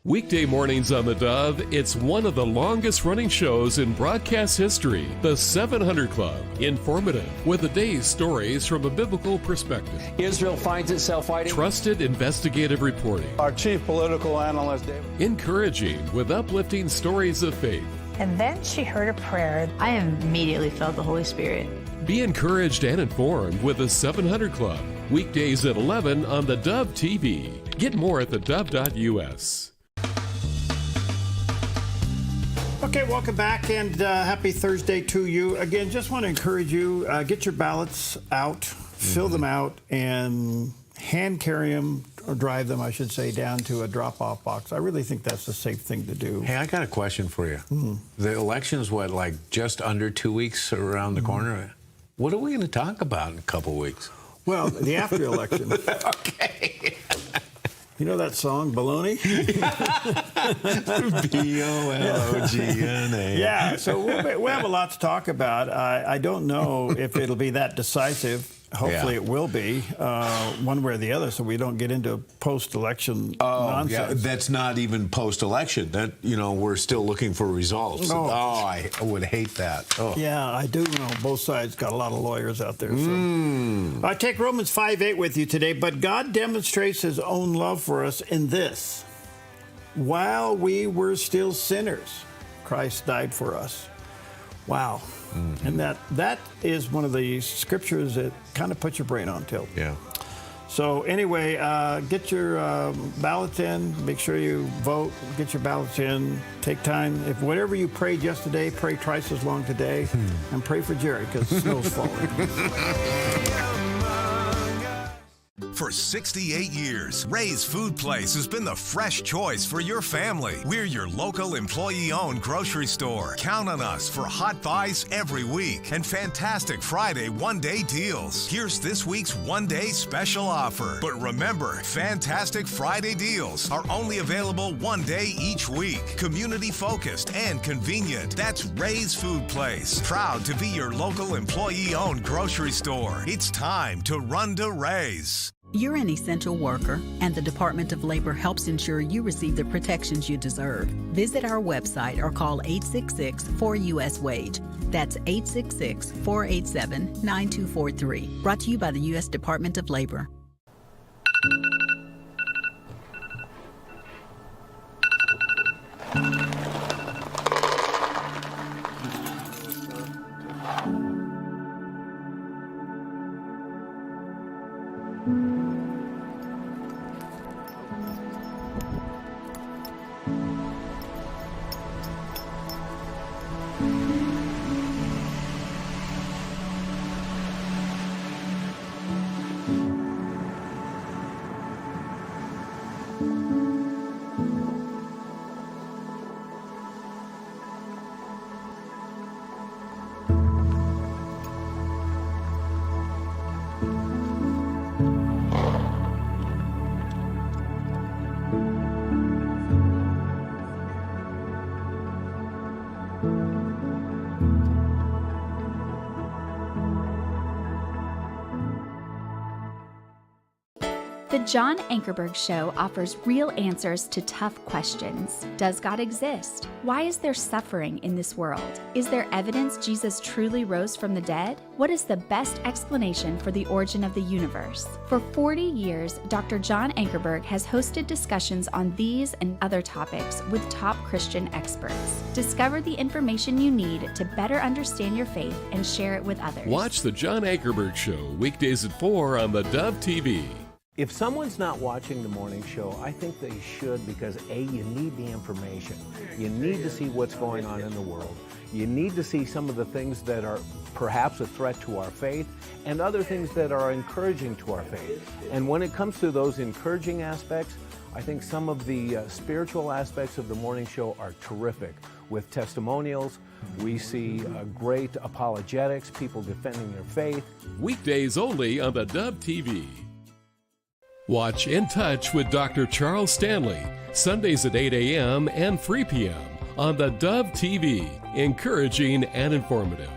Weekday mornings on the Dove, it's one of the longest running shows in broadcast history, the 700 Club. Informative, with the day's stories from a biblical perspective. Israel finds itself fighting. Trusted investigative reporting. Our chief political analyst, David. Encouraging with uplifting stories of faith. And then she heard a prayer. I immediately felt the Holy Spirit. Be encouraged and informed with the 700 Club. Weekdays at 11 on the Dove TV. Get more at thedove.us. Okay, welcome back, and happy Thursday to you. Again, just want to encourage you, get your ballots out, fill them out, and hand carry them, or drive them, I should say, down to a drop-off box. I really think that's the safe thing to do. Hey, I got a question for you. The election's, like just under 2 weeks around the corner? What are we going to talk about in a couple weeks? Well, the after election. Okay. You know that song, Baloney? B-O-L-O-G-N-A. Yeah, so we'll have a lot to talk about. I don't know if it'll be that decisive. Hopefully it will be one way or the other, so we don't get into post-election nonsense. Yeah, that's not even post-election. That, we're still looking for results. Oh. I would hate that. Oh. Yeah, I do know both sides got a lot of lawyers out there. So. I take Romans 5:8 with you today. But God demonstrates his own love for us in this: while we were still sinners, Christ died for us. Wow. And that is one of the scriptures that kind of puts your brain on tilt. Yeah. So anyway, get your ballots in. Make sure you vote. Get your ballots in. Take time. If whatever you prayed yesterday, pray twice as long today. And pray for Jerry because the snow's falling. For 68 years, Ray's Food Place has been the fresh choice for your family. We're your local employee-owned grocery store. Count on us for hot buys every week and fantastic Friday one-day deals. Here's this week's one-day special offer. But remember, fantastic Friday deals are only available one day each week. Community-focused and convenient. That's Ray's Food Place. Proud to be your local employee-owned grocery store. It's time to run to Ray's. You're an essential worker, and the Department of Labor helps ensure you receive the protections you deserve. Visit our website or call 866-4US-WAGE. That's 866-487-9243. Brought to you by the U.S. Department of Labor. The John Ankerberg Show offers real answers to tough questions. Does God exist? Why is there suffering in this world? Is there evidence Jesus truly rose from the dead? What is the best explanation for the origin of the universe? For 40 years, Dr. John Ankerberg has hosted discussions on these and other topics with top Christian experts. Discover the information you need to better understand your faith and share it with others. Watch The John Ankerberg Show weekdays at 4 on the Dove TV. If someone's not watching the morning show, I think they should because A, you need the information. You need to see what's going on in the world. You need to see some of the things that are perhaps a threat to our faith and other things that are encouraging to our faith. And when it comes to those encouraging aspects, I think some of the spiritual aspects of the morning show are terrific. With testimonials, we see great apologetics, people defending their faith. Weekdays only on the Dove TV. Watch In Touch with Dr. Charles Stanley, Sundays at 8 a.m. and 3 p.m. on the Dove TV, encouraging and informative.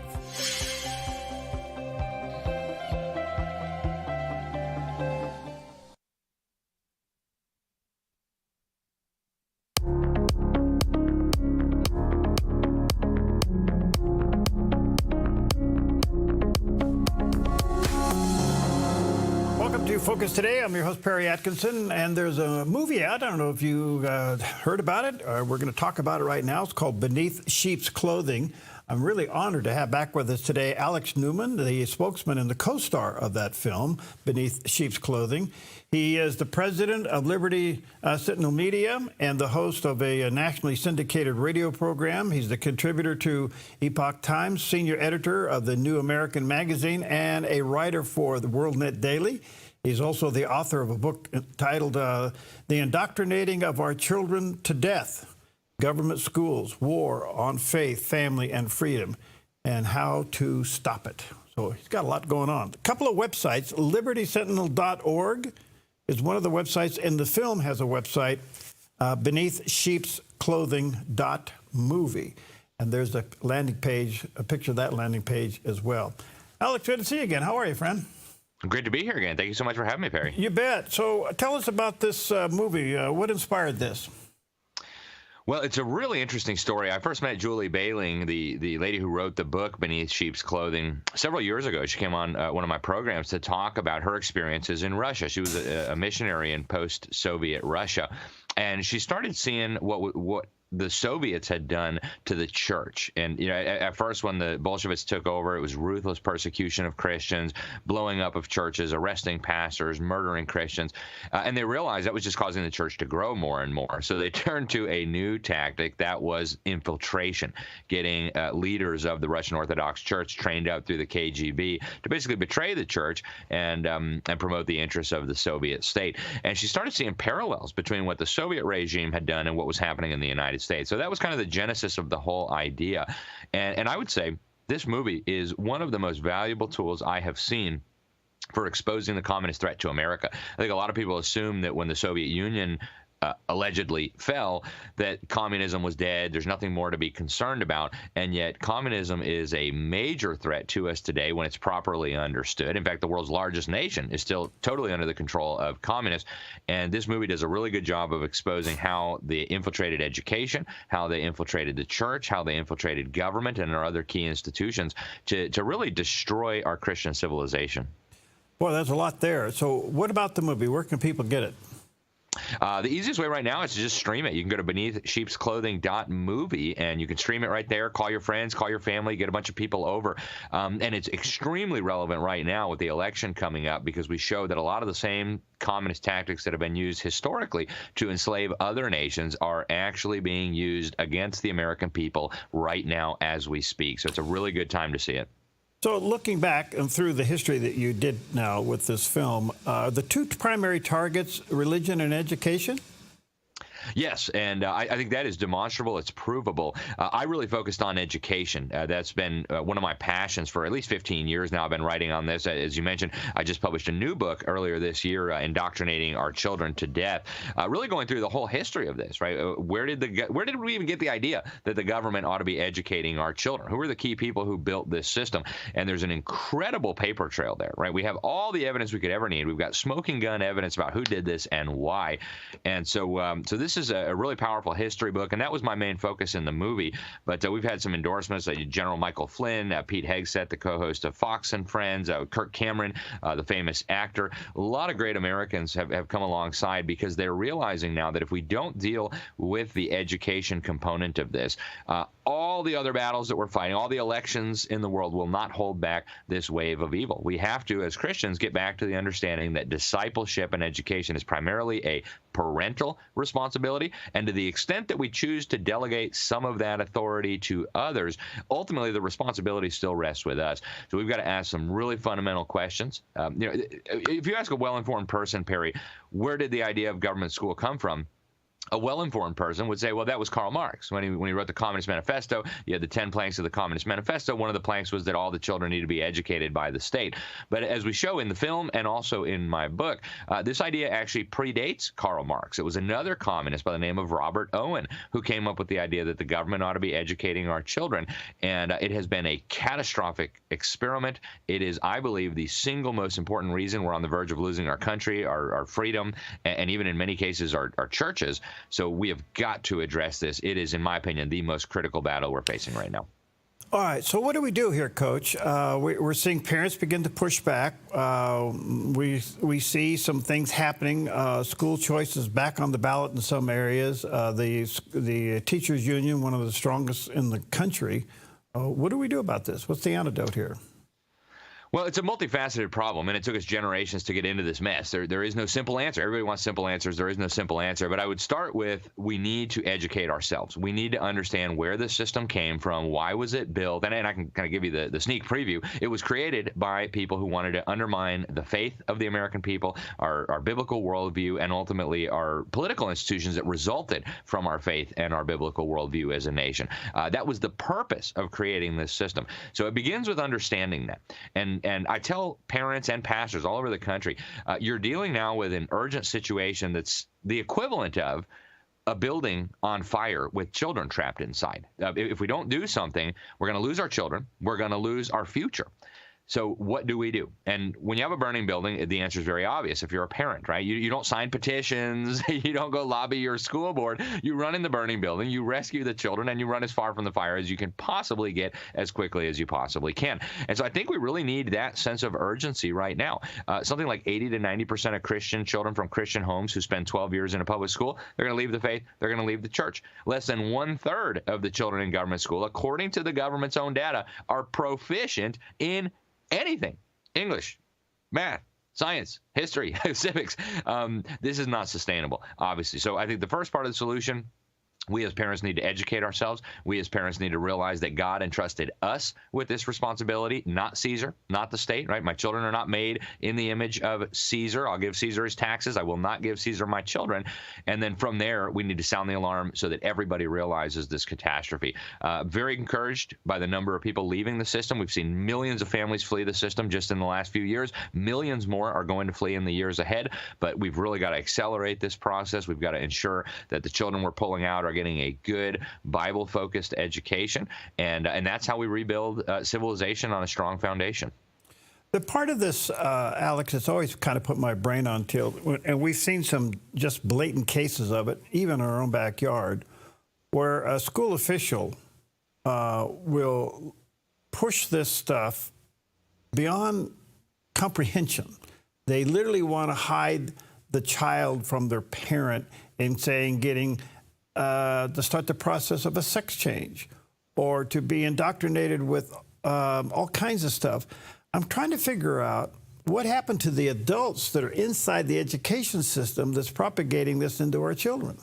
Focus today. I'm your host, Perry Atkinson, and there's a movie out. I don't know if you heard about it. We're going to talk about it right now. It's called Beneath Sheep's Clothing. I'm really honored to have back with us today Alex Newman, the spokesman and the co-star of that film, Beneath Sheep's Clothing. He is the president of Liberty Sentinel Media and the host of a nationally syndicated radio program. He's the contributor to Epoch Times, senior editor of the New American Magazine, and a writer for the WorldNet Daily. He's also the author of a book titled The Indoctrinating of Our Children to Death, Government Schools, War on Faith, Family, and Freedom, and How to Stop It. So he's got a lot going on. A couple of websites, libertysentinel.org is one of the websites, and the film has a website, beneathsheepsclothing.movie. And there's a landing page, a picture of that landing page as well. Alex, good to see you again. How are you, friend? Great to be here again. Thank you so much for having me, Perry. You bet. So tell us about this movie. What inspired this? Well, it's a really interesting story. I first met Julie Bayling, the lady who wrote the book Beneath Sheep's Clothing, several years ago. She came on one of my programs to talk about her experiences in Russia. She was a missionary in post-Soviet Russia, and she started seeing what the Soviets had done to the church. And at first, when the Bolsheviks took over, it was ruthless persecution of Christians, blowing up of churches, arresting pastors, murdering Christians. And they realized that was just causing the church to grow more and more. So they turned to a new tactic that was infiltration, getting leaders of the Russian Orthodox Church trained up through the KGB to basically betray the church and promote the interests of the Soviet state. And she started seeing parallels between what the Soviet regime had done and what was happening in the United States. So that was kind of the genesis of the whole idea. And I would say this movie is one of the most valuable tools I have seen for exposing the communist threat to America. I think a lot of people assume that when the Soviet Union allegedly fell, that communism was dead. There's nothing more to be concerned about. And yet communism is a major threat to us today when it's properly understood. In fact, the world's largest nation is still totally under the control of communists. And this movie does a really good job of exposing how they infiltrated education, how they infiltrated the church, how they infiltrated government and our other key institutions to really destroy our Christian civilization. Boy, there's a lot there. So what about the movie? Where can people get it? The easiest way right now is to just stream it. You can go to beneathsheepsclothing.movie and you can stream it right there. Call your friends, call your family, get a bunch of people over. And it's extremely relevant right now with the election coming up because we show that a lot of the same communist tactics that have been used historically to enslave other nations are actually being used against the American people right now as we speak. So it's a really good time to see it. So looking back and through the history that you did now with this film, the two primary targets, religion and education? Yes, and I think that is demonstrable. It's provable. I really focused on education. That's been one of my passions for at least 15 years now. I've been writing on this. As you mentioned, I just published a new book earlier this year, Indoctrinating Our Children to Death, really going through the whole history of this, right? Where did we even get the idea that the government ought to be educating our children? Who are the key people who built this system? And there's an incredible paper trail there, right? We have all the evidence we could ever need. We've got smoking gun evidence about who did this and why. And so this is a really powerful history book, and that was my main focus in the movie. But we've had some endorsements, General Michael Flynn, Pete Hegseth, the co-host of Fox and Friends, Kirk Cameron, the famous actor. A lot of great Americans have come alongside because they're realizing now that if we don't deal with the education component of this, all the other battles that we're fighting, all the elections in the world will not hold back this wave of evil. We have to, as Christians, get back to the understanding that discipleship and education is primarily a parental responsibility, and to the extent that we choose to delegate some of that authority to others, ultimately the responsibility still rests with us. So we've got to ask some really fundamental questions. If you ask a well-informed person, Perry, where did the idea of government school come from? A well-informed person would say, well, that was Karl Marx. When he wrote the Communist Manifesto, you had the 10 planks of the Communist Manifesto. One of the planks was that all the children need to be educated by the state. But as we show in the film and also in my book, this idea actually predates Karl Marx. It was another communist by the name of Robert Owen who came up with the idea that the government ought to be educating our children. And it has been a catastrophic experiment. It is, I believe, the single most important reason we're on the verge of losing our country, our freedom, and even in many cases our churches. So we have got to address this. It is, in my opinion, the most critical battle we're facing right now. All right, so what do we do here, Coach? We're seeing parents begin to push back. We see some things happening. School choice is back on the ballot in some areas. The teachers union, one of the strongest in the country. What do we do about this? What's the antidote here? Well, it's a multifaceted problem, and it took us generations to get into this mess. There is no simple answer. Everybody wants simple answers. There is no simple answer. But I would start with we need to educate ourselves. We need to understand where the system came from, why was it built, and I can kind of give you the sneak preview. It was created by people who wanted to undermine the faith of the American people, our biblical worldview, and ultimately our political institutions that resulted from our faith and our biblical worldview as a nation. That was the purpose of creating this system. So it begins with understanding that. And I tell parents and pastors all over the country, you're dealing now with an urgent situation that's the equivalent of a building on fire with children trapped inside. If we don't do something, we're going to lose our children. We're going to lose our future. So what do we do? And when you have a burning building, the answer is very obvious. If you're a parent, right? You don't sign petitions. You don't go lobby your school board. You run in the burning building. You rescue the children, and you run as far from the fire as you can possibly get as quickly as you possibly can. And so I think we really need that sense of urgency right now. Something like 80 to 90% of Christian children from Christian homes who spend 12 years in a public school, they're going to leave the faith. They're going to leave the church. Less than 1/3 of the children in government school, according to the government's own data, are proficient in anything: English, math, science, history, civics. This is not sustainable, obviously. So I think the first part of the solution, we as parents need to educate ourselves. We as parents need to realize that God entrusted us with this responsibility, not Caesar, not the state, right? My children are not made in the image of Caesar. I'll give Caesar his taxes. I will not give Caesar my children. And then from there, we need to sound the alarm so that everybody realizes this catastrophe. Very encouraged by the number of people leaving the system. We've seen millions of families flee the system just in the last few years. Millions more are going to flee in the years ahead. But we've really got to accelerate this process. We've got to ensure that the children we're pulling out are getting a good Bible-focused education, and that's how we rebuild civilization on a strong foundation. The part of this, Alex, that's always kind of put my brain on tilt, and we've seen some just blatant cases of it, even in our own backyard, where a school official will push this stuff beyond comprehension. They literally want to hide the child from their parent in saying getting to start the process of a sex change or to be indoctrinated with all kinds of stuff. I'm trying to figure out what happened to the adults that are inside the education system that's propagating this into our children.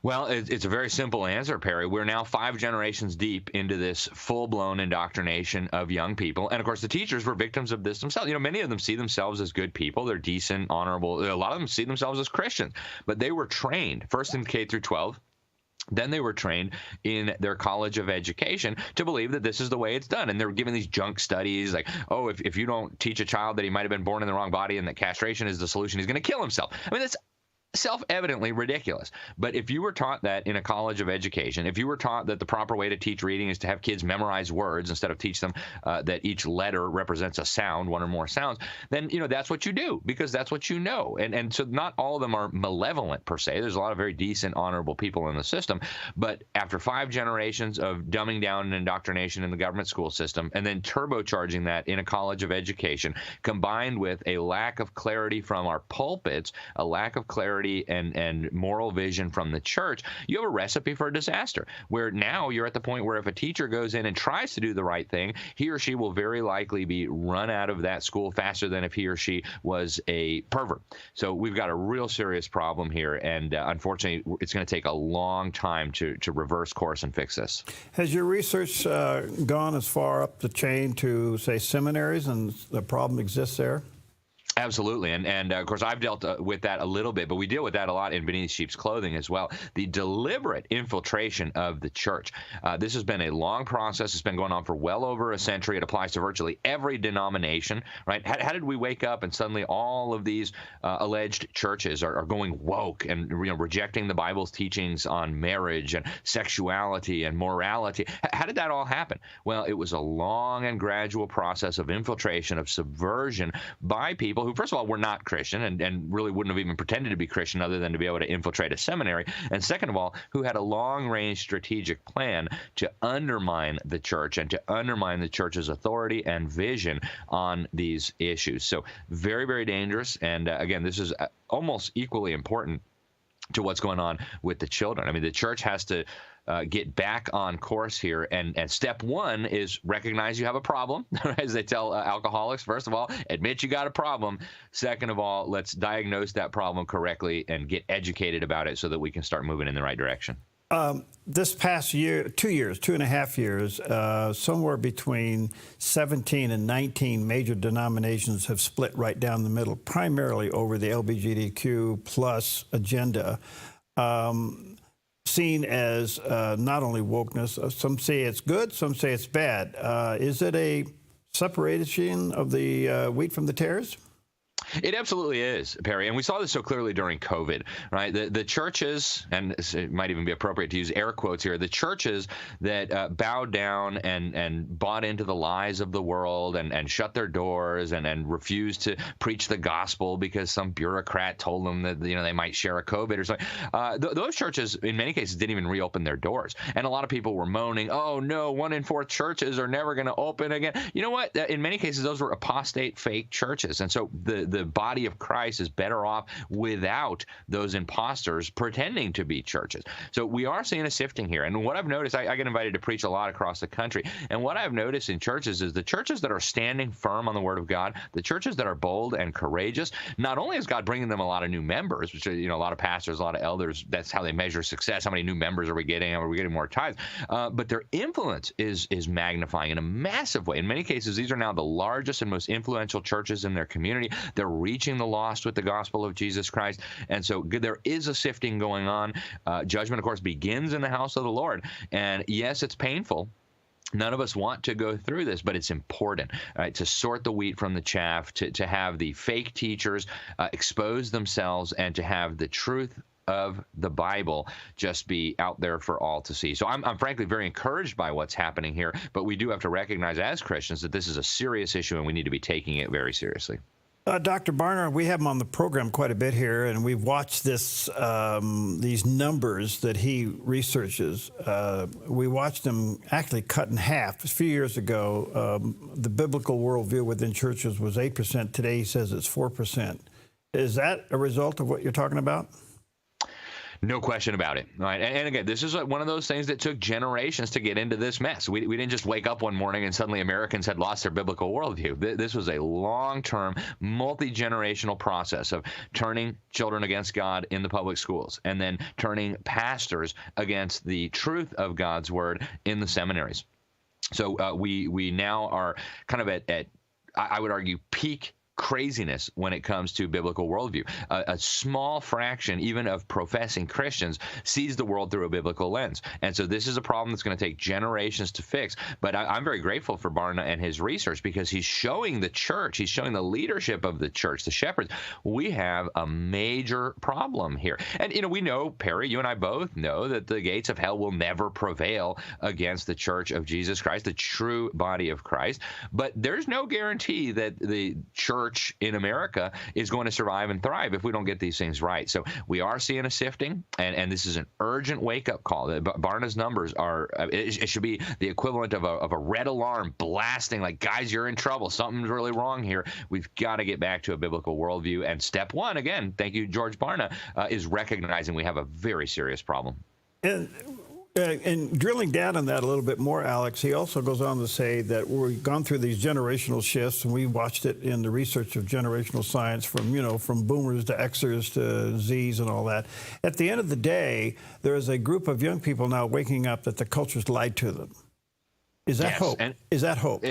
Well, it's a very simple answer, Perry. We're now 5 generations deep into this full-blown indoctrination of young people. And, of course, the teachers were victims of this themselves. You know, many of them see themselves as good people. They're decent, honorable. A lot of them see themselves as Christians. But they were trained, first in K through 12. Then they were trained in their college of education to believe that this is the way it's done. And they were given these junk studies like, oh, if you don't teach a child that he might have been born in the wrong body and that castration is the solution, he's going to kill himself. I mean, that's self-evidently ridiculous. But if you were taught that in a college of education, if you were taught that the proper way to teach reading is to have kids memorize words instead of teach them that each letter represents a sound, one or more sounds, then, you know, that's what you do because that's what you know. And so not all of them are malevolent per se. There's a lot of very decent, honorable people in the system. But after 5 generations of dumbing down and indoctrination in the government school system and then turbocharging that in a college of education, combined with a lack of clarity from our pulpits, a lack of clarity and moral vision from the church, you have a recipe for a disaster where now you're at the point where if a teacher goes in and tries to do the right thing, he or she will very likely be run out of that school faster than if he or she was a pervert. So we've got a real serious problem here, and unfortunately, it's going to take a long time to reverse course and fix this. Has your research gone as far up the chain to, say, seminaries, and the problem exists there? Absolutely. And of course, I've dealt with that a little bit, but we deal with that a lot in Beneath Sheep's Clothing as well. The deliberate infiltration of the church. This has been a long process. It's been going on for well over a century. It applies to virtually every denomination, right? How did we wake up and suddenly all of these alleged churches are going woke and rejecting the Bible's teachings on marriage and sexuality and morality? How did that all happen? Well, it was a long and gradual process of infiltration, of subversion by people who, first of all, were not Christian and really wouldn't have even pretended to be Christian other than to be able to infiltrate a seminary. And second of all, who had a long-range strategic plan to undermine the church and to undermine the church's authority and vision on these issues. So very, very dangerous. And again, this is almost equally important to what's going on with the children. I mean, the church has to get back on course here. And step one is recognize you have a problem, as they tell alcoholics. First of all, admit you got a problem. Second of all, let's diagnose that problem correctly and get educated about it so that we can start moving in the right direction. This past year, 2.5 years, somewhere between 17 and 19 major denominations have split right down the middle, primarily over the LGBTQ plus agenda, seen as not only wokeness. Some say it's good, some say it's bad. Is it a separation of the wheat from the tares? It absolutely is, Perry. And we saw this so clearly during COVID, right? The churches, and it might even be appropriate to use air quotes here, the churches that bowed down and bought into the lies of the world and shut their doors and refused to preach the gospel because some bureaucrat told them that, they might share a COVID or something. Those churches, in many cases, didn't even reopen their doors. And a lot of people were moaning, oh, no, 1 in 4 churches are never going to open again. You know what? In many cases, those were apostate fake churches. And so the body of Christ is better off without those imposters pretending to be churches. So we are seeing a sifting here. And what I've noticed, I get invited to preach a lot across the country. And what I've noticed in churches is the churches that are standing firm on the Word of God, the churches that are bold and courageous, not only is God bringing them a lot of new members, which are, a lot of pastors, a lot of elders, that's how they measure success. How many new members are we getting? Are we getting more tithes? But their influence is magnifying in a massive way. In many cases, these are now the largest and most influential churches in their community. They're reaching the lost with the gospel of Jesus Christ. And so there is a sifting going on. Judgment, of course, begins in the house of the Lord. And yes, it's painful. None of us want to go through this, but it's important, right, to sort the wheat from the chaff, to have the fake teachers expose themselves, and to have the truth of the Bible just be out there for all to see. So I'm frankly very encouraged by what's happening here, but we do have to recognize as Christians that this is a serious issue and we need to be taking it very seriously. Dr. Barna, we have him on the program quite a bit here, and we've watched these numbers that he researches. We watched them actually cut in half. A few years ago, the biblical worldview within churches was 8%. Today, he says it's 4%. Is that a result of what you're talking about? No question about it. Right. And again, this is one of those things that took generations to get into this mess. We didn't just wake up one morning and suddenly Americans had lost their biblical worldview. This was a long-term, multi-generational process of turning children against God in the public schools and then turning pastors against the truth of God's word in the seminaries. So we now are kind of at I would argue, peak craziness when it comes to biblical worldview. A small fraction, even of professing Christians, sees the world through a biblical lens. And so this is a problem that's going to take generations to fix. But I'm very grateful for Barna and his research, because he's showing the church, he's showing the leadership of the church, the shepherds, we have a major problem here. And, we know, Perry, you and I both know that the gates of hell will never prevail against the church of Jesus Christ, the true body of Christ. But there's no guarantee that the church in America is going to survive and thrive if we don't get these things right. So we are seeing a sifting, and this is an urgent wake-up call. Barna's numbers are, it should be the equivalent of a red alarm blasting, like, guys, you're in trouble. Something's really wrong here. We've got to get back to a biblical worldview. And step one, again, thank you, George Barna, is recognizing we have a very serious problem. And drilling down on that a little bit more, Alex, he also goes on to say that we've gone through these generational shifts, and we watched it in the research of generational science from boomers to Xers to Zs and all that. At the end of the day, there is a group of young people now waking up that the culture's lied to them. Is that hope? Is that hope?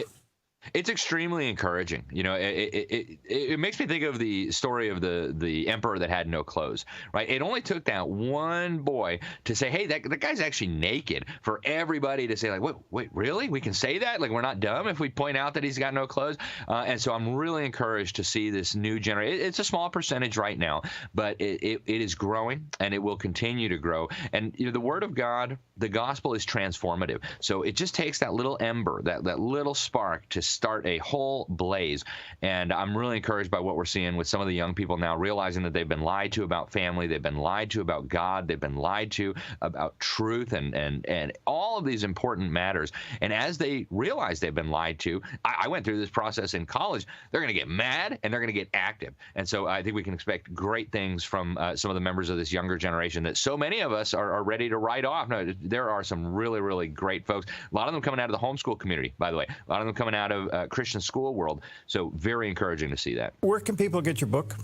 It's extremely encouraging. It makes me think of the story of the emperor that had no clothes, right? It only took that one boy to say, hey, that guy's actually naked, for everybody to say, like, wait, really? We can say that? Like, we're not dumb if we point out that he's got no clothes? And so I'm really encouraged to see this new generation. It's a small percentage right now, but it is growing, and it will continue to grow. And the Word of God, the gospel, is transformative. So it just takes that little ember, that little spark to start a whole blaze. And I'm really encouraged by what we're seeing with some of the young people now realizing that they've been lied to about family, they've been lied to about God, they've been lied to about truth and all of these important matters. And as they realize they've been lied to, I went through this process in college, they're going to get mad and they're going to get active. And so I think we can expect great things from some of the members of this younger generation that so many of us are ready to write off. No, there are some really, really great folks. A lot of them coming out of the homeschool community, by the way. A lot of them coming out of Christian school world. So very encouraging to see that. Where can people get your book?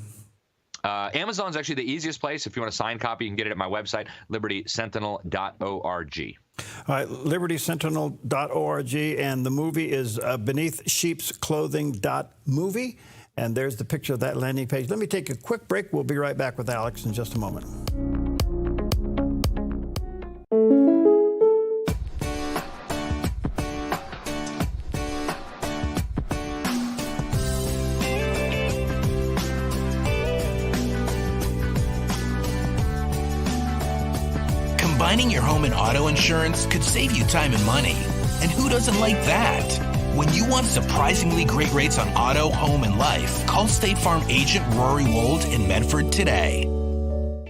Amazon's actually the easiest place. If you want a signed copy, you can get it at my website, libertysentinel.org. All right, libertysentinel.org, and the movie is Beneath Sheep's Clothing.movie, and there's the picture of that landing page. Let me take a quick break. We'll be right back with Alex in just a moment. Combining your home and auto insurance could save you time and money. And who doesn't like that? When you want surprisingly great rates on auto, home, and life, call State Farm agent Rory Wold in Medford today.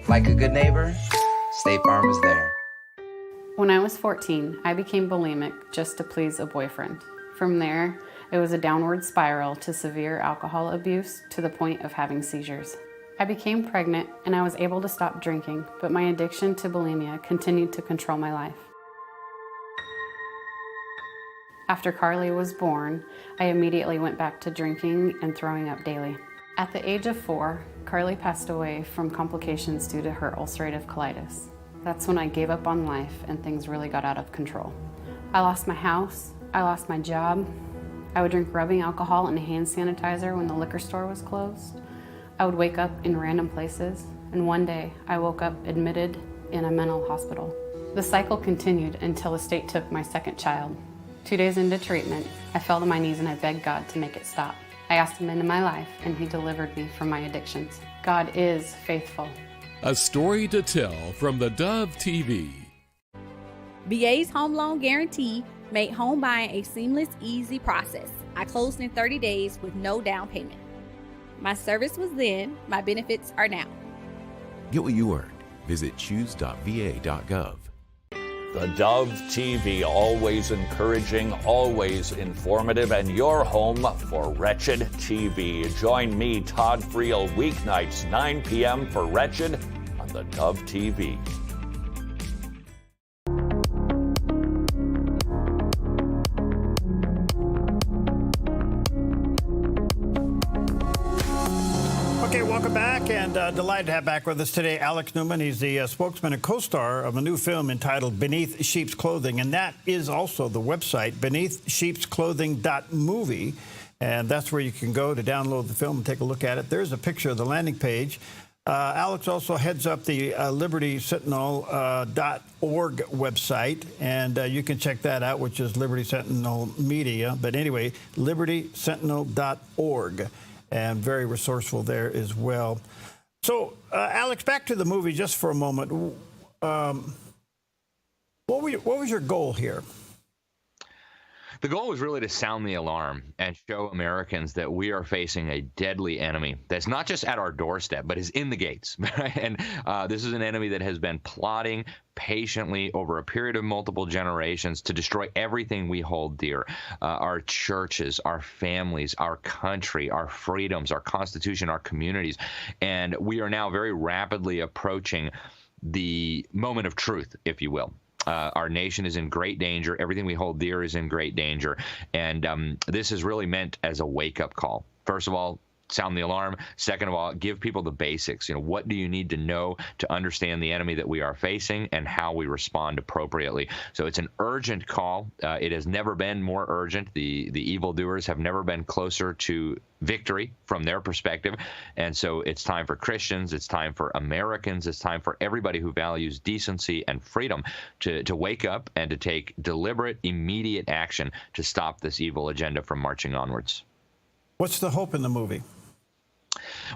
Like a good neighbor, State Farm is there. When I was 14, I became bulimic just to please a boyfriend. From there, it was a downward spiral to severe alcohol abuse to the point of having seizures. I became pregnant and I was able to stop drinking, but my addiction to bulimia continued to control my life. After Carly was born, I immediately went back to drinking and throwing up daily. At the age of 4, Carly passed away from complications due to her ulcerative colitis. That's when I gave up on life and things really got out of control. I lost my house, I lost my job. I would drink rubbing alcohol and hand sanitizer when the liquor store was closed. I would wake up in random places, and one day I woke up admitted in a mental hospital. The cycle continued until the state took my second child. 2 days into treatment, I fell to my knees and I begged God to make it stop. I asked him into my life and he delivered me from my addictions. God is faithful. A story to tell from the Dove TV. BA's Home Loan Guarantee made home buying a seamless, easy process. I closed in 30 days with no down payment. My service was then, my benefits are now. Get what you earned. Visit choose.va.gov. The Dove TV, always encouraging, always informative, and your home for Wretched TV. Join me, Todd Friel, weeknights, 9 p.m. for Wretched on the Dove TV. Okay, welcome back, and delighted to have back with us today Alex Newman. He's the spokesman and co-star of a new film entitled Beneath Sheep's Clothing, and that is also the website, beneathsheepsclothing.movie, and that's where you can go to download the film and take a look at it. There's a picture of the landing page. Alex also heads up the libertysentinel.org website, and you can check that out, which is Liberty Sentinel Media. But anyway, libertysentinel.org. And very resourceful there as well. So, Alex, back to the movie just for a moment. What was your goal here? The goal was really to sound the alarm and show Americans that we are facing a deadly enemy that's not just at our doorstep, but is in the gates. And this is an enemy that has been plotting patiently over a period of multiple generations to destroy everything we hold dear. Our churches, our families, our country, our freedoms, our Constitution, our communities. And we are now very rapidly approaching the moment of truth, if you will. Our nation is in great danger. Everything we hold dear is in great danger. And this is really meant as a wake-up call. First of all, sound the alarm. Second of all, give people the basics. You know, what do you need to know to understand the enemy that we are facing and how we respond appropriately? So it's an urgent call. It has never been more urgent. The evildoers have never been closer to victory from their perspective. And so it's time for Christians, it's time for Americans, it's time for everybody who values decency and freedom to wake up and to take deliberate, immediate action to stop this evil agenda from marching onwards. What's the hope in the movie?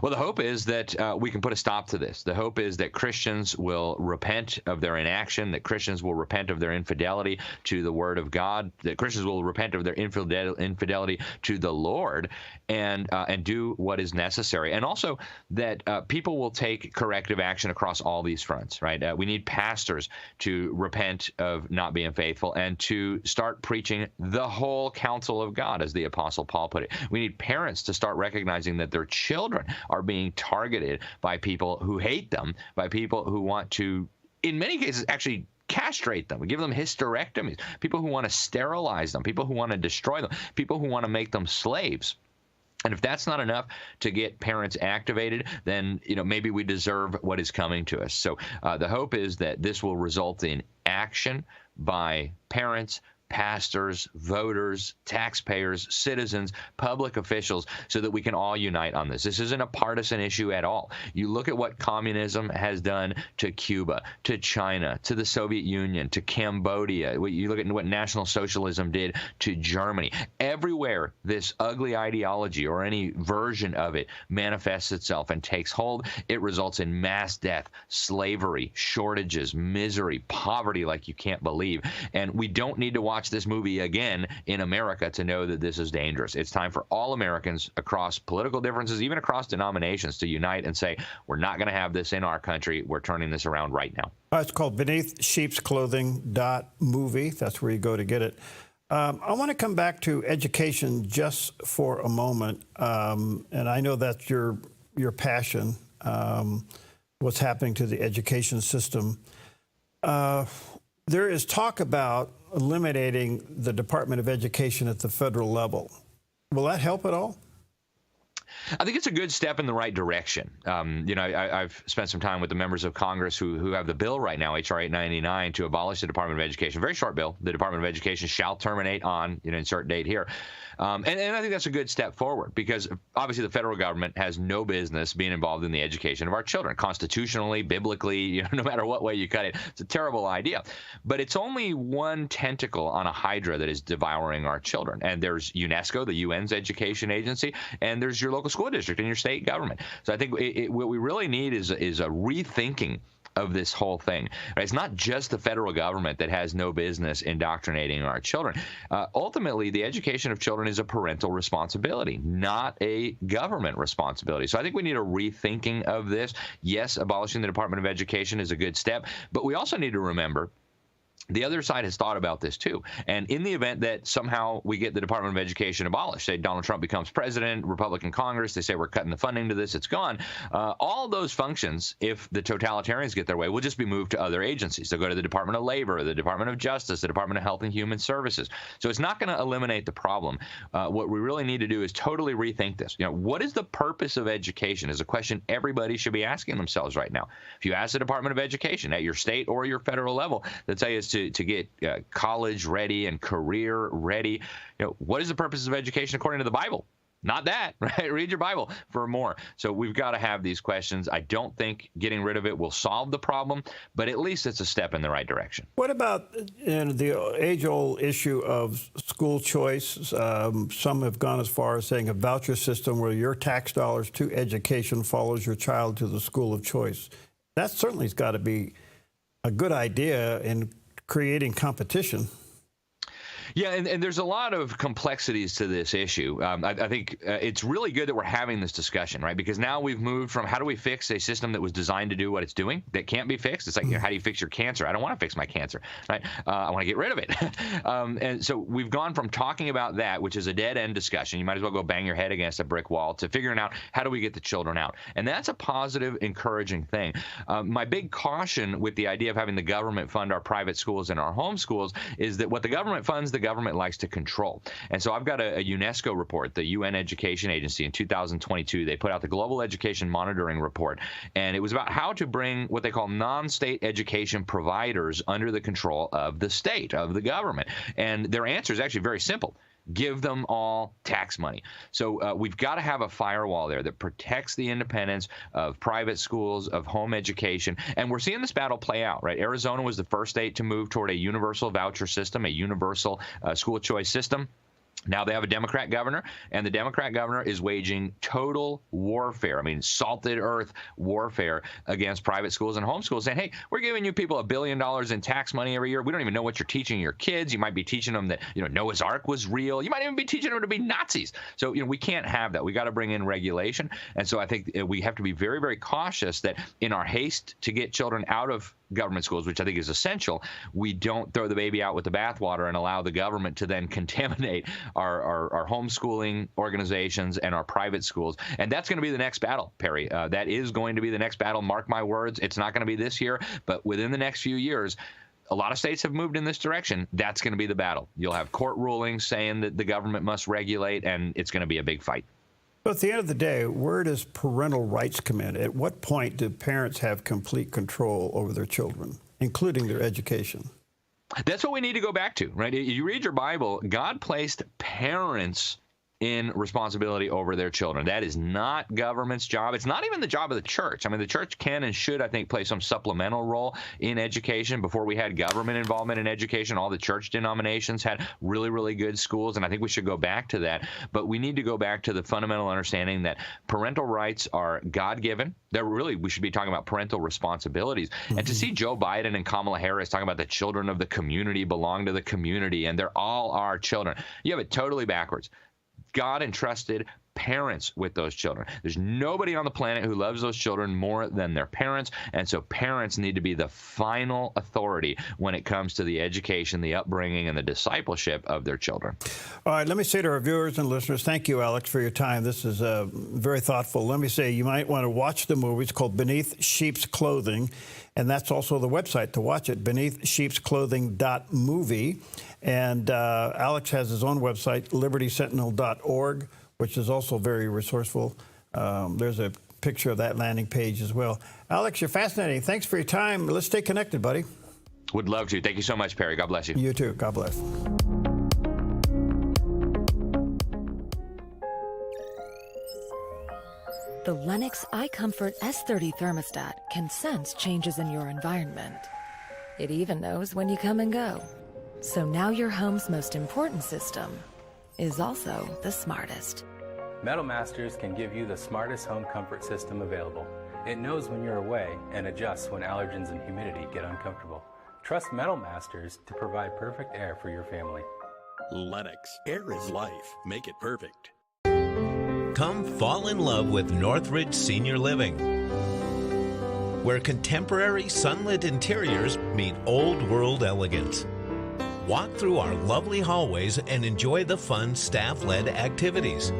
Well, the hope is that we can put a stop to this. The hope is that Christians will repent of their inaction, that Christians will repent of their infidelity to the Word of God, that Christians will repent of their infidelity to the Lord, and do what is necessary. And also that people will take corrective action across all these fronts, right? We need pastors to repent of not being faithful and to start preaching the whole counsel of God, as the Apostle Paul put it. We need parents to start recognizing that their children are being targeted by people who hate them, by people who want to, in many cases, actually castrate them, give them hysterectomies, people who want to sterilize them, people who want to destroy them, people who want to make them slaves. And if that's not enough to get parents activated, then maybe we deserve what is coming to us. So the hope is that this will result in action by parents, pastors, voters, taxpayers, citizens, public officials, so that we can all unite on this. This isn't a partisan issue at all. You look at what communism has done to Cuba, to China, to the Soviet Union, to Cambodia. You look at what National Socialism did to Germany. Everywhere this ugly ideology or any version of it manifests itself and takes hold, it results in mass death, slavery, shortages, misery, poverty like you can't believe. And we don't need to watch this movie again in America to know that this is dangerous. It's time for all Americans across political differences, even across denominations, to unite and say, we're not going to have this in our country. We're turning this around right now. It's called Beneath Sheep's Clothing.movie. That's where you go to get it. I want to come back to education just for a moment. And I know that's your passion, what's happening to the education system. There is talk about eliminating the Department of Education at the federal level. Will that help at all? I think it's a good step in the right direction. I've spent some time with the members of Congress who have the bill right now, H.R. 899, to abolish the Department of Education. Very short bill. The Department of Education shall terminate on, insert date here. And I think that's a good step forward, because obviously the federal government has no business being involved in the education of our children, constitutionally, biblically, no matter what way you cut it. It's a terrible idea. But it's only one tentacle on a hydra that is devouring our children. And there's UNESCO, the UN's education agency, and there's your local school district and your state government. So I think what we really need is a rethinking of this whole thing. Right? It's not just the federal government that has no business indoctrinating our children. Ultimately, the education of children is a parental responsibility, not a government responsibility. So I think we need a rethinking of this. Yes, abolishing the Department of Education is a good step, but we also need to remember the other side has thought about this too. And in the event that somehow we get the Department of Education abolished, say Donald Trump becomes president, Republican Congress, they say we're cutting the funding to this, it's gone. All those functions, if the totalitarians get their way, will just be moved to other agencies. They'll go to the Department of Labor, the Department of Justice, the Department of Health and Human Services. So it's not going to eliminate the problem. What we really need to do is totally rethink this. What is the purpose of education is a question everybody should be asking themselves right now. If you ask the Department of Education at your state or your federal level, they'll tell you is to get college ready and career ready. What is the purpose of education according to the Bible? Not that, right? Read your Bible for more. So we've got to have these questions. I don't think getting rid of it will solve the problem, but at least it's a step in the right direction. What about the age-old issue of school choice? Some have gone as far as saying a voucher system where your tax dollars to education follows your child to the school of choice. That certainly has got to be a good idea in creating competition. Yeah, and there's a lot of complexities to this issue. I think it's really good that we're having this discussion, right? Because now we've moved from how do we fix a system that was designed to do what it's doing that can't be fixed? It's like, how do you fix your cancer? I don't want to fix my cancer, right? I want to get rid of it. And so we've gone from talking about that, which is a dead-end discussion. You might as well go bang your head against a brick wall, to figuring out how do we get the children out. And that's a positive, encouraging thing. My big caution with the idea of having the government fund our private schools and our home schools is that what the government funds, the government likes to control. And so I've got a UNESCO report, the UN Education Agency in 2022. They put out the Global Education Monitoring Report, and it was about how to bring what they call non-state education providers under the control of the state, of the government. And their answer is actually very simple. Give them all tax money. So we've got to have a firewall there that protects the independence of private schools, of home education. And we're seeing this battle play out, right? Arizona was the first state to move toward a universal voucher system, a universal school choice system. Now they have a Democrat governor, and the Democrat governor is waging total warfare. I mean, salted earth warfare against private schools and homeschools, saying, hey, we're giving you people $1 billion in tax money every year. We don't even know what you're teaching your kids. You might be teaching them that, Noah's Ark was real. You might even be teaching them to be Nazis. So, we can't have that. We got to bring in regulation. And so I think we have to be very, very cautious that in our haste to get children out of government schools, which I think is essential, we don't throw the baby out with the bathwater and allow the government to then contaminate our homeschooling organizations and our private schools. And that's going to be the next battle, Perry. That is going to be the next battle. Mark my words. It's not going to be this year, but within the next few years, a lot of states have moved in this direction. That's going to be the battle. You'll have court rulings saying that the government must regulate, and it's going to be a big fight. But at the end of the day, where does parental rights come in? At what point do parents have complete control over their children, including their education? That's what we need to go back to, right? You read your Bible, God placed parents in responsibility over their children. That is not government's job. It's not even the job of the church. I mean, the church can and should, I think, play some supplemental role in education. Before we had government involvement in education, all the church denominations had really, really good schools, and I think we should go back to that. But we need to go back to the fundamental understanding that parental rights are God-given. They're really, we should be talking about parental responsibilities. And to see Joe Biden and Kamala Harris talking about the children of the community belong to the community, and they're all our children, you have it totally backwards. God entrusted parents with those children. There's nobody on the planet who loves those children more than their parents, and so parents need to be the final authority when it comes to the education, the upbringing, and the discipleship of their children. All right, let me say to our viewers and listeners, thank you, Alex, for your time. This is very thoughtful. Let me say you might want to watch the movie. It's called Beneath Sheep's Clothing, and that's also the website to watch it, beneathsheepsclothing.movie. And Alex has his own website, libertysentinel.org, which is also very resourceful. There's a picture of that landing page as well. Alex, you're fascinating. Thanks for your time. Let's stay connected, buddy. Would love to. Thank you so much, Perry. God bless you. You too. God bless. The Lennox iComfort S30 thermostat can sense changes in your environment. It even knows when you come and go. So now your home's most important system is also the smartest. Metal Masters can give you the smartest home comfort system available. It knows when you're away and adjusts when allergens and humidity get uncomfortable. Trust Metal Masters to provide perfect air for your family. Lennox. Air is life. Make it perfect. Come fall in love with Northridge Senior Living, where contemporary sunlit interiors meet old-world elegance. Walk through our lovely hallways and enjoy the fun staff-led activities.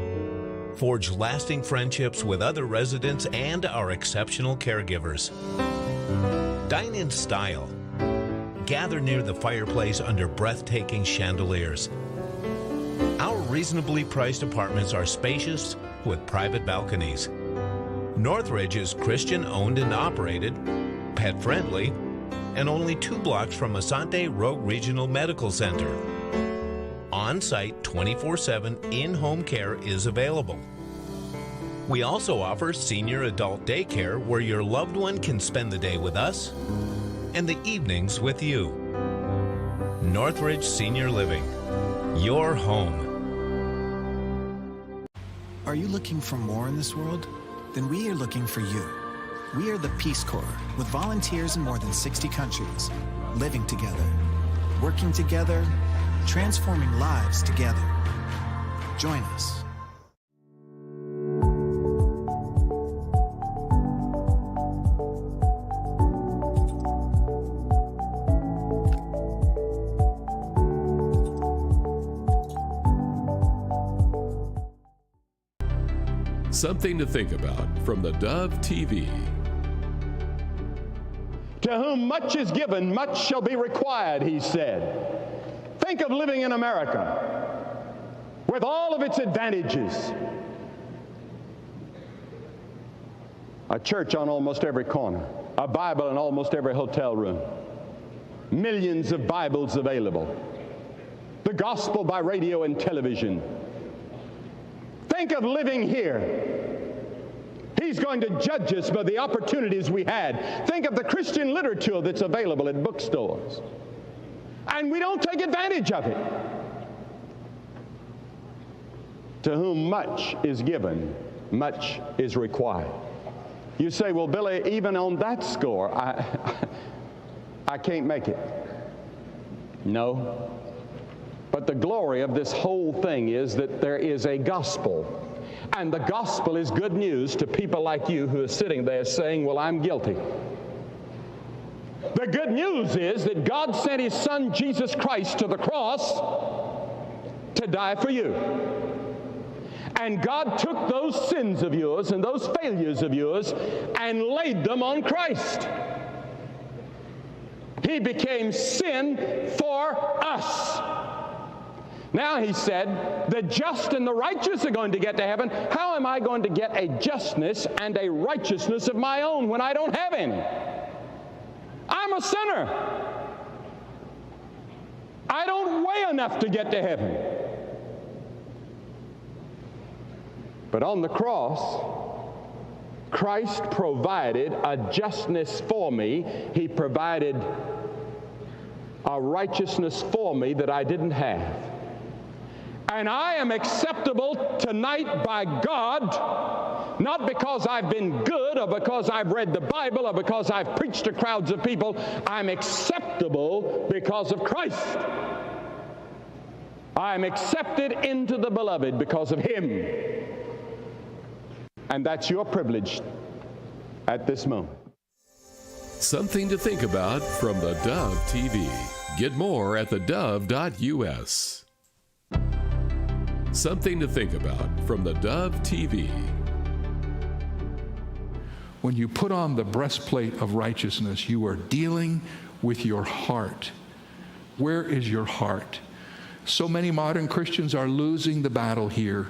Forge lasting friendships with other residents and our exceptional caregivers. Dine in style. Gather near the fireplace under breathtaking chandeliers. Our reasonably priced apartments are spacious with private balconies. Northridge is Christian-owned and operated, pet-friendly, and only 2 blocks from Asante Rogue Regional Medical Center. On-site 24/7 in-home care is available. We also offer senior adult daycare where your loved one can spend the day with us and the evenings with you. Northridge Senior Living, your home. Are you looking for more in this world? Then we are looking for you. We are the Peace Corps, with volunteers in more than 60 countries, living together, working together, transforming lives together. Join us. Something to think about from the Dove TV. To whom much is given, much shall be required, he said. Think of living in America with all of its advantages. A church on almost every corner, a Bible in almost every hotel room, millions of Bibles available, the gospel by radio and television. Think of living here. He's going to judge us by the opportunities we had. Think of the Christian literature that's available at bookstores. And we don't take advantage of it. To whom much is given, much is required. You say, well, Billy, even on that score, I can't make it. No. But the glory of this whole thing is that there is a gospel. And the gospel is good news to people like you who are sitting there saying, well, I'm guilty. The good news is that God sent his son Jesus Christ to the cross to die for you. And God took those sins of yours and those failures of yours and laid them on Christ. He became sin for us. Now, he said, the just and the righteous are going to get to heaven. How am I going to get a justness and a righteousness of my own when I don't have any? I'm a sinner. I don't weigh enough to get to heaven. But on the cross, Christ provided a justness for me. He provided a righteousness for me that I didn't have. And I am acceptable tonight by God, not because I've been good or because I've read the Bible or because I've preached to crowds of people. I'm acceptable because of Christ. I'm accepted into the beloved because of Him. And that's your privilege at this moment. Something to think about from the Dove TV. Get more at theDove.us. Something to think about from the Dove TV. When you put on the breastplate of righteousness, you are dealing with your heart. Where is your heart? So many modern Christians are losing the battle here.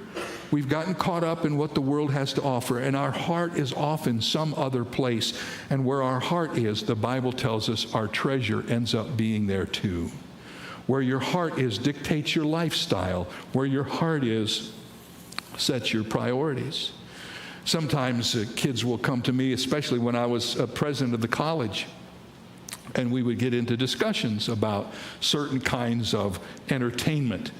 We've gotten caught up in what the world has to offer, and our heart is often some other place. And where our heart is, the Bible tells us our treasure ends up being there too. Where your heart is dictates your lifestyle. Where your heart is sets your priorities. Sometimes kids will come to me, especially when I was president of the college, and we would get into discussions about certain kinds of entertainment.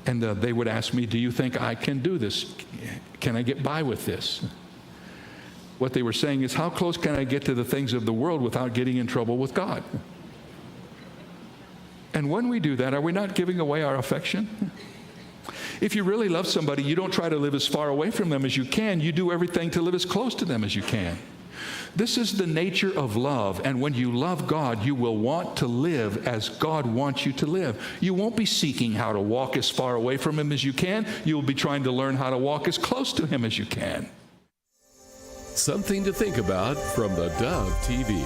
And they would ask me, do you think I can do this? Can I get by with this? What they were saying is, how close can I get to the things of the world without getting in trouble with God? And when we do that, are we not giving away our affection? If you really love somebody, you don't try to live as far away from them as you can. You do everything to live as close to them as you can. This is the nature of love, and when you love God, you will want to live as God wants you to live. You won't be seeking how to walk as far away from Him as you can. You'll be trying to learn how to walk as close to Him as you can. Something to think about from the Dove TV.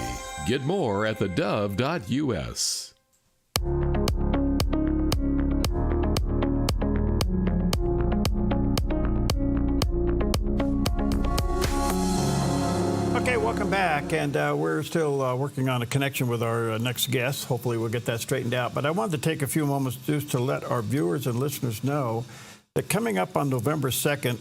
Get more at theDove.us. Okay, welcome back, and we're still working on a connection with our next guest. Hopefully we'll get that straightened out. But I wanted to take a few moments just to let our viewers and listeners know that coming up on November 2nd,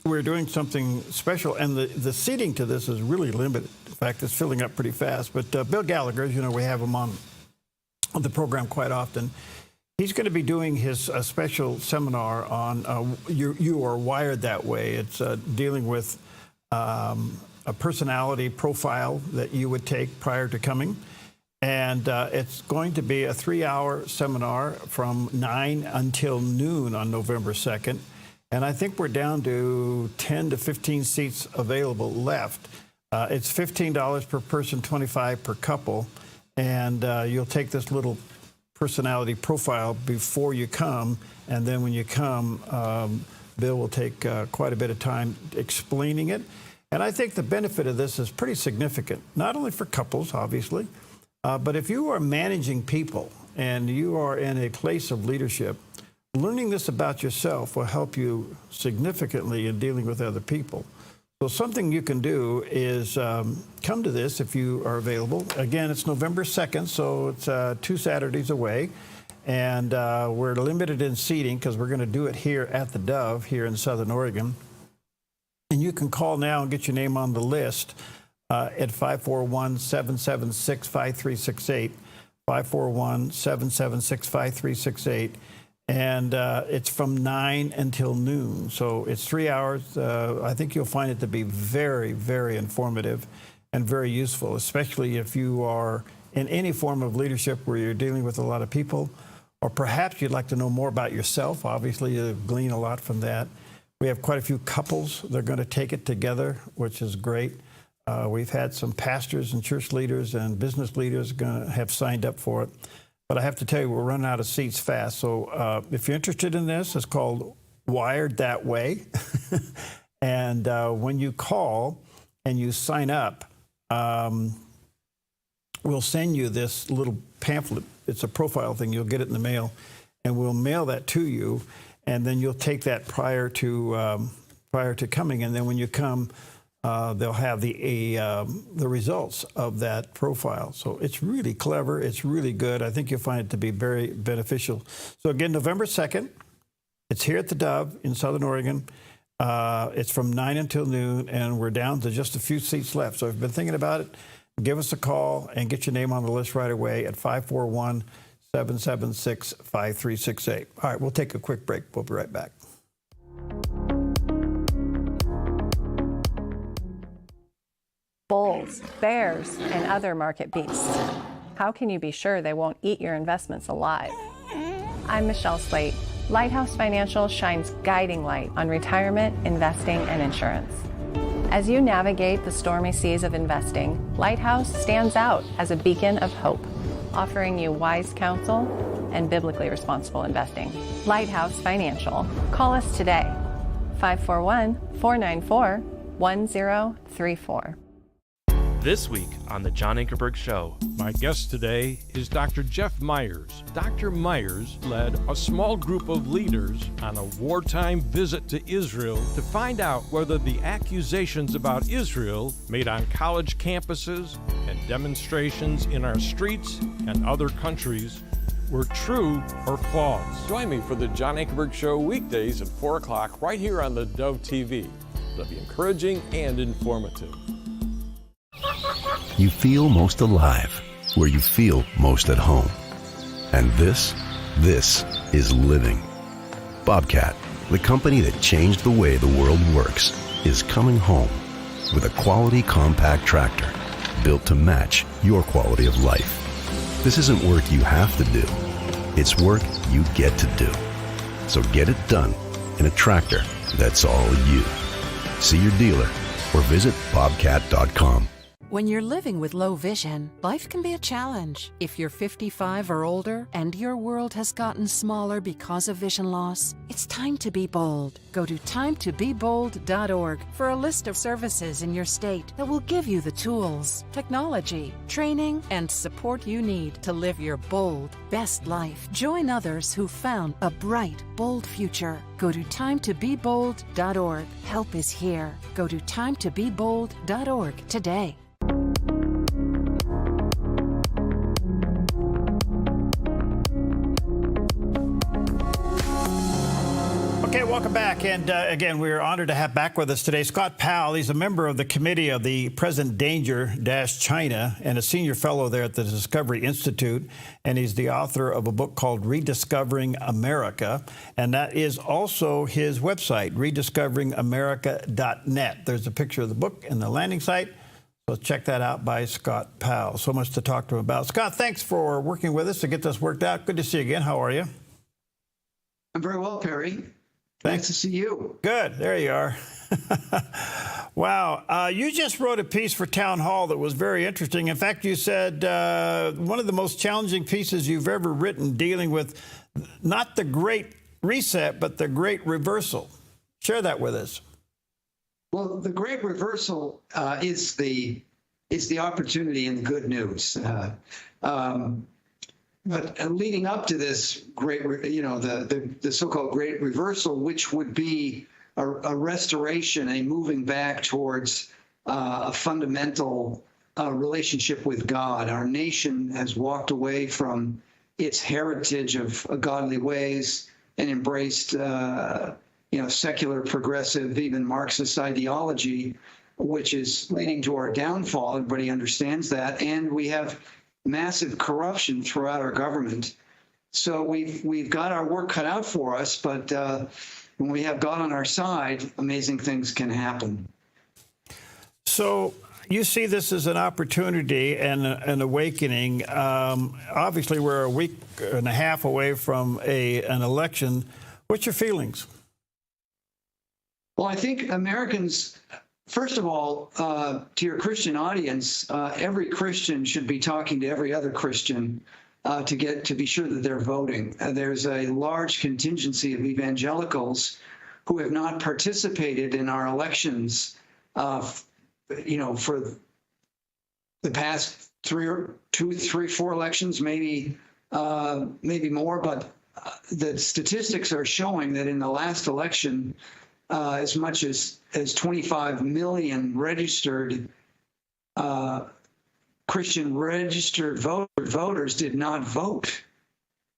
we're doing something special, and the seating to this is really limited. In fact, it's filling up pretty fast. But Bill Gallagher, as you know, we have him on the program quite often. He's going to be doing his special seminar on You Are Wired That Way. It's dealing with a personality profile that you would take prior to coming. And it's going to be a 3-hour seminar from 9 until noon on November 2nd. And I think we're down to 10 to 15 seats available left. It's $15 per person, $25 per couple. And you'll take this little personality profile before you come. And then when you come, Bill will take quite a bit of time explaining it. And I think the benefit of this is pretty significant, not only for couples, obviously, but if you are managing people and you are in a place of leadership, learning this about yourself will help you significantly in dealing with other people. So something you can do is come to this if you are available. Again, it's November 2nd, so it's 2 Saturdays away. And we're limited in seating because we're going to do it here at the Dove here in Southern Oregon. And you can call now and get your name on the list at 541-776-5368, 541-776-5368. And it's from 9 until noon. So it's 3 hours. I think you'll find it to be very, very informative and very useful, especially if you are in any form of leadership where you're dealing with a lot of people, or perhaps you'd like to know more about yourself. Obviously, you glean a lot from that. We have quite a few couples. They're going to take it together, which is great. We've had some pastors and church leaders and business leaders going to have signed up for it. But I have to tell you, we're running out of seats fast. So if you're interested in this, it's called Wired That Way. And when you call and you sign up, we'll send you this little pamphlet. It's a profile thing. You'll get it in the mail. And we'll mail that to you. And then you'll take that prior to coming. And then when you come, they'll have the results of that profile. So it's really clever. It's really good. I think you'll find it to be very beneficial. So again, November 2nd, it's here at the Dove in Southern Oregon. It's from 9 until noon, and we're down to just a few seats left. So if you've been thinking about it, give us a call and get your name on the list right away at 541-776-5368. All right, we'll take a quick break. We'll be right back. Bulls, bears, and other market beasts. How can you be sure they won't eat your investments alive? I'm Michelle Slate. Lighthouse Financial shines guiding light on retirement, investing, and insurance. As you navigate the stormy seas of investing, Lighthouse stands out as a beacon of hope, offering you wise counsel and biblically responsible investing. Lighthouse Financial. Call us today, 541-494-1034. This week on The John Ankerberg Show. My guest today is Dr. Jeff Myers. Dr. Myers led a small group of leaders on a wartime visit to Israel to find out whether the accusations about Israel made on college campuses and demonstrations in our streets and other countries were true or false. Join me for The John Ankerberg Show weekdays at 4 o'clock right here on the Dove TV. It'll be encouraging and informative. You feel most alive where you feel most at home. And this is living. Bobcat, the company that changed the way the world works, is coming home with a quality compact tractor built to match your quality of life. This isn't work you have to do. It's work you get to do. So get it done in a tractor that's all you. See your dealer or visit bobcat.com. When you're living with low vision, life can be a challenge. If you're 55 or older and your world has gotten smaller because of vision loss, it's time to be bold. Go to timetobebold.org for a list of services in your state that will give you the tools, technology, training, and support you need to live your bold, best life. Join others who found a bright, bold future. Go to timetobebold.org. Help is here. Go to timetobebold.org today. Okay, welcome back. And again, we're honored to have back with us today Scott Powell. He's a member of the committee of the Present Danger-China and a senior fellow there at the Discovery Institute. And he's the author of a book called Rediscovering America. And that is also his website, rediscoveringamerica.net. There's a picture of the book and the landing site. So check that out by Scott Powell. So much to talk to him about. Scott, thanks for working with us to get this worked out. Good to see you again. How are you? I'm very well, Perry. Nice to see you. Good. There you are. Wow. You just wrote a piece for Town Hall that was very interesting. In fact, you said one of the most challenging pieces you've ever written dealing with not the Great Reset, but the Great Reversal. Share that with us. Well, the Great Reversal is the opportunity and the good news. But leading up to this great, the so-called Great Reversal, which would be a restoration, a moving back towards a fundamental relationship with God. Our nation has walked away from its heritage of godly ways and embraced, secular, progressive, even Marxist ideology, which is leading to our downfall. Everybody understands that, and we have massive corruption throughout our government. So we've got our work cut out for us, but when we have God on our side, amazing things can happen. So you see this as an opportunity and an awakening. Obviously, we're a week and a half away from an election. What's your feelings? Well, I think Americans, first of all, to your Christian audience, every Christian should be talking to every other Christian to be sure that they're voting. There's a large contingency of evangelicals who have not participated in our elections, for the past 4 elections, maybe more. But the statistics are showing that in the last election, as much as 25 million registered Christian registered voters did not vote.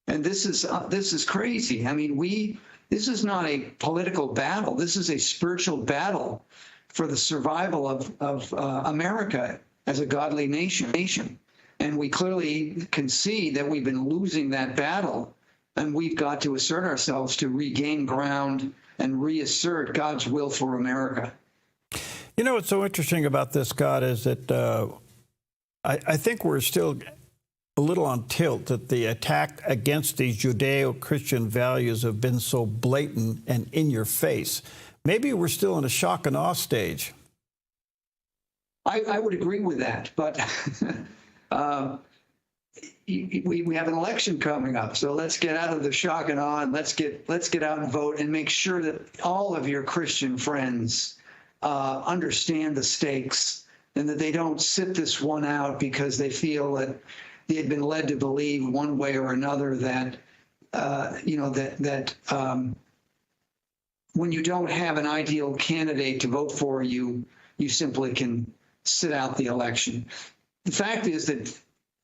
And this is crazy. I mean, this is not a political battle. This is a spiritual battle for the survival of America as a godly nation. And we clearly can see that we've been losing that battle, and we've got to assert ourselves to regain ground and reassert God's will for America. You know, what's so interesting about this, Scott, is that I think we're still a little on tilt that the attack against these Judeo-Christian values have been so blatant and in your face. Maybe we're still in a shock and awe stage. I would agree with that, but we have an election coming up, so let's get out of the shock and awe and let's get out and vote and make sure that all of your Christian friends understand the stakes and that they don't sit this one out because they feel that they had been led to believe one way or another that when you don't have an ideal candidate to vote for, you simply can sit out the election. The fact is that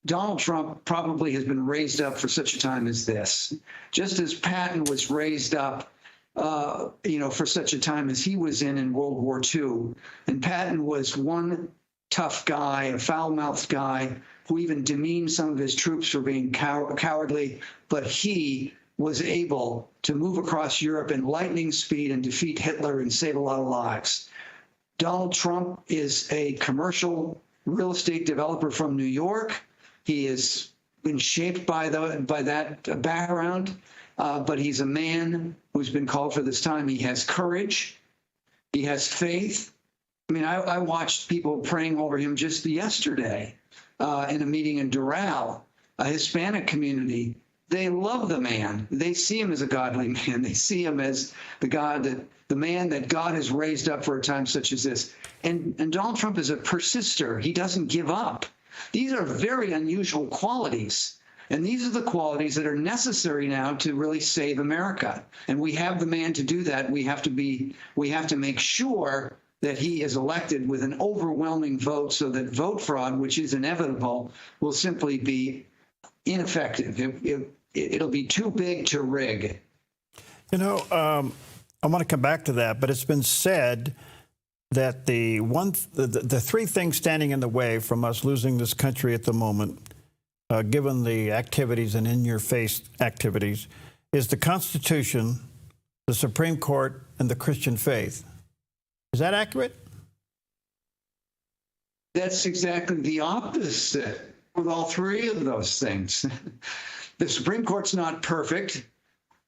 Donald Trump probably has been raised up for such a time as this, just as Patton was raised up, for such a time as he was in World War II. And Patton was one tough guy, a foul-mouthed guy, who even demeaned some of his troops for being cowardly, but he was able to move across Europe in lightning speed and defeat Hitler and save a lot of lives. Donald Trump is a commercial real estate developer from New York. He has been shaped by that background, but he's a man who's been called for this time. He has courage. He has faith. I mean, I watched people praying over him just yesterday in a meeting in Doral, a Hispanic community. They love the man. They see him as a godly man. They see him as the man that God has raised up for a time such as this. And Donald Trump is a persister. He doesn't give up. These are very unusual qualities. And these are the qualities that are necessary now to really save America. And we have the man to do that. We have to make sure that he is elected with an overwhelming vote so that vote fraud, which is inevitable, will simply be ineffective. It'll be too big to rig. You know, I want to come back to that, but it's been said that the three things standing in the way from us losing this country at the moment, given the activities and in-your-face activities, is the Constitution, the Supreme Court, and the Christian faith. Is that accurate? That's exactly the opposite with all three of those things. The Supreme Court's not perfect,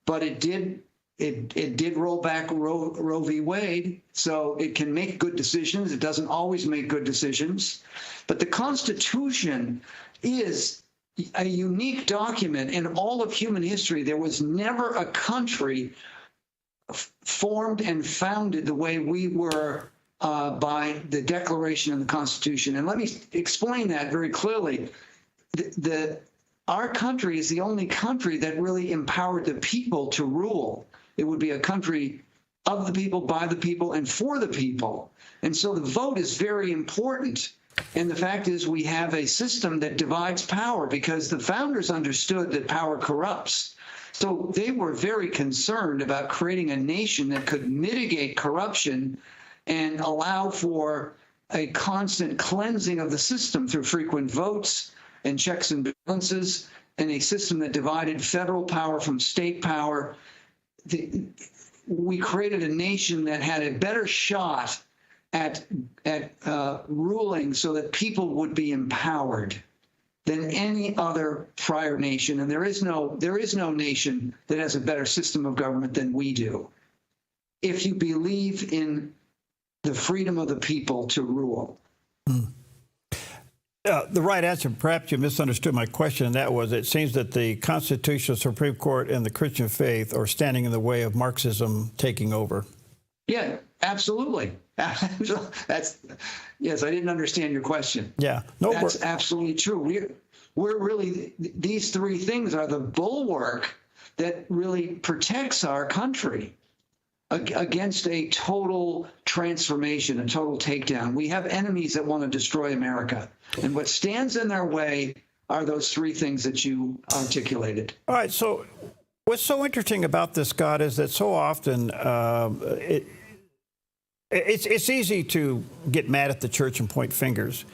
but it did roll back Roe v. Wade, so it can make good decisions. It doesn't always make good decisions. But the Constitution is a unique document in all of human history. There was never a country formed and founded the way we were by the Declaration and the Constitution. And let me explain that very clearly. Our country is the only country that really empowered the people to rule. It would be a country of the people, by the people, and for the people. And so the vote is very important. And the fact is we have a system that divides power because the founders understood that power corrupts. So they were very concerned about creating a nation that could mitigate corruption and allow for a constant cleansing of the system through frequent votes and checks and balances, and a system that divided federal power from state power. We created a nation that had a better shot at ruling so that people would be empowered than any other prior nation. And there is no nation that has a better system of government than we do. If you believe in the freedom of the people to rule. The right answer, perhaps you misunderstood my question, and that was, it seems that the Constitution, Supreme Court, and the Christian faith are standing in the way of Marxism taking over. Yeah, absolutely. Yes, I didn't understand your question. Yeah. That's absolutely true. We're really, these three things are the bulwark that really protects our country. against a total transformation, a total takedown. We have enemies that want to destroy America. And what stands in their way are those three things that you articulated. All right, so what's so interesting about this, Scott, is that so often it's easy to get mad at the church and point fingers.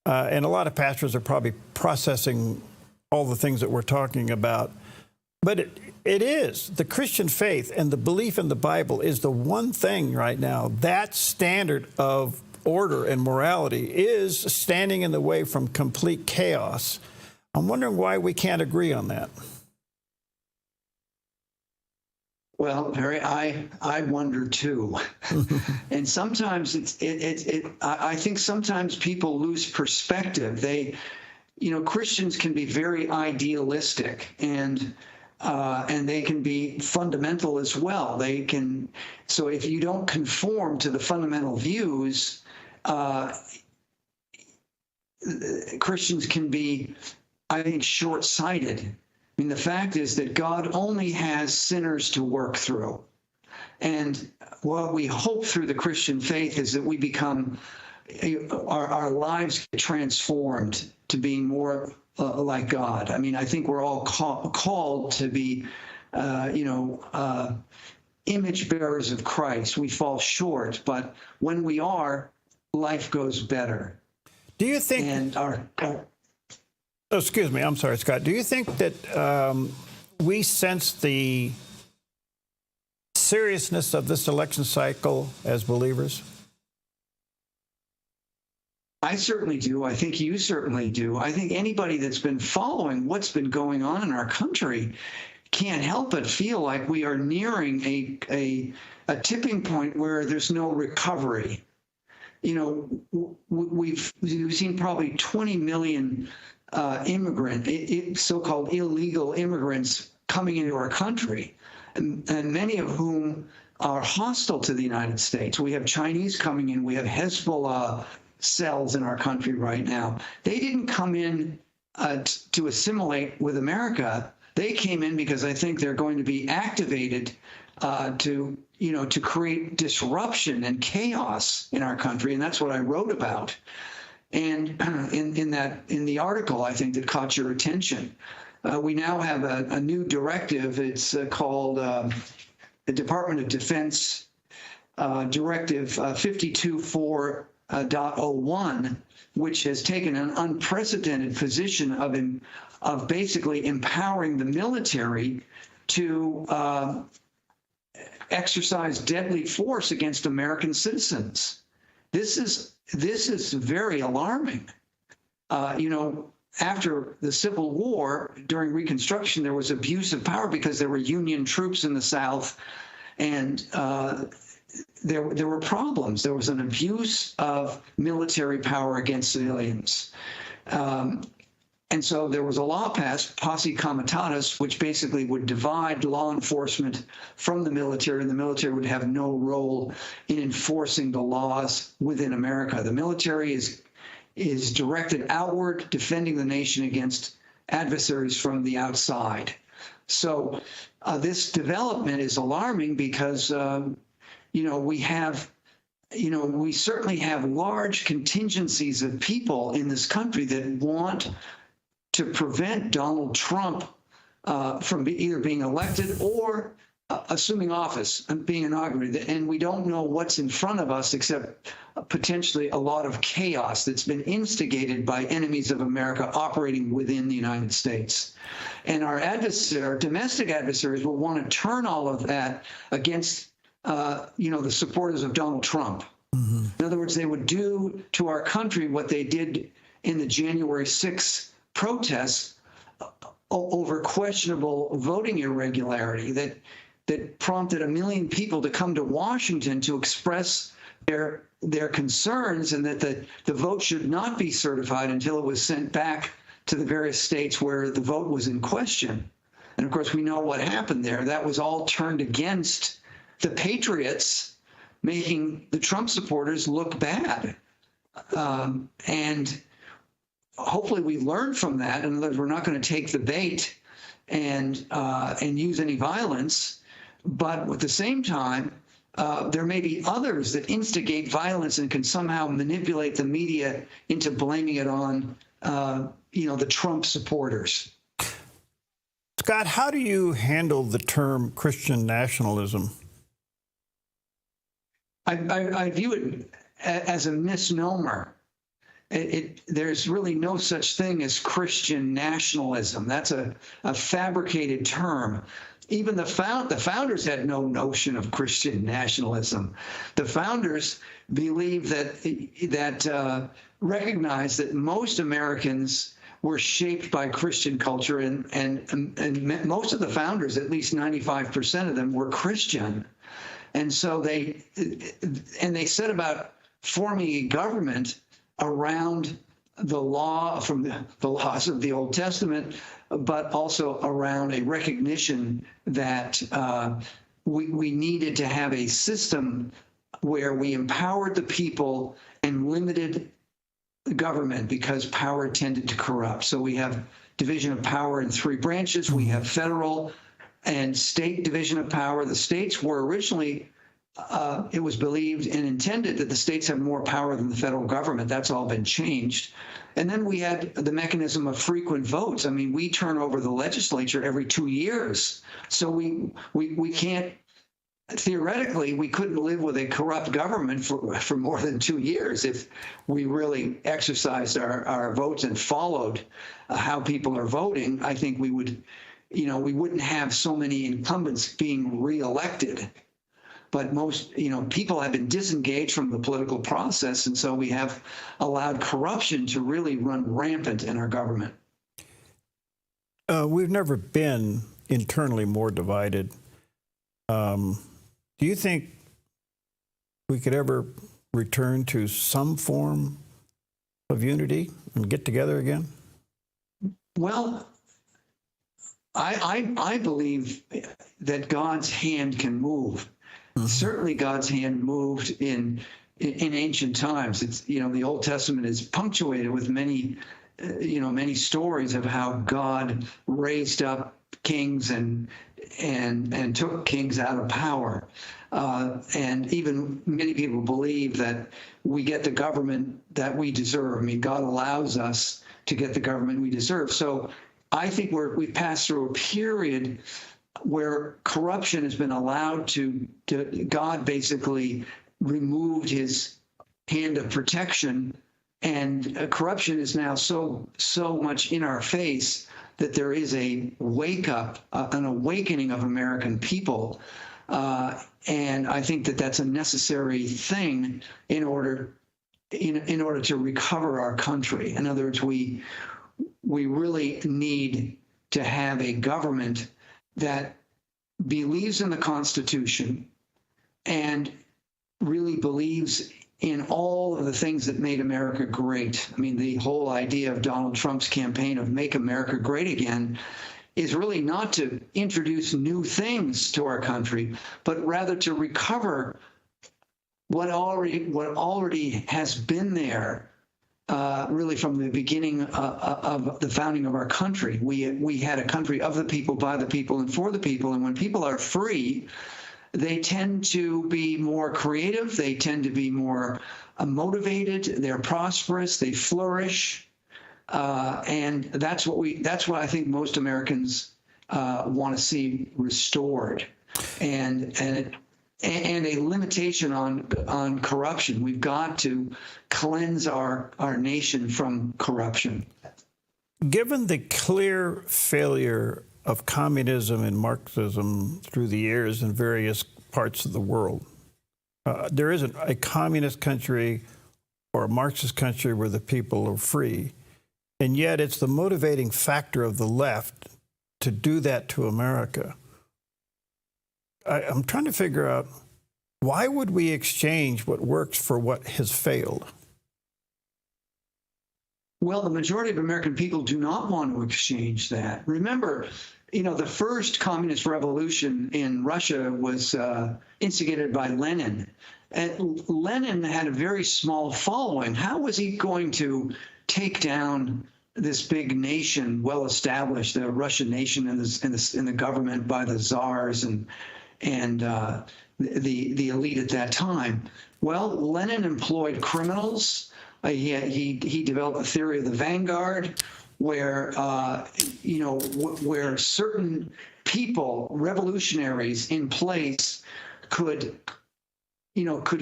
And a lot of pastors are probably processing all the things that we're talking about. But it is the Christian faith and the belief in the Bible is the one thing right now, that standard of order and morality is standing in the way from complete chaos. I'm wondering why we can't agree on that. Well, Harry, I wonder too. And sometimes I think sometimes people lose perspective. Christians can be very idealistic and they can be fundamental as well. So if you don't conform to the fundamental views, Christians can be, I think, short-sighted. I mean, the fact is that God only has sinners to work through. And what we hope through the Christian faith is that we become, our lives get transformed to being more like God. I mean, I think we're all called to be, image bearers of Christ. We fall short, but when we are, life goes better. Do you think? And oh, excuse me. I'm sorry, Scott. Do you think that we sense the seriousness of this election cycle as believers? I certainly do. I think you certainly do. I think anybody that's been following what's been going on in our country can't help but feel like we are nearing a tipping point where there's no recovery. We've seen probably 20 million so-called illegal immigrants coming into our country, and many of whom are hostile to the United States. We have Chinese coming in. We have Hezbollah cells in our country right now. They didn't come in to assimilate with America. They came in because I think they're going to be activated to create disruption and chaos in our country, and that's what I wrote about. And in the article, I think that caught your attention, we now have a new directive. It's called the Department of Defense Directive 524.01, which has taken an unprecedented position of basically empowering the military to exercise deadly force against American citizens. This is very alarming. After the Civil War, during Reconstruction, there was abuse of power because there were Union troops in the South, and there were problems. There was an abuse of military power against civilians. And so there was a law passed, Posse Comitatus, which basically would divide law enforcement from the military, and the military would have no role in enforcing the laws within America. The military is directed outward, defending the nation against adversaries from the outside. So this development is alarming because, we certainly have large contingencies of people in this country that want to prevent Donald Trump from either being elected or assuming office and being inaugurated. And we don't know what's in front of us except potentially a lot of chaos that's been instigated by enemies of America operating within the United States. And our domestic adversaries will want to turn all of that against, the supporters of Donald Trump. Mm-hmm. In other words, they would do to our country what they did in the January 6th protests over questionable voting irregularity that prompted 1 million people to come to Washington to express their concerns, and that the vote should not be certified until it was sent back to the various states where the vote was in question. And of course, we know what happened there. That was all turned against the patriots, making the Trump supporters look bad. And hopefully we learn from that, and that we're not going to take the bait and use any violence. But at the same time, there may be others that instigate violence and can somehow manipulate the media into blaming it on, the Trump supporters. Scott, how do you handle the term Christian nationalism? I view it as a misnomer. There's really no such thing as Christian nationalism. That's a fabricated term. Even the founders had no notion of Christian nationalism. The founders believed that recognized that most Americans were shaped by Christian culture, and most of the founders, at least 95% of them, were Christian. And so they set about forming a government around the law from the laws of the Old Testament, but also around a recognition that we needed to have a system where we empowered the people and limited the government because power tended to corrupt. So we have division of power in 3 branches. We have federal and state division of power. The states were originally, it was believed and intended that the states have more power than the federal government. That's all been changed. And then we had the mechanism of frequent votes. I mean, we turn over the legislature every 2 years. So we can't, theoretically, we couldn't live with a corrupt government for more than 2 years if we really exercised our votes and followed how people are voting. I think we would, we wouldn't have so many incumbents being reelected. But most, people have been disengaged from the political process, and so we have allowed corruption to really run rampant in our government. We've never been internally more divided. Do you think we could ever return to some form of unity and get together again? Well, I believe that God's hand can move. Certainly God's hand moved in ancient times. It's, the Old Testament is punctuated with many stories of how God raised up kings and took kings out of power. And even many people believe that we get the government that we deserve. I mean, God allows us to get the government we deserve. So I think we've passed through a period where corruption has been allowed to God basically removed his hand of protection, and corruption is now so much in our face that there is a wake up, an awakening of American people. And I think that that's a necessary thing in order to recover our country. In other words, we really need to have a government that believes in the Constitution and really believes in all of the things that made America great. I mean, the whole idea of Donald Trump's campaign of Make America Great Again is really not to introduce new things to our country, but rather to recover what already has been there. Really from the beginning of the founding of our country. We had a country of the people, by the people, and for the people. And when people are free, they tend to be more creative. They tend to be more motivated. They're prosperous. They flourish. And that's what I think most Americans want to see restored. And a limitation on corruption. We've got to cleanse our nation from corruption. Given the clear failure of communism and Marxism through the years in various parts of the world, there isn't a communist country or a Marxist country where the people are free. And yet it's the motivating factor of the left to do that to America. I'm trying to figure out, why would we exchange what works for what has failed? Well, the majority of American people do not want to exchange that. Remember, the first communist revolution in Russia was instigated by Lenin. And Lenin had a very small following. How was he going to take down this big nation, well established, the Russian nation and the government by the czars and the elite at that time. Well, Lenin employed criminals. He developed the theory of the vanguard, where where certain people, revolutionaries in place, could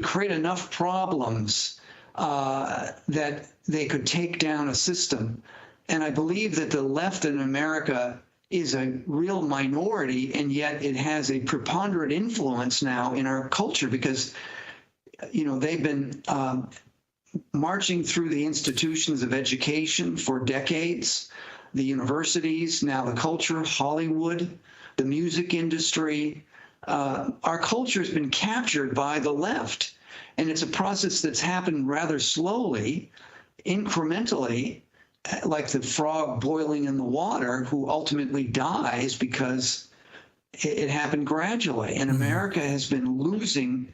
create enough problems that they could take down a system. And I believe that the left in America is a real minority, and yet it has a preponderant influence now in our culture because, they've been marching through the institutions of education for decades, the universities, now the culture, Hollywood, the music industry. Our culture has been captured by the left, and it's a process that's happened rather slowly, incrementally, like the frog boiling in the water who ultimately dies because it happened gradually. And America has been losing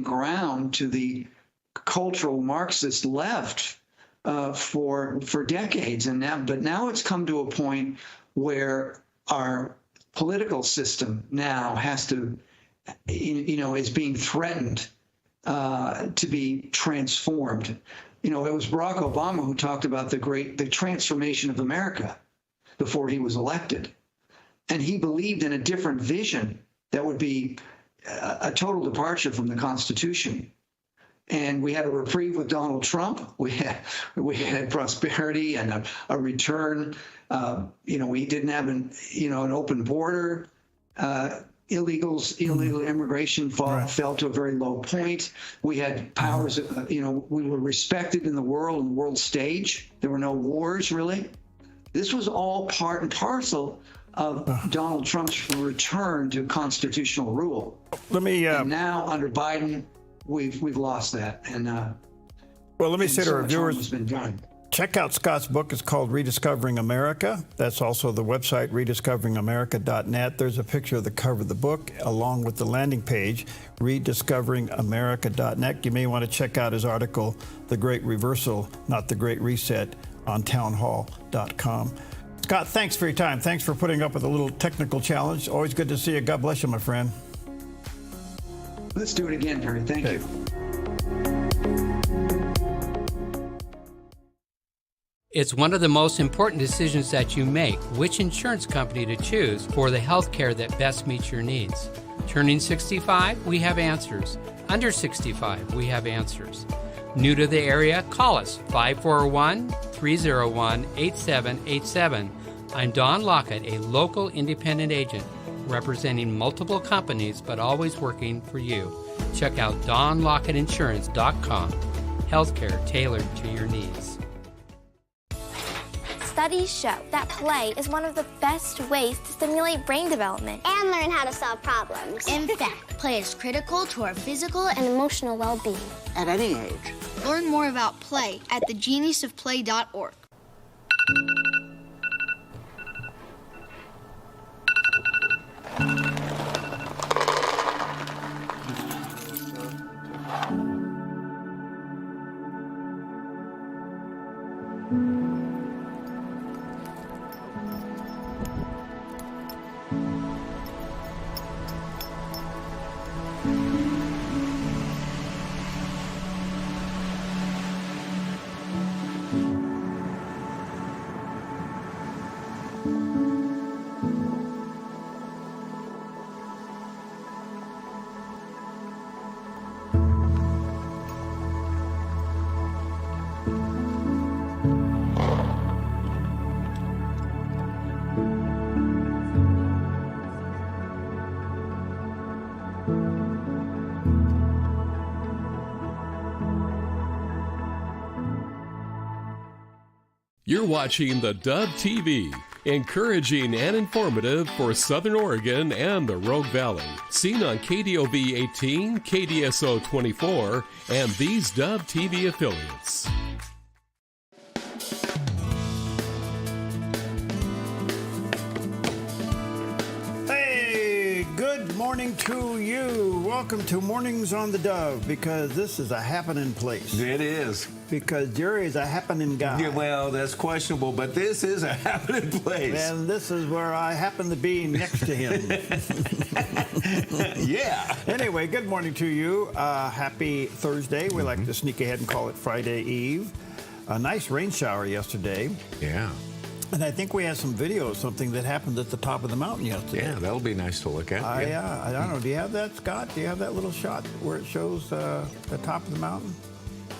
ground to the cultural Marxist left for decades. But now it's come to a point where our political system now has to, is being threatened to be transformed. It was Barack Obama who talked about the transformation of America before he was elected. And he believed in a different vision that would be a total departure from the Constitution. And we had a reprieve with Donald Trump. We had prosperity and a return. We didn't have an open border. Illegal immigration fell to a very low point. We had powers, we were respected in the world stage. There were no wars, really. This was all part and parcel of Donald Trump's return to constitutional rule. And now under Biden, we've lost that. And let me say to our viewers, has been done. Check out Scott's book. It's called Rediscovering America. That's also the website, rediscoveringamerica.net. There's a picture of the cover of the book, along with the landing page, rediscoveringamerica.net. You may want to check out his article, The Great Reversal, Not the Great Reset, on townhall.com. Scott, thanks for your time. Thanks for putting up with a little technical challenge. Always good to see you. God bless you, my friend. Let's do it again, Perry. Thank you. It's one of the most important decisions that you make, which insurance company to choose for the health care that best meets your needs. Turning 65, we have answers. Under 65, we have answers. New to the area, call us 541-301-8787. I'm Don Lockett, a local independent agent representing multiple companies but always working for you. Check out DonLockettInsurance.com. Healthcare tailored to your needs. Studies show that play is one of the best ways to stimulate brain development and learn how to solve problems. In fact, play is critical to our physical and emotional well-being At any age. Learn more about play at thegeniusofplay.org. You're watching theDove TV, encouraging and informative for Southern Oregon and the Rogue Valley. Seen on KDOV 18, KDSO 24, and these Dove TV affiliates. Hey, good morning. morning to you. Welcome to Mornings on the Dove, because this is a happening place. It is. Because Jerry is a happening guy. Yeah, well, that's questionable, but this is a happening place. And this is where I happen to be next to him. Yeah. Anyway, good morning to you. Happy Thursday. We like to sneak ahead and call it Friday Eve. A nice rain shower yesterday. Yeah. And I think we have some video of something that happened at the top of the mountain yesterday. Yeah, that'll be nice to look at. I don't know. Do you have that, Scott? Do you have that little shot where it shows the top of the mountain?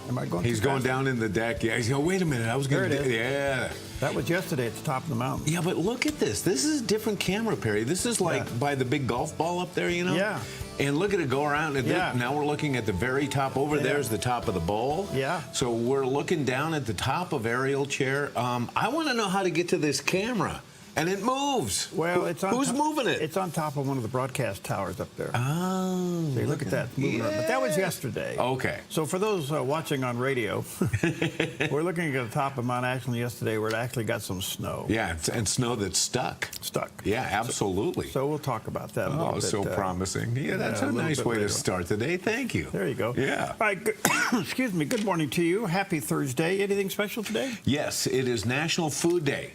Am I going? He's going down in the deck. Yeah, he's going, wait a minute. I was going to. Yeah. That was yesterday at the top of the mountain. Yeah, but look at this. This is a different camera, Perry. This is like by the big golf ball up there, you know? Yeah. And look at it go around. And now we're looking at the very top. Over there's the top of the bowl. Yeah. So we're looking down at the top of Ariel Chair. I want to know how to get to this camera. And it moves. Well, it's on who's moving it? It's on top of one of the broadcast towers up there. Oh. So you look at that. Moving around. But that was yesterday. Okay. So for those watching on radio, we're looking at the top of Mount Ashland yesterday where it actually got some snow. Yeah, and snow that's stuck. Yeah, absolutely. So we'll talk about that a little bit. So promising. Yeah, that's a nice way to start the day. Thank you. There you go. Yeah. All right. Excuse me. Good morning to you. Happy Thursday. Anything special today? Yes, it is National Food Day.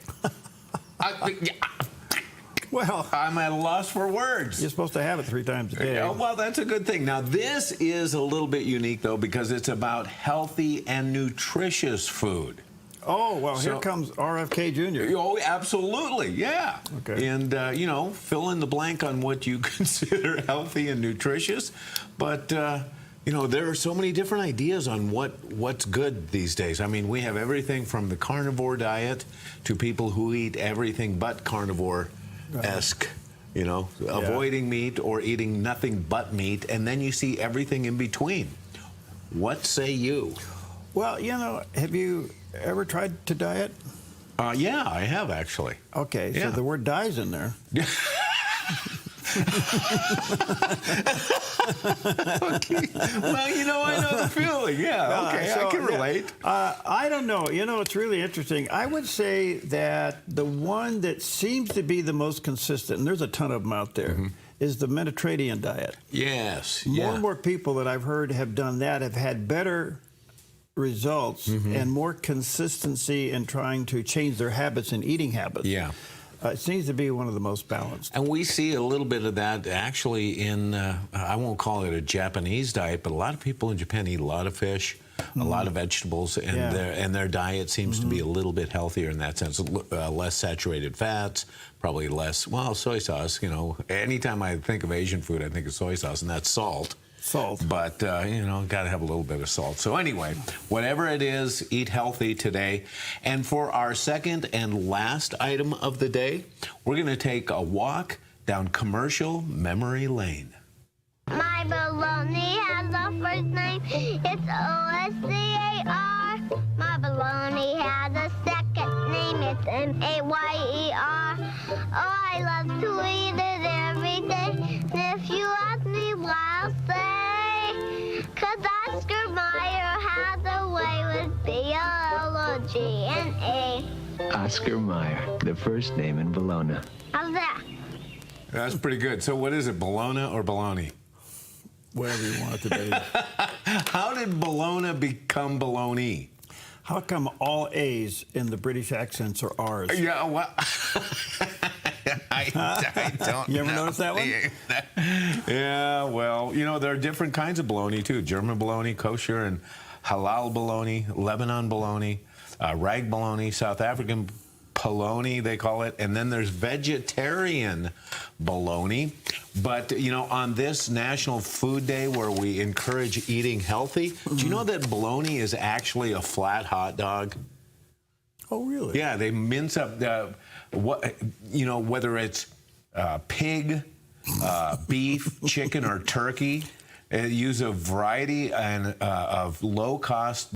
Well, I'm at a loss for words. You're supposed to have it 3 times a day. Yeah, well, that's a good thing. Now, this is a little bit unique, though, because it's about healthy and nutritious food. Oh, well, here comes RFK Jr. Oh, absolutely, yeah. Okay. And, fill in the blank on what you consider healthy and nutritious. But, there are so many different ideas on what's good these days. I mean, we have everything from the carnivore diet to people who eat everything but carnivore-esque, avoiding meat or eating nothing but meat, and then you see everything in between. What say you? Well, have you ever tried to diet? Yeah, I have, actually. Okay, so the word die's in there. Okay. Well, I know the feeling. Yeah, okay, I can relate. I don't know. It's really interesting. I would say that the one that seems to be the most consistent, and there's a ton of them out there, is the Mediterranean diet. Yes. More and more people that I've heard have done that have had better results and more consistency in trying to change their habits and eating habits. Yeah. It seems to be one of the most balanced. And we see a little bit of that actually in, I won't call it a Japanese diet, but a lot of people in Japan eat a lot of fish, a lot of vegetables, and their diet seems to be a little bit healthier in that sense. Less saturated fats, probably less, soy sauce. Anytime I think of Asian food, I think of soy sauce, and that's salt. But, got to have a little bit of salt. So anyway, whatever it is, eat healthy today. And for our second and last item of the day, we're going to take a walk down commercial memory lane. My baloney has a first name. It's O-S-C-A-R. My baloney has a second name. It's M-A-Y-E-R. Oh, I love to eat it every day. And if you ask me why, I'll say, 'cause Oscar Mayer has a way with B-O-L-O-G-N-A. Oscar Mayer, the first name in Bologna. How's that? That's pretty good. So what is it, Bologna or Bologna? Whatever you want it to be. How did Bologna become Bologna? How come all A's in the British accents are R's? Yeah, well, I don't You ever know. notice that one? Yeah, well, there are different kinds of bologna, too. German bologna, kosher and halal bologna, Lebanon bologna, rag bologna, South African polony, they call it, and then there's vegetarian bologna. But, on this National Food Day where we encourage eating healthy, do you know that bologna is actually a flat hot dog? Oh, really? Yeah, they mince up whether it's pig, beef, chicken, or turkey. Use a variety of low-cost